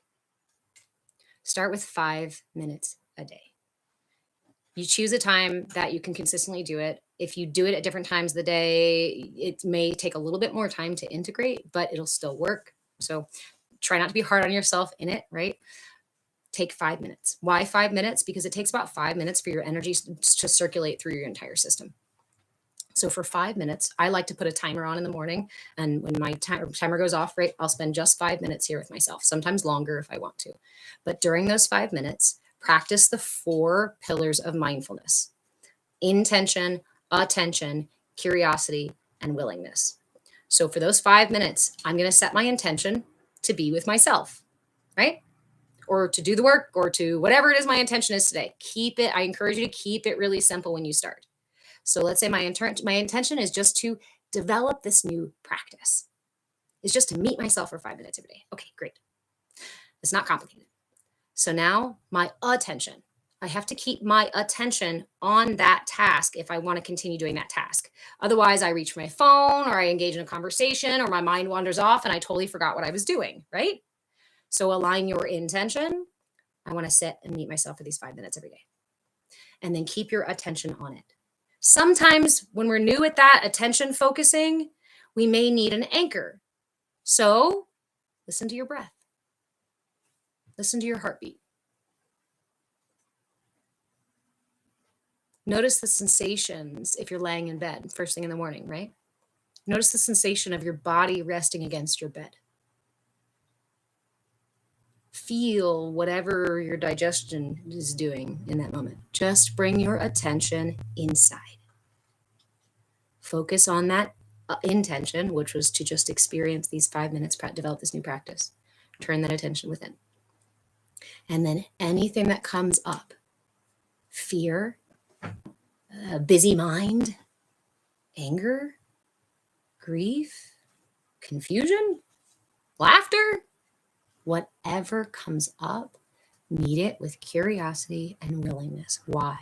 Start with 5 minutes a day. You choose a time that you can consistently do it. If you do it at different times of the day, it may take a little bit more time to integrate, but it'll still work. So try not to be hard on yourself in it, right? Take 5 minutes. Why 5 minutes? Because it takes about 5 minutes for your energy to circulate through your entire system. So for 5 minutes, I like to put a timer on in the morning. And when my timer goes off, right, I'll spend just 5 minutes here with myself, sometimes longer if I want to. But during those 5 minutes, practice the 4 pillars of mindfulness: intention, attention, curiosity, and willingness. So for those 5 minutes, I'm going to set my intention to be with myself, right? Or to do the work, or to whatever it is my intention is today. Keep it, I encourage you to keep it really simple when you start. So let's say my intention is just to develop this new practice. It's just to meet myself for 5 minutes every day. Okay, great. It's not complicated. So now my attention. I have to keep my attention on that task if I want to continue doing that task. Otherwise, I reach for my phone, or I engage in a conversation, or my mind wanders off and I totally forgot what I was doing, right? So align your intention. I want to sit and meet myself for these 5 minutes every day. And then keep your attention on it. Sometimes when we're new at that attention focusing, we may need an anchor. So listen to your breath. Listen to your heartbeat. Notice the sensations if you're laying in bed first thing in the morning, right? Notice the sensation of your body resting against your bed. Feel whatever your digestion is doing in that moment. Just bring your attention inside. Focus on that intention, which was to just experience these 5 minutes, develop this new practice. Turn that attention within. And then anything that comes up, fear, busy mind, anger, grief, confusion, laughter, whatever comes up, meet it with curiosity and willingness. Why?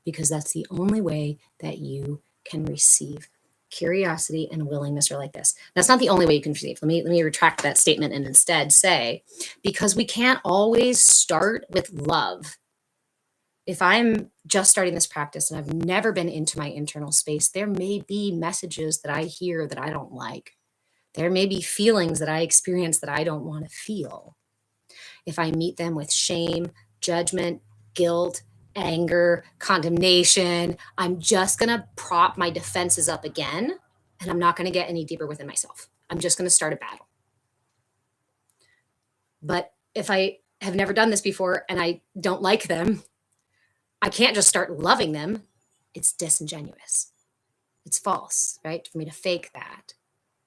Because that's the only way that you can receive. Curiosity and willingness are like this. That's not the only way you can receive. Let me retract that statement and instead say, because we can't always start with love. If I'm just starting this practice and I've never been into my internal space, there may be messages that I hear that I don't like. There may be feelings that I experience that I don't want to feel. If I meet them with shame, judgment, guilt, anger, condemnation, I'm just going to prop my defenses up again, and I'm not going to get any deeper within myself. I'm just going to start a battle. But if I have never done this before and I don't like them, I can't just start loving them. It's disingenuous. It's false, right? For me to fake that.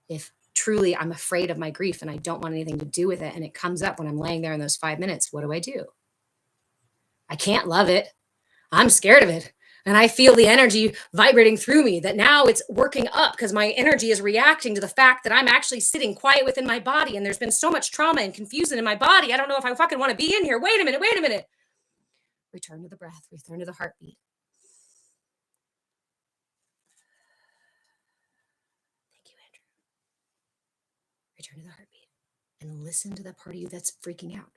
If truly I'm afraid of my grief and I don't want anything to do with it, and it comes up when I'm laying there in those 5 minutes, what do? I can't love it. I'm scared of it. And I feel the energy vibrating through me, that now it's working up because my energy is reacting to the fact that I'm actually sitting quiet within my body. And there's been so much trauma and confusion in my body. I don't know if I fucking want to be in here. Wait a minute. Return to the breath, return to the heartbeat. Thank you, Andrew. Return to the heartbeat and listen to that part of you that's freaking out.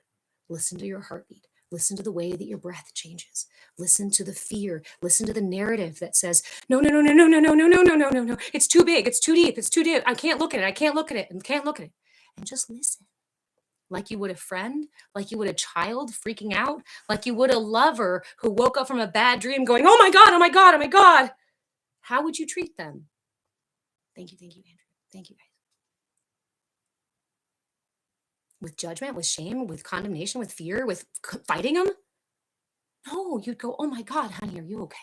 Listen to your heartbeat. Listen to the way that your breath changes. Listen to the fear. Listen to the narrative that says, no. It's too big. It's too deep. It's too deep. I can't look at it. And just listen. Like you would a friend, like you would a child freaking out, like you would a lover who woke up from a bad dream going, oh my God. How would you treat them? Thank you, Andrew. Thank you, guys. With judgment, with shame, with condemnation, with fear, with fighting them? No, you'd go, oh my God, honey, are you okay?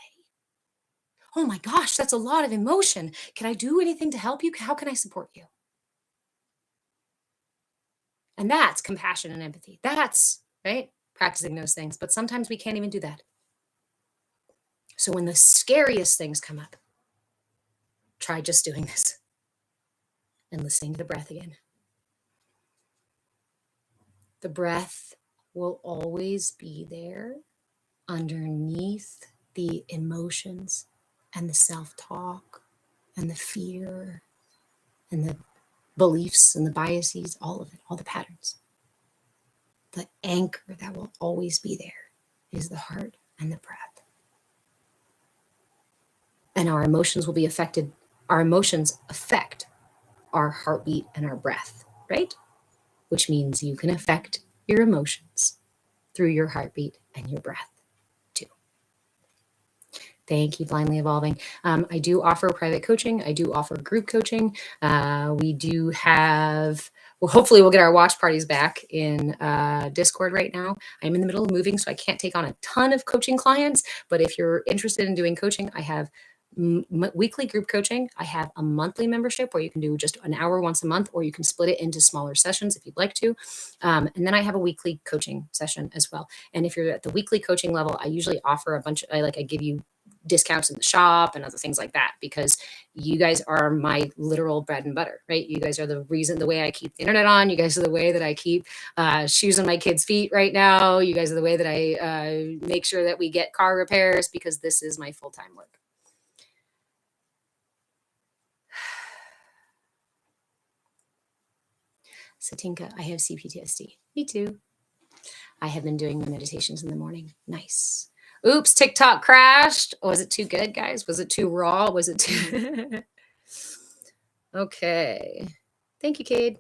Oh my gosh, that's a lot of emotion. Can I do anything to help you? How can I support you? And that's compassion and empathy. That's, right, practicing those things. But sometimes we can't even do that. So when the scariest things come up, try just doing this and listening to the breath again. The breath will always be there underneath the emotions and the self-talk and the fear and the beliefs and the biases, all of it, all the patterns. The anchor that will always be there is the heart and the breath. And our emotions will be affected. Our emotions affect our heartbeat and our breath, right? Which means you can affect your emotions through your heartbeat and your breath too. Thank you, Blindly Evolving. I do offer private coaching. I do offer group coaching. We do have, well, hopefully we'll get our watch parties back in Discord right now. I'm in the middle of moving, so I can't take on a ton of coaching clients. But if you're interested in doing coaching, I have weekly group coaching. I have a monthly membership where you can do just an hour once a month, or you can split it into smaller sessions if you'd like to. And then I have a weekly coaching session as well. And if you're at the weekly coaching level, I usually offer a bunch of, I give you discounts in the shop and other things like that, because you guys are my literal bread and butter, right? You guys are the reason, the way I keep the internet on. You guys are the way that I keep shoes on my kids' feet right now. You guys are the way that I make sure that we get car repairs, because this is my full-time work. Satinka, I have CPTSD. Me too. I have been doing my meditations in the morning. Nice. Oops, TikTok crashed. Was it too good, guys? Was it too raw? Was it too... Okay. Thank you, Cade.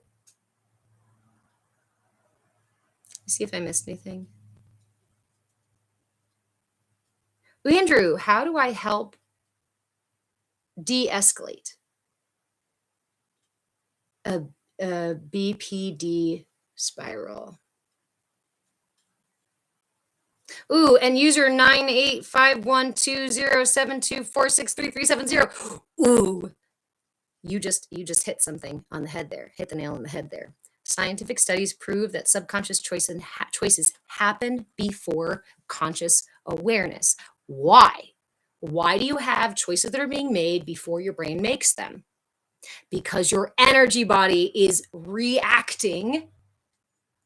See if I missed anything. Andrew, how do I help de-escalate a BPD spiral? Ooh, and user 98512072463370. Ooh, you just hit something on the head there. Hit the nail on the head there. Scientific studies prove that subconscious choices happen before conscious awareness. Why? Why do you have choices that are being made before your brain makes them? Because your energy body is reacting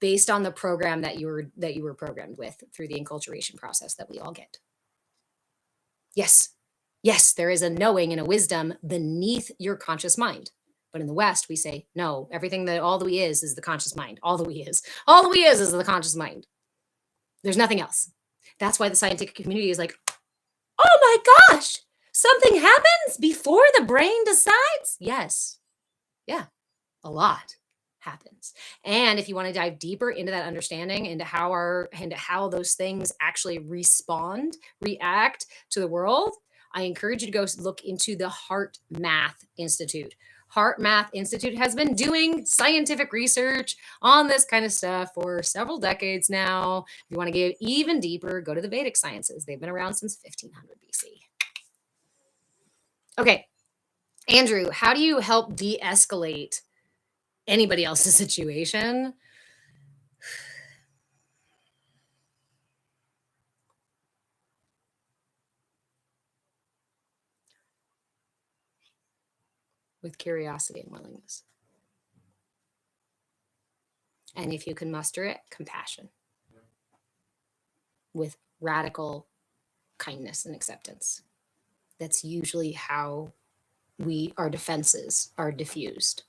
based on the program that you were programmed with through the enculturation process that we all get. Yes, there is a knowing and a wisdom beneath your conscious mind. But in the West, we say, no, everything that all that we is the conscious mind. All that we is the conscious mind. There's nothing else. That's why the scientific community is like, oh my gosh, something happens before the brain decides? Yes. Yeah, a lot happens. And if you want to dive deeper into that understanding, into how those things actually react to the world, I encourage you to go look into the Heart Math Institute. Heart Math Institute has been doing scientific research on this kind of stuff for several decades now. If you want to get even deeper, go to the Vedic sciences. They've been around since 1500 BC. Okay, Andrew, how do you help de-escalate anybody else's situation? With curiosity and willingness. And if you can muster it, compassion. With radical kindness and acceptance. That's usually how our defenses are diffused.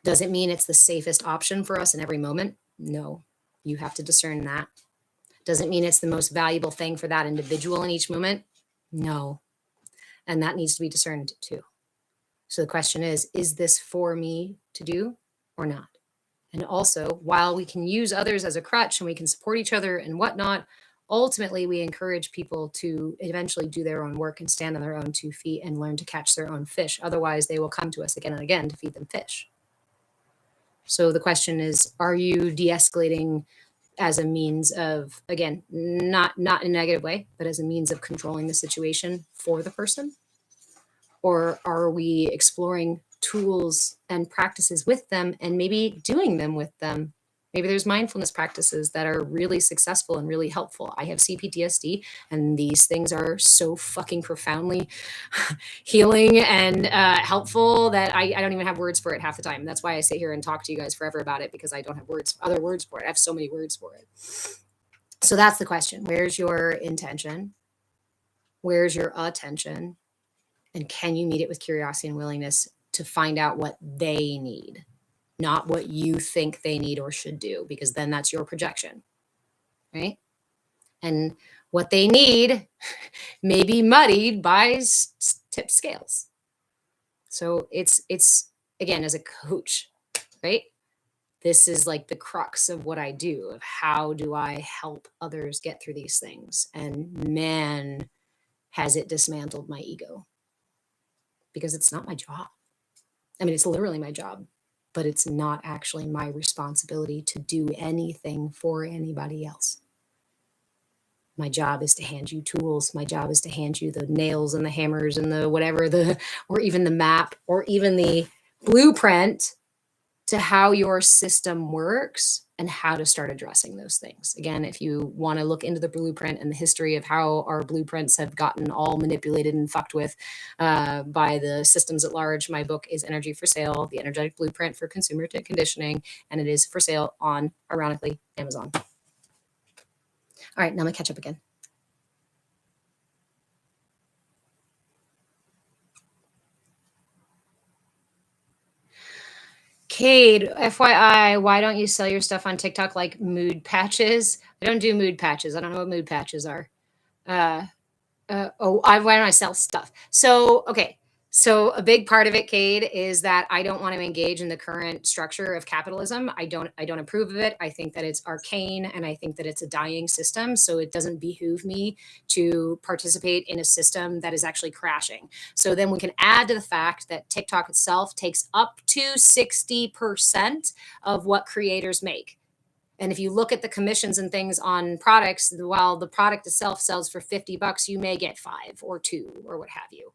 Does it mean it's the safest option for us in every moment? No. You have to discern that. Does it mean it's the most valuable thing for that individual in each moment? No. And that needs to be discerned too. So the question is this for me to do or not? And also, while we can use others as a crutch and we can support each other and whatnot, ultimately we encourage people to eventually do their own work and stand on their own 2 feet and learn to catch their own fish. Otherwise, they will come to us again and again to feed them fish. So the question is, are you de-escalating as a means of, again, not in a negative way, but as a means of controlling the situation for the person? Or are we exploring tools and practices with them and maybe doing them with them? Maybe there's mindfulness practices that are really successful and really helpful. I have CPTSD, and these things are so fucking profoundly healing and helpful that I don't even have words for it half the time. That's why I sit here and talk to you guys forever about it, because I don't have other words for it. I have so many words for it. So that's the question. Where's your intention? Where's your attention? And can you meet it with curiosity and willingness to find out what they need, not what you think they need or should do, because then that's your projection, right? And what they need may be muddied by tip scales. So it's again, as a coach, right? This is like the crux of what I do, of how do I help others get through these things. And man, has it dismantled my ego, because it's not my job. I mean, it's literally my job, but it's not actually my responsibility to do anything for anybody else. My job is to hand you tools. My job is to hand you the nails and the hammers and the whatever, or even the map, or even the blueprint to how your system works and how to start addressing those things. Again, if you want to look into the blueprint and the history of how our blueprints have gotten all manipulated and fucked with by the systems at large, my book is Energy for Sale, The Energetic Blueprint for Consumer Conditioning, and it is for sale on, ironically, Amazon. All right, now I'm gonna catch up again. Cade, FYI, why don't you sell your stuff on TikTok like mood patches? I don't do mood patches. I don't know what mood patches are. Why don't I sell stuff? So, okay. So a big part of it, Cade, is that I don't want to engage in the current structure of capitalism. I don't approve of it. I think that it's arcane, and I think that it's a dying system. So it doesn't behoove me to participate in a system that is actually crashing. So then we can add to the fact that TikTok itself takes up to 60% of what creators make. And if you look at the commissions and things on products, while the product itself sells for $50, you may get 5 or 2 or what have you.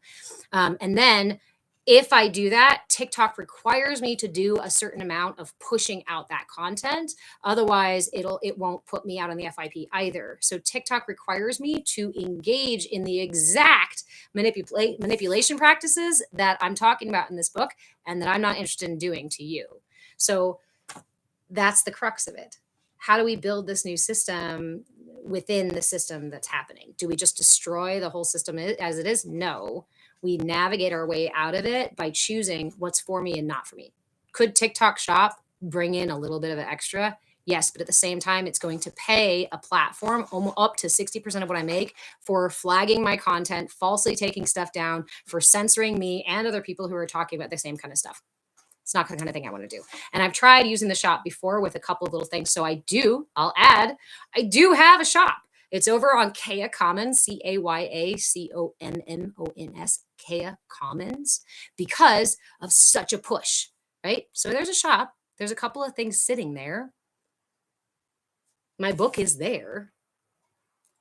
And then if I do that, TikTok requires me to do a certain amount of pushing out that content. Otherwise, it won't put me out on the FIP either. So TikTok requires me to engage in the exact manipulation practices that I'm talking about in this book and that I'm not interested in doing to you. So that's the crux of it. How do we build this new system within the system that's happening? Do we just destroy the whole system as it is? No. We navigate our way out of it by choosing what's for me and not for me. Could TikTok Shop bring in a little bit of an extra? Yes, but at the same time, it's going to pay a platform up to 60% of what I make for flagging my content, falsely taking stuff down, for censoring me and other people who are talking about the same kind of stuff. It's not the kind of thing I want to do. And I've tried using the shop before with a couple of little things. So I'll add, I do have a shop. It's over on CAYA Commons, CAYA, CAYA Commons, because of such a push, right? So there's a shop. There's a couple of things sitting there. My book is there,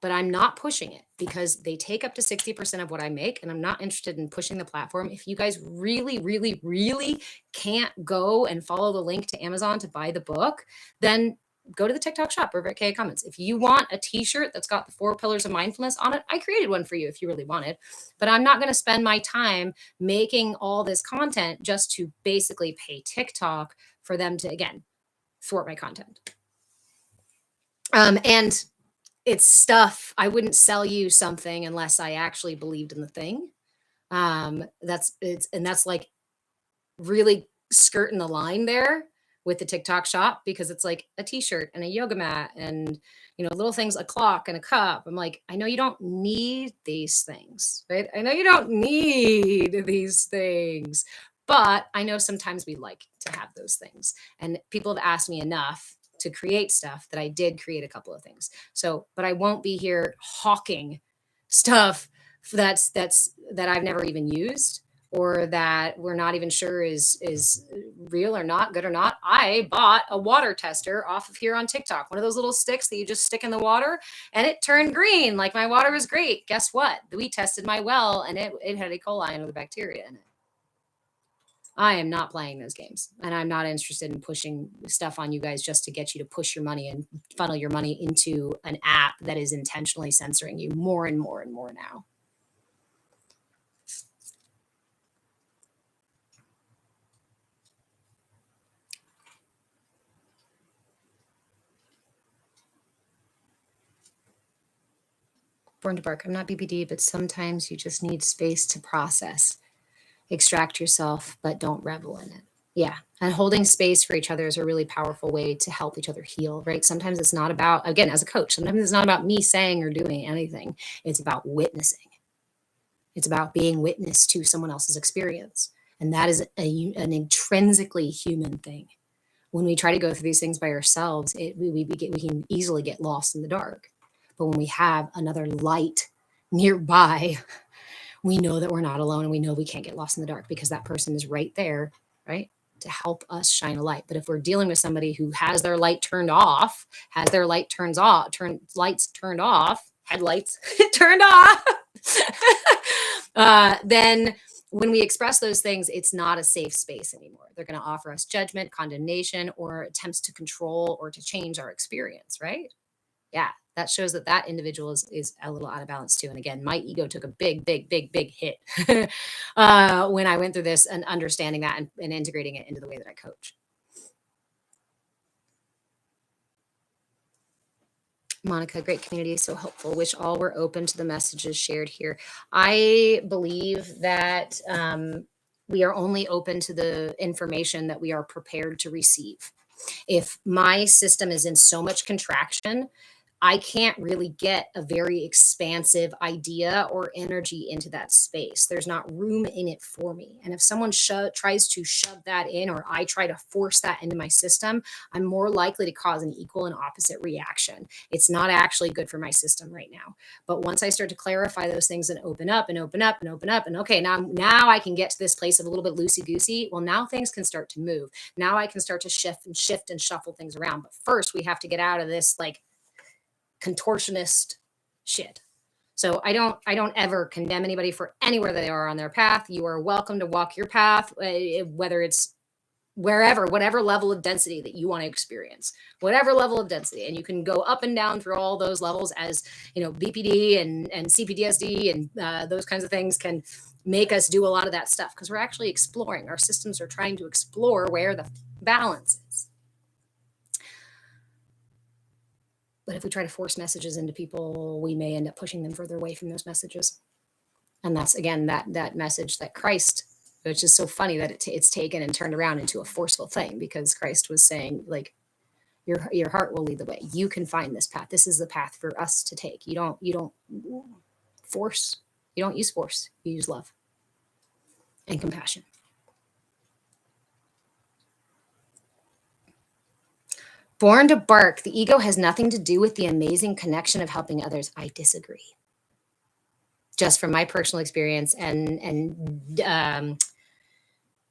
but I'm not pushing it because they take up to 60% of what I make, and I'm not interested in pushing the platform. If you guys really, really, really can't go and follow the link to Amazon to buy the book, then go to the TikTok shop over at CAYA Commons. If you want a t-shirt that's got the 4 pillars of mindfulness on it, I created one for you if you really wanted, but I'm not going to spend my time making all this content just to basically pay TikTok for them to, again, thwart my content. And it's stuff, I wouldn't sell you something unless I actually believed in the thing. That's like really skirting the line there with the TikTok shop, because it's like a t-shirt and a yoga mat and, little things, a clock and a cup. I'm like, I know you don't need these things, right? I know you don't need these things, but I know sometimes we like to have those things. And people have asked me enough to create stuff that I did create a couple of things. So, but I won't be here hawking stuff that I've never even used, or that we're not even sure is real or not, good or not. I bought a water tester off of here on TikTok, one of those little sticks that you just stick in the water, and it turned green. Like, my water was great. Guess what? We tested my well, and it had E. coli and other bacteria in it. I am not playing those games, and I'm not interested in pushing stuff on you guys just to get you to push your money and funnel your money into an app that is intentionally censoring you more and more and more now. Born to Bark, I'm not BPD, but sometimes you just need space to process. Extract yourself, but don't revel in it. Yeah. And holding space for each other is a really powerful way to help each other heal, right? Sometimes it's not about, again, as a coach, sometimes it's not about me saying or doing anything. It's about witnessing. It's about being witness to someone else's experience. And that is an intrinsically human thing. When we try to go through these things by ourselves, we can easily get lost in the dark. But when we have another light nearby, we know that we're not alone, and we know we can't get lost in the dark because that person is right there, right, to help us shine a light. But if we're dealing with somebody who has their light turned off, lights turned off, headlights turned off, then when we express those things, it's not a safe space anymore. They're going to offer us judgment, condemnation, or attempts to control or to change our experience, right? Yeah, that shows that that individual is a little out of balance too. And again, my ego took a big, big, big, big hit when I went through this and understanding that and integrating it into the way that I coach. Monica, great community, so helpful. Wish all were open to the messages shared here. I believe that we are only open to the information that we are prepared to receive. If my system is in so much contraction, I can't really get a very expansive idea or energy into that space. There's not room in it for me. And if someone tries to shove that in, or I try to force that into my system, I'm more likely to cause an equal and opposite reaction. It's not actually good for my system right now. But once I start to clarify those things and open up and open up and open up, and okay, now I can get to this place of a little bit loosey-goosey. Well, now things can start to move. Now I can start to shift and shuffle things around. But first, we have to get out of this like contortionist shit. So I don't ever condemn anybody for anywhere they are on their path. You are welcome to walk your path, whether it's wherever, whatever level of density that you want to experience, whatever level of density. And you can go up and down through all those levels, as you know, BPD and CPTSD and those kinds of things can make us do a lot of that stuff, because we're actually exploring. Our systems are trying to explore where the balance is. But if we try to force messages into people, we may end up pushing them further away from those messages. And that's, again, that message that Christ, which is so funny that it's taken and turned around into a forceful thing, because Christ was saying, like, your heart will lead the way. You can find this path. This is the path for us to take. You don't force. You don't use force. You use love and compassion. Born to bark, the ego has nothing to do with the amazing connection of helping others. I disagree. Just from my personal experience and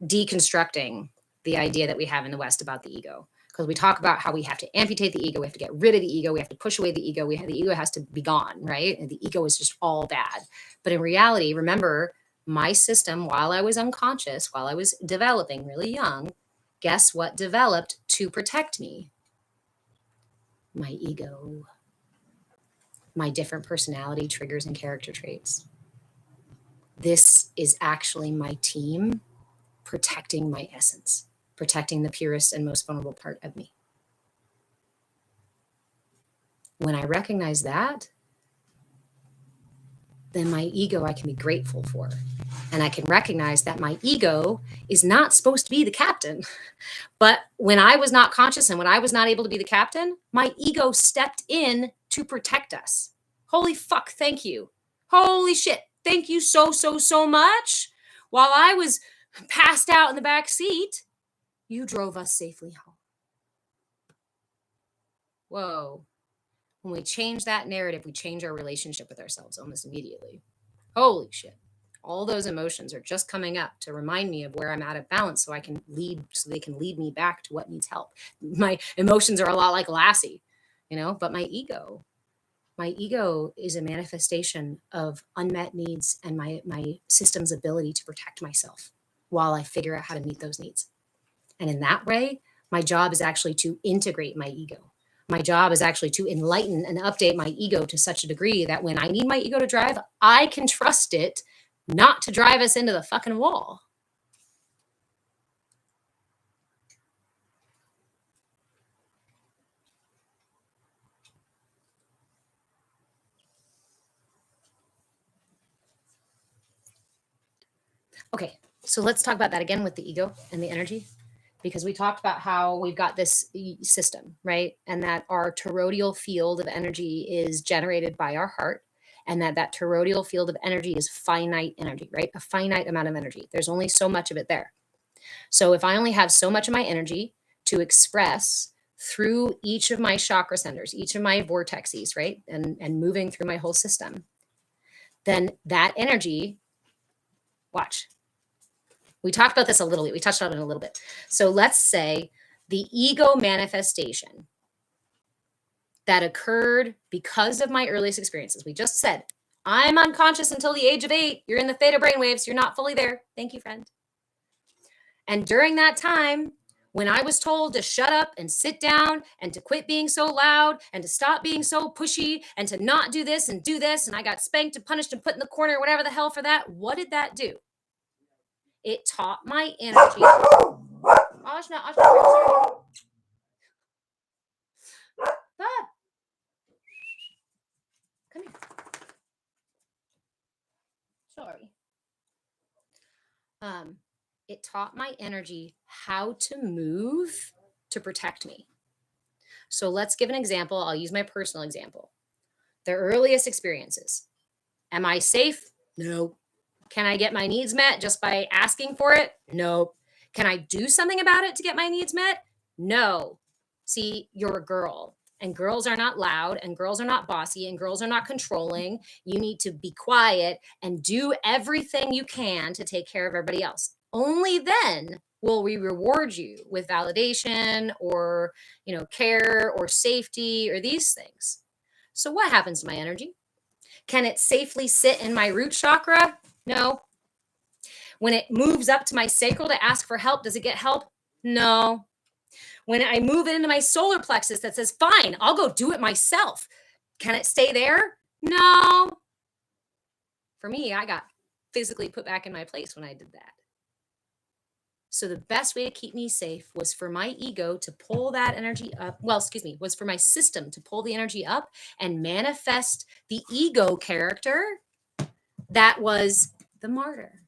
deconstructing the idea that we have in the West about the ego. Because we talk about how we have to amputate the ego, we have to get rid of the ego, we have to push away the ego, the ego has to be gone, right? And the ego is just all bad. But in reality, remember, my system, while I was unconscious, while I was developing really young, guess what developed to protect me? My ego, my different personality triggers and character traits. This is actually my team protecting my essence, protecting the purest and most vulnerable part of me. When I recognize that, then my ego I can be grateful for. And I can recognize that my ego is not supposed to be the captain. But when I was not conscious and when I was not able to be the captain, my ego stepped in to protect us. Holy fuck, thank you. Holy shit, thank you so much. While I was passed out in the back seat, you drove us safely home. Whoa. When we change that narrative, we change our relationship with ourselves almost immediately. Holy shit. All those emotions are just coming up to remind me of where I'm out of balance, so they can lead me back to what needs help. My emotions are a lot like Lassie, but my ego is a manifestation of unmet needs and my system's ability to protect myself while I figure out how to meet those needs. And in that way, my job is actually to integrate my ego. My job is actually to enlighten and update my ego to such a degree that when I need my ego to drive, I can trust it not to drive us into the fucking wall. Okay, so let's talk about that again with the ego and the energy, because we talked about how we've got this system, right? And that our toroidal field of energy is generated by our heart. and that toroidal field of energy is finite energy, right? A finite amount of energy. There's only so much of it there. So if I only have so much of my energy to express through each of my chakra centers, each of my vortexes, right? And moving through my whole system, then that energy, watch. We talked about this a little bit. We touched on it a little bit. So let's say the ego manifestation that occurred because of my earliest experiences. We just said, I'm unconscious until the age of 8. You're in the theta brainwaves. You're not fully there. Thank you, friend. And during that time, when I was told to shut up and sit down and to quit being so loud and to stop being so pushy and to not do this, and I got spanked and punished and put in the corner, whatever the hell for that, what did that do? It taught my energy. Ashna, sorry. Bob. Come here. Sorry. It taught my energy how to move to protect me. So let's give an example. I'll use my personal example. The earliest experiences. Am I safe? No. Can I get my needs met just by asking for it? No. Can I do something about it to get my needs met? No. See, you're a girl, and girls are not loud, and girls are not bossy, and girls are not controlling. You need to be quiet and do everything you can to take care of everybody else. Only then will we reward you with validation or, care or safety or these things. So what happens to my energy? Can it safely sit in my root chakra? No. When it moves up to my sacral to ask for help, does it get help? No. When I move it into my solar plexus that says, fine, I'll go do it myself, can it stay there? No. For me, I got physically put back in my place when I did that. So the best way to keep me safe was for my ego to pull that energy up. Was for my system to pull the energy up and manifest the ego character that was the martyr.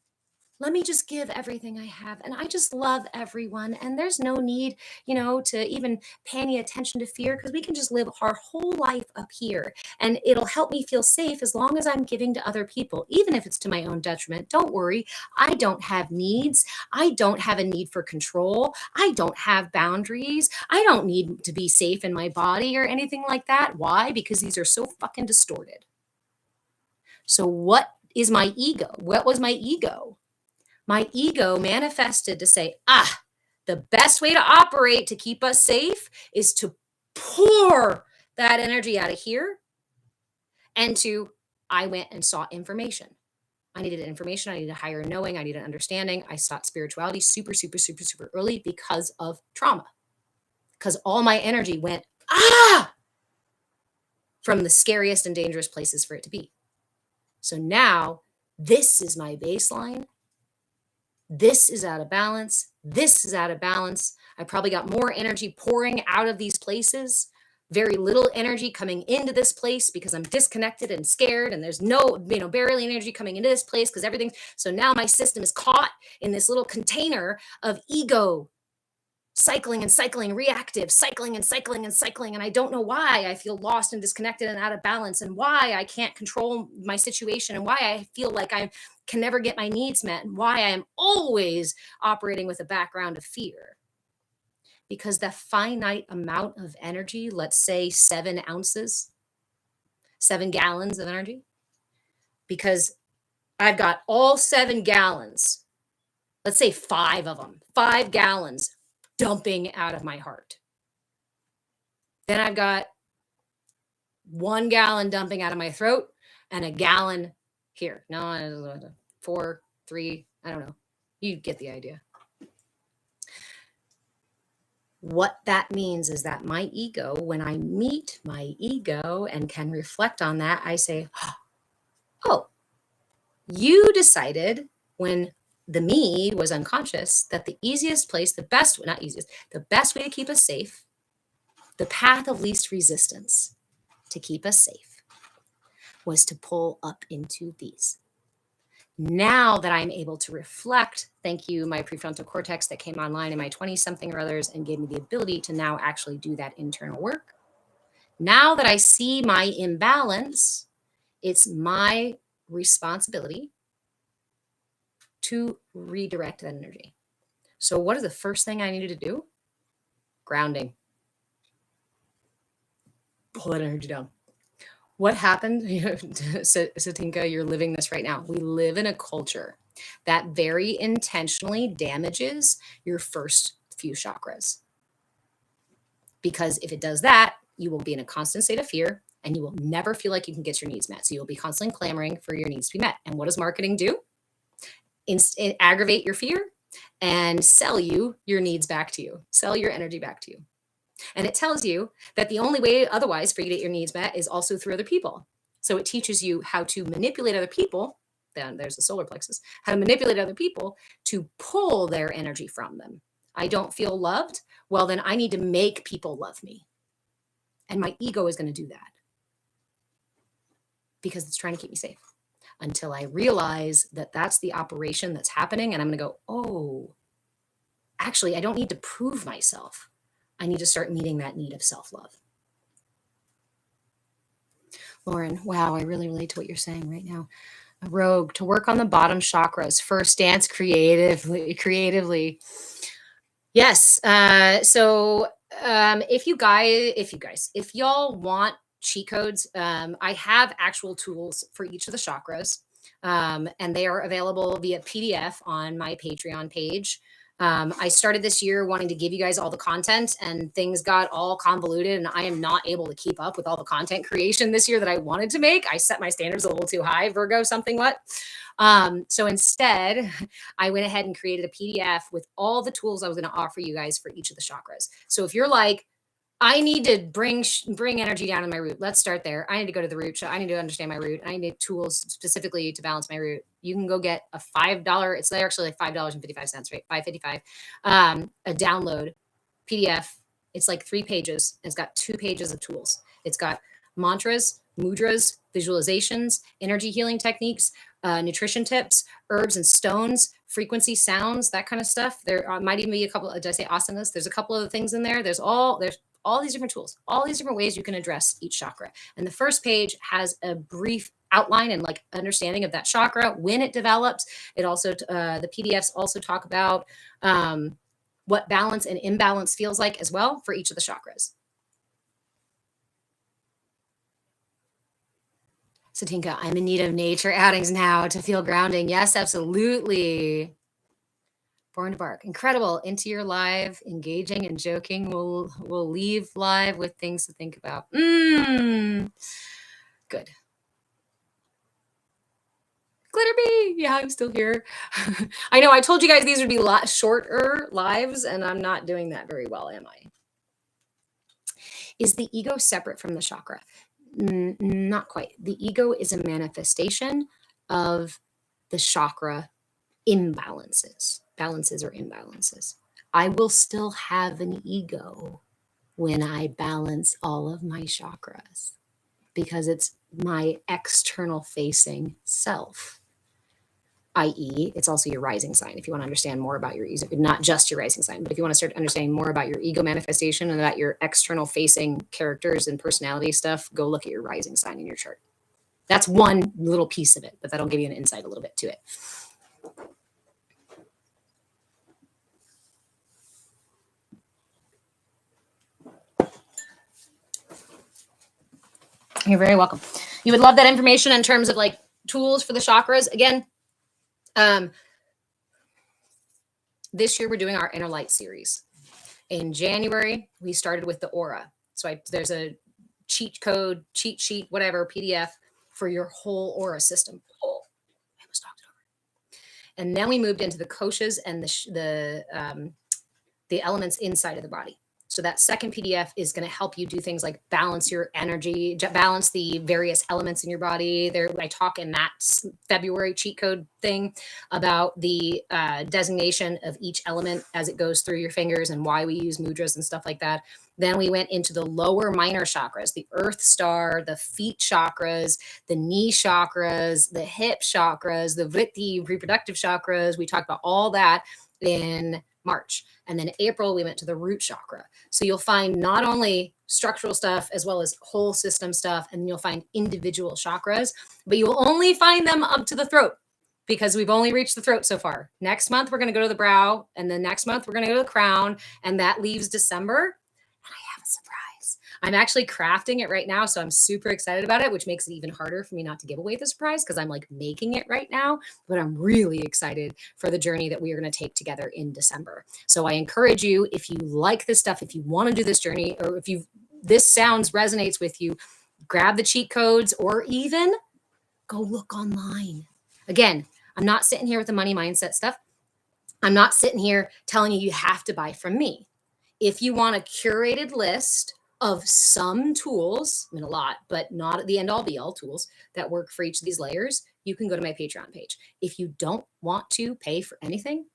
Let me just give everything I have. And I just love everyone. And there's no need, to even pay any attention to fear, because we can just live our whole life up here. And it'll help me feel safe as long as I'm giving to other people, even if it's to my own detriment. Don't worry. I don't have needs. I don't have a need for control. I don't have boundaries. I don't need to be safe in my body or anything like that. Why? Because these are so fucking distorted. So what is my ego? What was my ego? My ego manifested to say, the best way to operate to keep us safe is to pour that energy out of here. And I went and sought information. I needed information. I needed a higher knowing. I needed understanding. I sought spirituality super, super, super, super early because of trauma. Because all my energy went, from the scariest and dangerous places for it to be. So now this is my baseline. This is out of balance. This is out of balance. I probably got more energy pouring out of these places, very little energy coming into this place because I'm disconnected and scared, and there's no, barely energy coming into this place because everything. So now my system is caught in this little container of ego, cycling and cycling, reactive, cycling and cycling and cycling. And I don't know why I feel lost and disconnected and out of balance, and why I can't control my situation, and why I feel like I can never get my needs met, and why I am always operating with a background of fear. Because the finite amount of energy, let's say 7 ounces, 7 gallons of energy, because I've got all 7 gallons, let's say 5 of them, 5 gallons dumping out of my heart. Then I've got 1 gallon dumping out of my throat and a gallon here. No, 4, 3, I don't know. You get the idea. What that means is that my ego, when I meet my ego and can reflect on that, I say, oh, you decided when the me was unconscious that the easiest place, the best way to keep us safe, the path of least resistance to keep us safe, was to pull up into these. Now that I'm able to reflect, thank you, my prefrontal cortex that came online in my 20-something or others and gave me the ability to now actually do that internal work. Now that I see my imbalance It's my responsibility to redirect that energy. So, what is the first thing I needed to do? Grounding. Pull that energy down. What happened? Satinka, you're living this right now. We live in a culture that very intentionally damages your first few chakras. Because if it does that, you will be in a constant state of fear and you will never feel like you can get your needs met. So you'll be constantly clamoring for your needs to be met. And what does marketing do? Aggravate your fear and sell you your needs back to you, sell your energy back to you. And it tells you that the only way otherwise for you to get your needs met is also through other people. So it teaches you how to manipulate other people. Then there's the solar plexus, how to manipulate other people to pull their energy from them. I don't feel loved. Well, then I need to make people love me. And my ego is going to do that because it's trying to keep me safe until I realize that that's the operation that's happening. And I'm going to go, oh, actually, I don't need to prove myself. I need to start meeting that need of self-love. Lauren, wow, I really relate to what you're saying right now. A rogue, to work on the bottom chakras, first dance creatively. Yes. If y'all want cheat codes, I have actual tools for each of the chakras. And they are available via PDF on my Patreon page. I started this year wanting to give you guys all the content and things got all convoluted and I am not able to keep up with all the content creation this year that I wanted to make. I set my standards a little too high, Virgo, something what. So instead, I went ahead and created a PDF with all the tools I was going to offer you guys for each of the chakras. So if you're like, I need to bring energy down in my root. Let's start there. I need to go to the root. I need to understand my root. I need tools specifically to balance my root. You can go get a $5. It's actually like $5.55, right? $5.55. A download PDF. It's like 3 pages. It's got 2 pages of tools. It's got mantras, mudras, visualizations, energy healing techniques, nutrition tips, herbs and stones, frequency sounds, that kind of stuff. There might even be a couple. Did I say asanas? There's a couple of things in there. There's all these different tools, all these different ways you can address each chakra. And the first page has a brief outline and like understanding of that chakra when it develops. It also the PDFs also talk about what balance and imbalance feels like as well for each of the chakras. Satinka, I'm in need of nature outings now to feel grounding. Yes, absolutely. Born to Bark. Incredible. Into your live, engaging and joking. We'll leave live with things to think about. Good. Glitterbee. Yeah, I'm still here. I know I told you guys these would be a lot shorter lives, and I'm not doing that very well, am I? Is the ego separate from the chakra? Not quite. The ego is a manifestation of the chakra imbalances, balances or imbalances. I will still have an ego when I balance all of my chakras because it's my external facing self, i.e., it's also your rising sign. If you want to understand more about your ego, not just your rising sign, but if you want to start understanding more about your ego manifestation and about your external facing characters and personality stuff, go look at your rising sign in your chart. That's one little piece of it, but that'll give you an insight a little bit to it. You're very welcome. You would love that information in terms of like tools for the chakras. Again, this year we're doing our Inner Light series. In January, we started with the aura. So there's a cheat code, cheat sheet, whatever, PDF for your whole aura system. Oh, I almost knocked it over. And then we moved into the koshas and the elements inside of the body. So that second PDF is going to help you do things like balance your energy, balance the various elements in your body. There, I talk in that February cheat code thing about the designation of each element as it goes through your fingers and why we use mudras and stuff like that. Then we went into the lower minor chakras, the earth star, the feet chakras, the knee chakras, the hip chakras, the vritti reproductive chakras. We talked about all that in March. And then April, we went to the root chakra. So you'll find not only structural stuff as well as whole system stuff, and you'll find individual chakras, but you will only find them up to the throat because we've only reached the throat so far. Next month, we're going to go to the brow, and then next month, we're going to go to the crown, and that leaves December. And I have a surprise. I'm actually crafting it right now, so I'm super excited about it, which makes it even harder for me not to give away the surprise because I'm like making it right now, but I'm really excited for the journey that we are going to take together in December. So I encourage you, if you like this stuff, if you want to do this journey, or if this sounds resonates with you, grab the cheat codes or even go look online. Again, I'm not sitting here with the money mindset stuff. I'm not sitting here telling you have to buy from me. If you want a curated list of some tools, I mean a lot, but not at the end all be all tools that work for each of these layers, you can go to my Patreon page. If you don't want to pay for anything,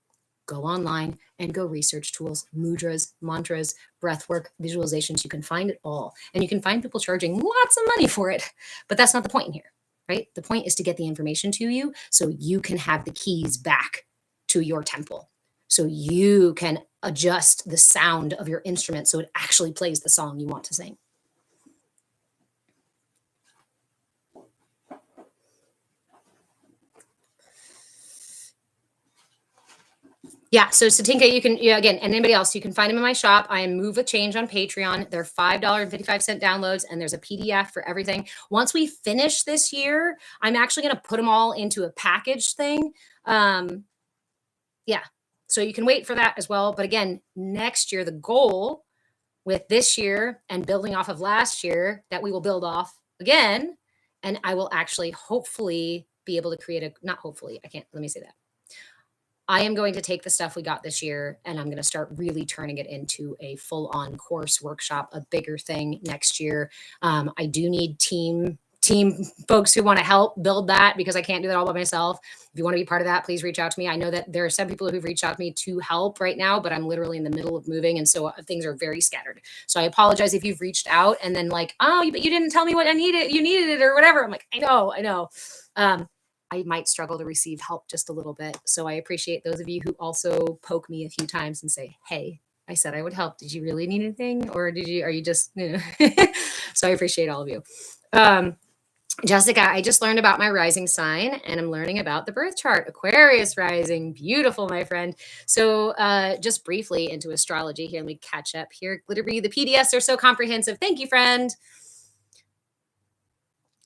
go online and go research tools, mudras, mantras, breath work, visualizations. You can find it all. And you can find people charging lots of money for it, but that's not the point in here, right? The point is to get the information to you so you can have the keys back to your temple. So you can adjust the sound of your instrument so it actually plays the song you want to sing. Yeah, so Satinka, you can, again, and anybody else, you can find them in my shop. I am Move with Change on Patreon. They're $5.55 downloads, and there's a PDF for everything. Once we finish this year, I'm actually going to put them all into a package thing. Yeah, so you can wait for that as well. But again, next year, the goal with this year and building off of last year that we will build off again, and I will actually hopefully be able to create not hopefully, let me say that. I am going to take the stuff we got this year and I'm going to start really turning it into a full-on course workshop, a bigger thing next year. I do need team folks who want to help build that because I can't do that all by myself. If you want to be part of that, please reach out to me. I know that there are some people who've reached out to me to help right now, but I'm literally in the middle of moving. And so things are very scattered. So I apologize if you've reached out and then like, oh, but you didn't tell me what I needed. You needed it or whatever. I'm like, I know. I might struggle to receive help just a little bit. So I appreciate those of you who also poke me a few times and say, hey, I said I would help. Did you really need anything? Or are you just, So I appreciate all of you. Jessica, I just learned about my rising sign and I'm learning about the birth chart. Aquarius rising. Beautiful, my friend. So just briefly into astrology here. Let me catch up here. Glittery, the PDFs are so comprehensive. Thank you, friend.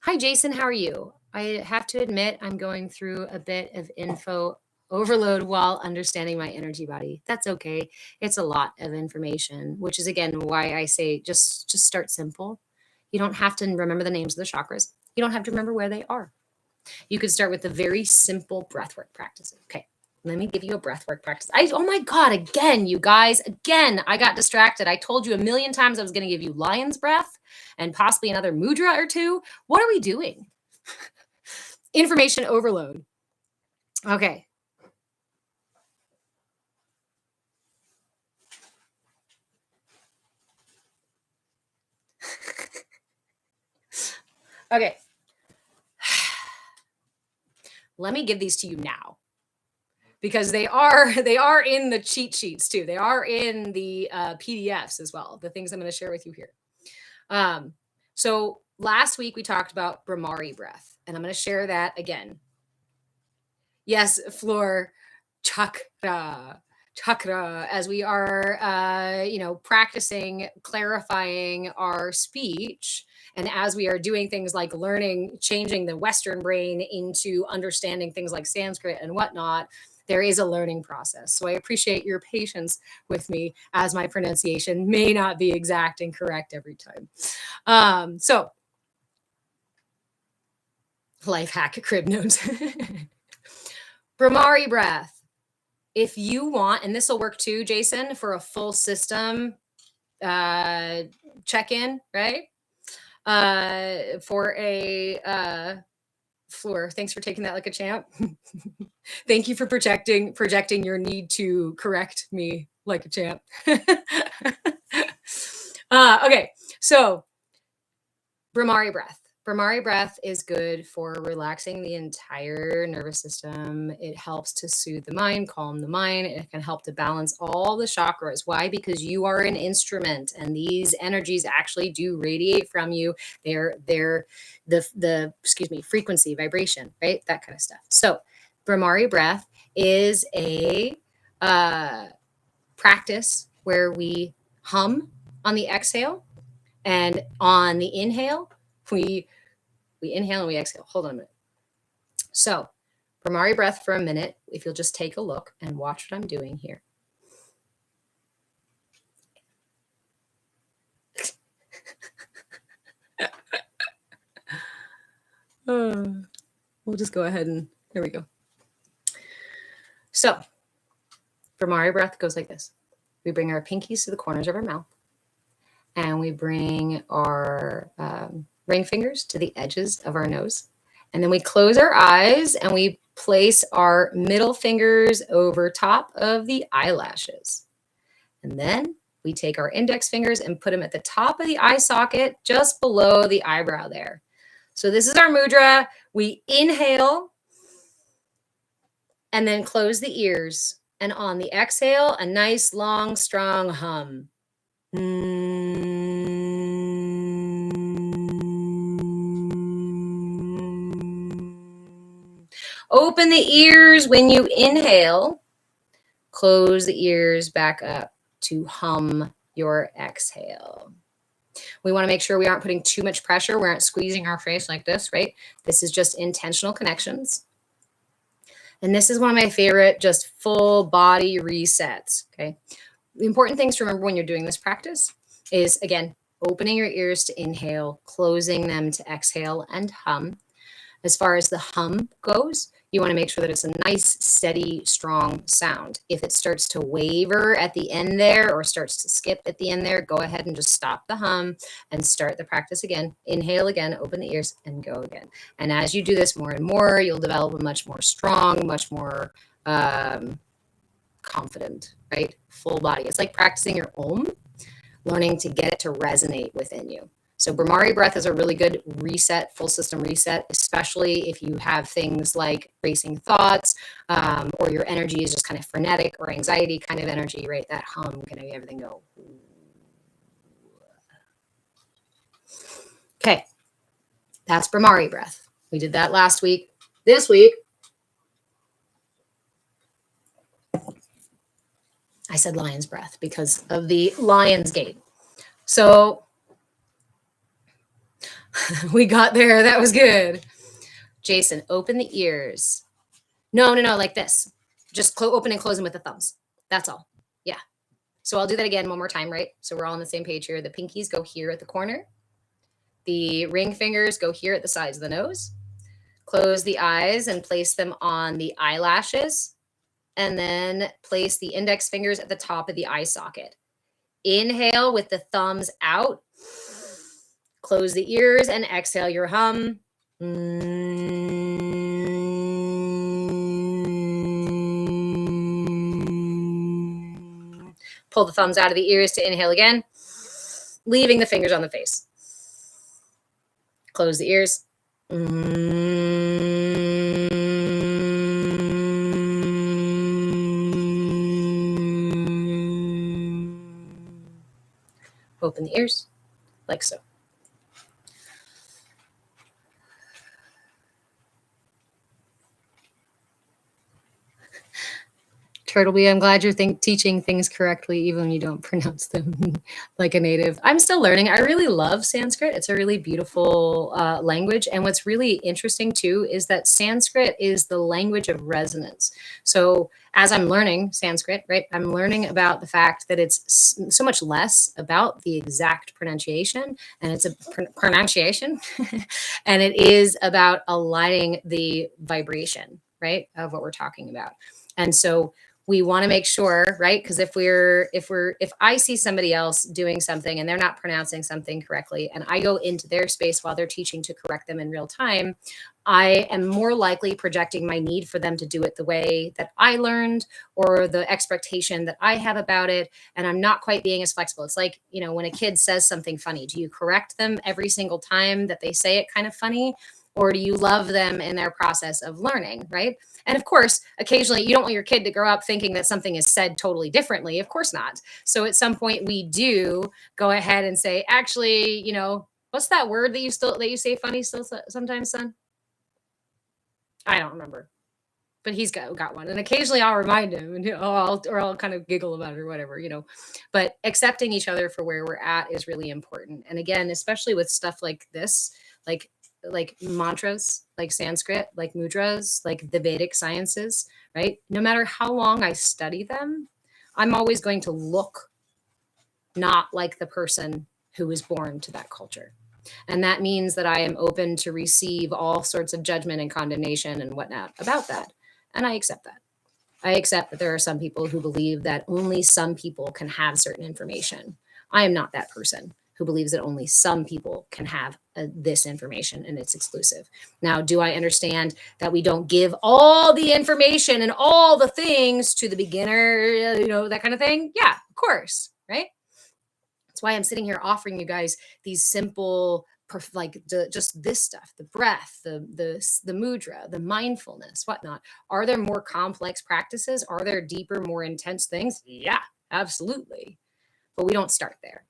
Hi, Jason. How are you? I have to admit, I'm going through a bit of info overload while understanding my energy body. That's okay. It's a lot of information, which is, again, why I say just start simple. You don't have to remember the names of the chakras. You don't have to remember where they are. You could start with the very simple breathwork practices. Okay, let me give you a breathwork practice. Oh my God, again, you guys, I got distracted. I told you a million times I was going to give you lion's breath and possibly another mudra or two. What are we doing? Information overload. Okay. Okay. Let me give these to you now because they are in the cheat sheets too. They are in the PDFs as well, the things I'm going to share with you here. So last week we talked about Brahmari breath, and I'm going to share that again. Yes, Floor, chakra, as we are, practicing, clarifying our speech. And as we are doing things like learning, changing the Western brain into understanding things like Sanskrit and whatnot, there is a learning process. So I appreciate your patience with me as my pronunciation may not be exact and correct every time. So life hack crib notes. Brahmari breath. If you want, and this will work too, Jason, for a full system check-in, right? For a Floor, thanks for taking that like a champ. Thank you for projecting your need to correct me like a champ. Okay, so Brahmari breath. Brahmari breath is good for relaxing the entire nervous system. It helps to soothe the mind, calm the mind. It can help to balance all the chakras. Why? Because you are an instrument, and these energies actually do radiate from you. They're the frequency, vibration, right? That kind of stuff. So Brahmari breath is a practice where we hum on the exhale, and on the inhale, we inhale and we exhale. Hold on a minute. So, Brahmari breath for a minute. If you'll just take a look and watch what I'm doing here. We'll just go ahead and here we go. So, Brahmari breath goes like this. We bring our pinkies to the corners of our mouth, and we bring our ring fingers to the edges of our nose. And then we close our eyes and we place our middle fingers over top of the eyelashes. And then we take our index fingers and put them at the top of the eye socket, just below the eyebrow there. So this is our mudra. We inhale and then close the ears. And on the exhale, a nice, long, strong hum. Open the ears when you inhale. Close the ears back up to hum your exhale. We want to make sure we aren't putting too much pressure. We aren't squeezing our face like this, right? This is just intentional connections. And this is one of my favorite just full body resets, okay? The important things to remember when you're doing this practice is, again, opening your ears to inhale, closing them to exhale and hum. As far as the hum goes, you want to make sure that it's a nice, steady, strong sound. If it starts to waver at the end there or starts to skip at the end there, go ahead and just stop the hum and start the practice again. Inhale again, open the ears, and go again. And as you do this more and more, you'll develop a much more strong, much more confident, right? Full body. It's like practicing your Om, learning to get it to resonate within you. So Brahmari breath is a really good reset, full system reset, especially if you have things like racing thoughts or your energy is just kind of frenetic or anxiety kind of energy, right? That hum can make everything go. Okay, that's Brahmari breath. We did that last week. This week, I said lion's breath because of the lion's gate. So we got there. That was good. Jason, open the ears. No, like this. Just open and close them with the thumbs. That's all. Yeah. So I'll do that again one more time, right? So we're all on the same page here. The pinkies go here at the corner. The ring fingers go here at the sides of the nose. Close the eyes and place them on the eyelashes. And then place the index fingers at the top of the eye socket. Inhale with the thumbs out. Close the ears and exhale your hum. Pull the thumbs out of the ears to inhale again, leaving the fingers on the face. Close the ears. Open the ears like so. Turtleby, I'm glad you're teaching things correctly, even when you don't pronounce them like a native. I'm still learning. I really love Sanskrit. It's a really beautiful language. And what's really interesting, too, is that Sanskrit is the language of resonance. So as I'm learning Sanskrit, right, I'm learning about the fact that it's so much less about the exact pronunciation, and it's a pronunciation, and it is about aligning the vibration, right, of what we're talking about. And so we want to make sure, right? Because if I see somebody else doing something and they're not pronouncing something correctly, and I go into their space while they're teaching to correct them in real time, I am more likely projecting my need for them to do it the way that I learned or the expectation that I have about it. And I'm not quite being as flexible. It's like, when a kid says something funny, do you correct them every single time that they say it kind of funny? Or do you love them in their process of learning, right? And of course, occasionally you don't want your kid to grow up thinking that something is said totally differently. Of course not. So at some point we do go ahead and say, actually, what's that word that you say funny still sometimes, son? I don't remember. But he's got one. And occasionally I'll remind him and I'll kind of giggle about it or whatever. But accepting each other for where we're at is really important. And again, especially with stuff like this, like mantras, like Sanskrit, like mudras, like the Vedic sciences, right? No matter how long I study them, I'm always going to look not like the person who was born to that culture. And that means that I am open to receive all sorts of judgment and condemnation and whatnot about that. And I accept that. I accept that there are some people who believe that only some people can have certain information. I am not that person who believes that only some people can have this information and it's exclusive. Now, do I understand that we don't give all the information and all the things to the beginner, that kind of thing? Yeah, of course, right? That's why I'm sitting here offering you guys these simple, just this stuff, the breath, the mudra, the mindfulness, whatnot. Are there more complex practices? Are there deeper, more intense things? Yeah, absolutely. But we don't start there,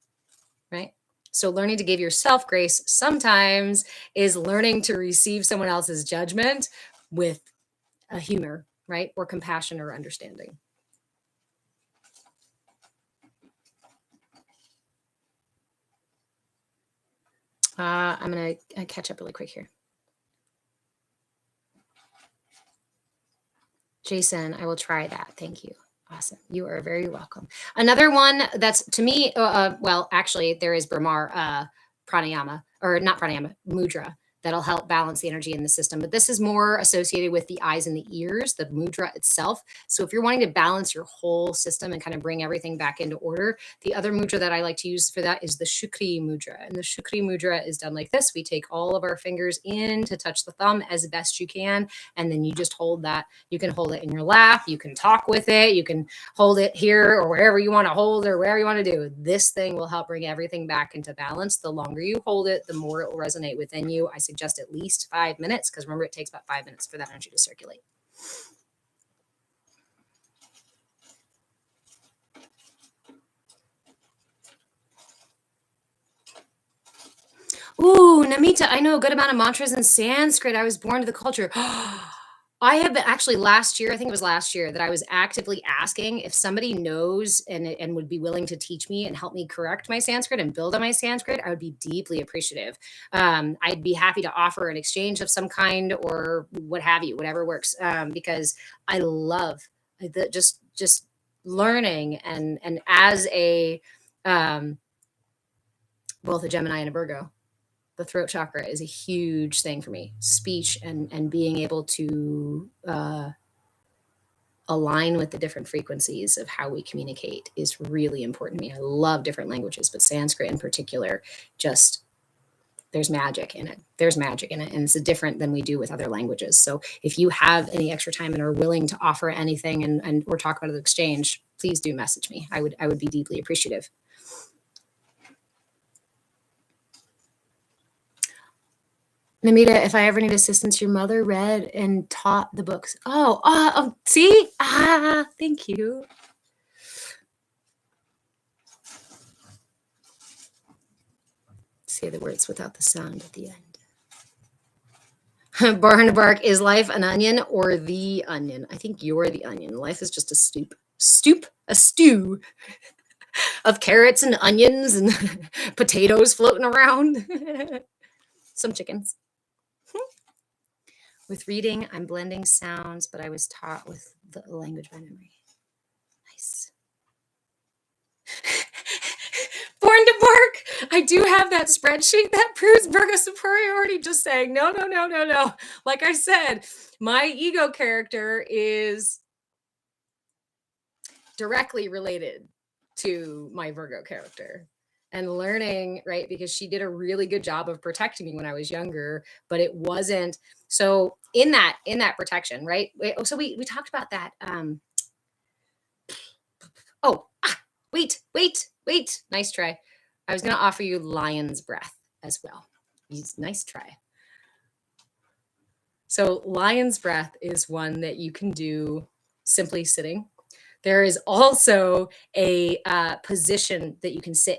right? So learning to give yourself grace sometimes is learning to receive someone else's judgment with a humor, right? Or compassion or understanding. I'm going to catch up really quick here. Jason, I will try that. Thank you. Awesome. You are very welcome. Another one that's to me, well, actually, there is Brahmar pranayama, or not pranayama, mudra, that'll help balance the energy in the system. But this is more associated with the eyes and the ears, the mudra itself. So if you're wanting to balance your whole system and kind of bring everything back into order, the other mudra that I like to use for that is the Shukri mudra. And the Shukri mudra is done like this. We take all of our fingers in to touch the thumb as best you can. And then you just hold that. You can hold it in your lap. You can talk with it. You can hold it here or wherever you want to hold or wherever you want to do. This thing will help bring everything back into balance. The longer you hold it, the more it will resonate within you. I suggest at least 5 minutes because remember, it takes about 5 minutes for that energy to circulate. Ooh, Namita, I know a good amount of mantras in Sanskrit. I was born to the culture. I have been actually last year, I think it was last year, that I was actively asking if somebody knows and would be willing to teach me and help me correct my Sanskrit and build on my Sanskrit. I would be deeply appreciative. I'd be happy to offer an exchange of some kind or what have you, whatever works, because I love just learning and as a both a Gemini and a Virgo. The throat chakra is a huge thing for me. Speech and being able to align with the different frequencies of how we communicate is really important to me. I love different languages, but Sanskrit in particular, just there's magic in it. There's magic in it, and it's different than we do with other languages. So if you have any extra time and are willing to offer anything and or talk about an exchange, please do message me. I would be deeply appreciative. Namita, if I ever need assistance, your mother read and taught the books. Oh, see? Thank you. Say the words without the sound at the end. Barn bark, is life an onion or the onion? I think you're the onion. Life is just a a stew of carrots and onions and potatoes floating around. Some chickens. With reading, I'm blending sounds, but I was taught with the language by memory. Nice. Born to bark. I do have that spreadsheet that proves Virgo superiority. Just saying, no. Like I said, my ego character is directly related to my Virgo character and learning, right? Because she did a really good job of protecting me when I was younger, but it wasn't so in that protection, right? So we talked about that. Oh, wait. Nice try. I was going to offer you lion's breath as well. Nice try. So lion's breath is one that you can do simply sitting. There is also a position that you can sit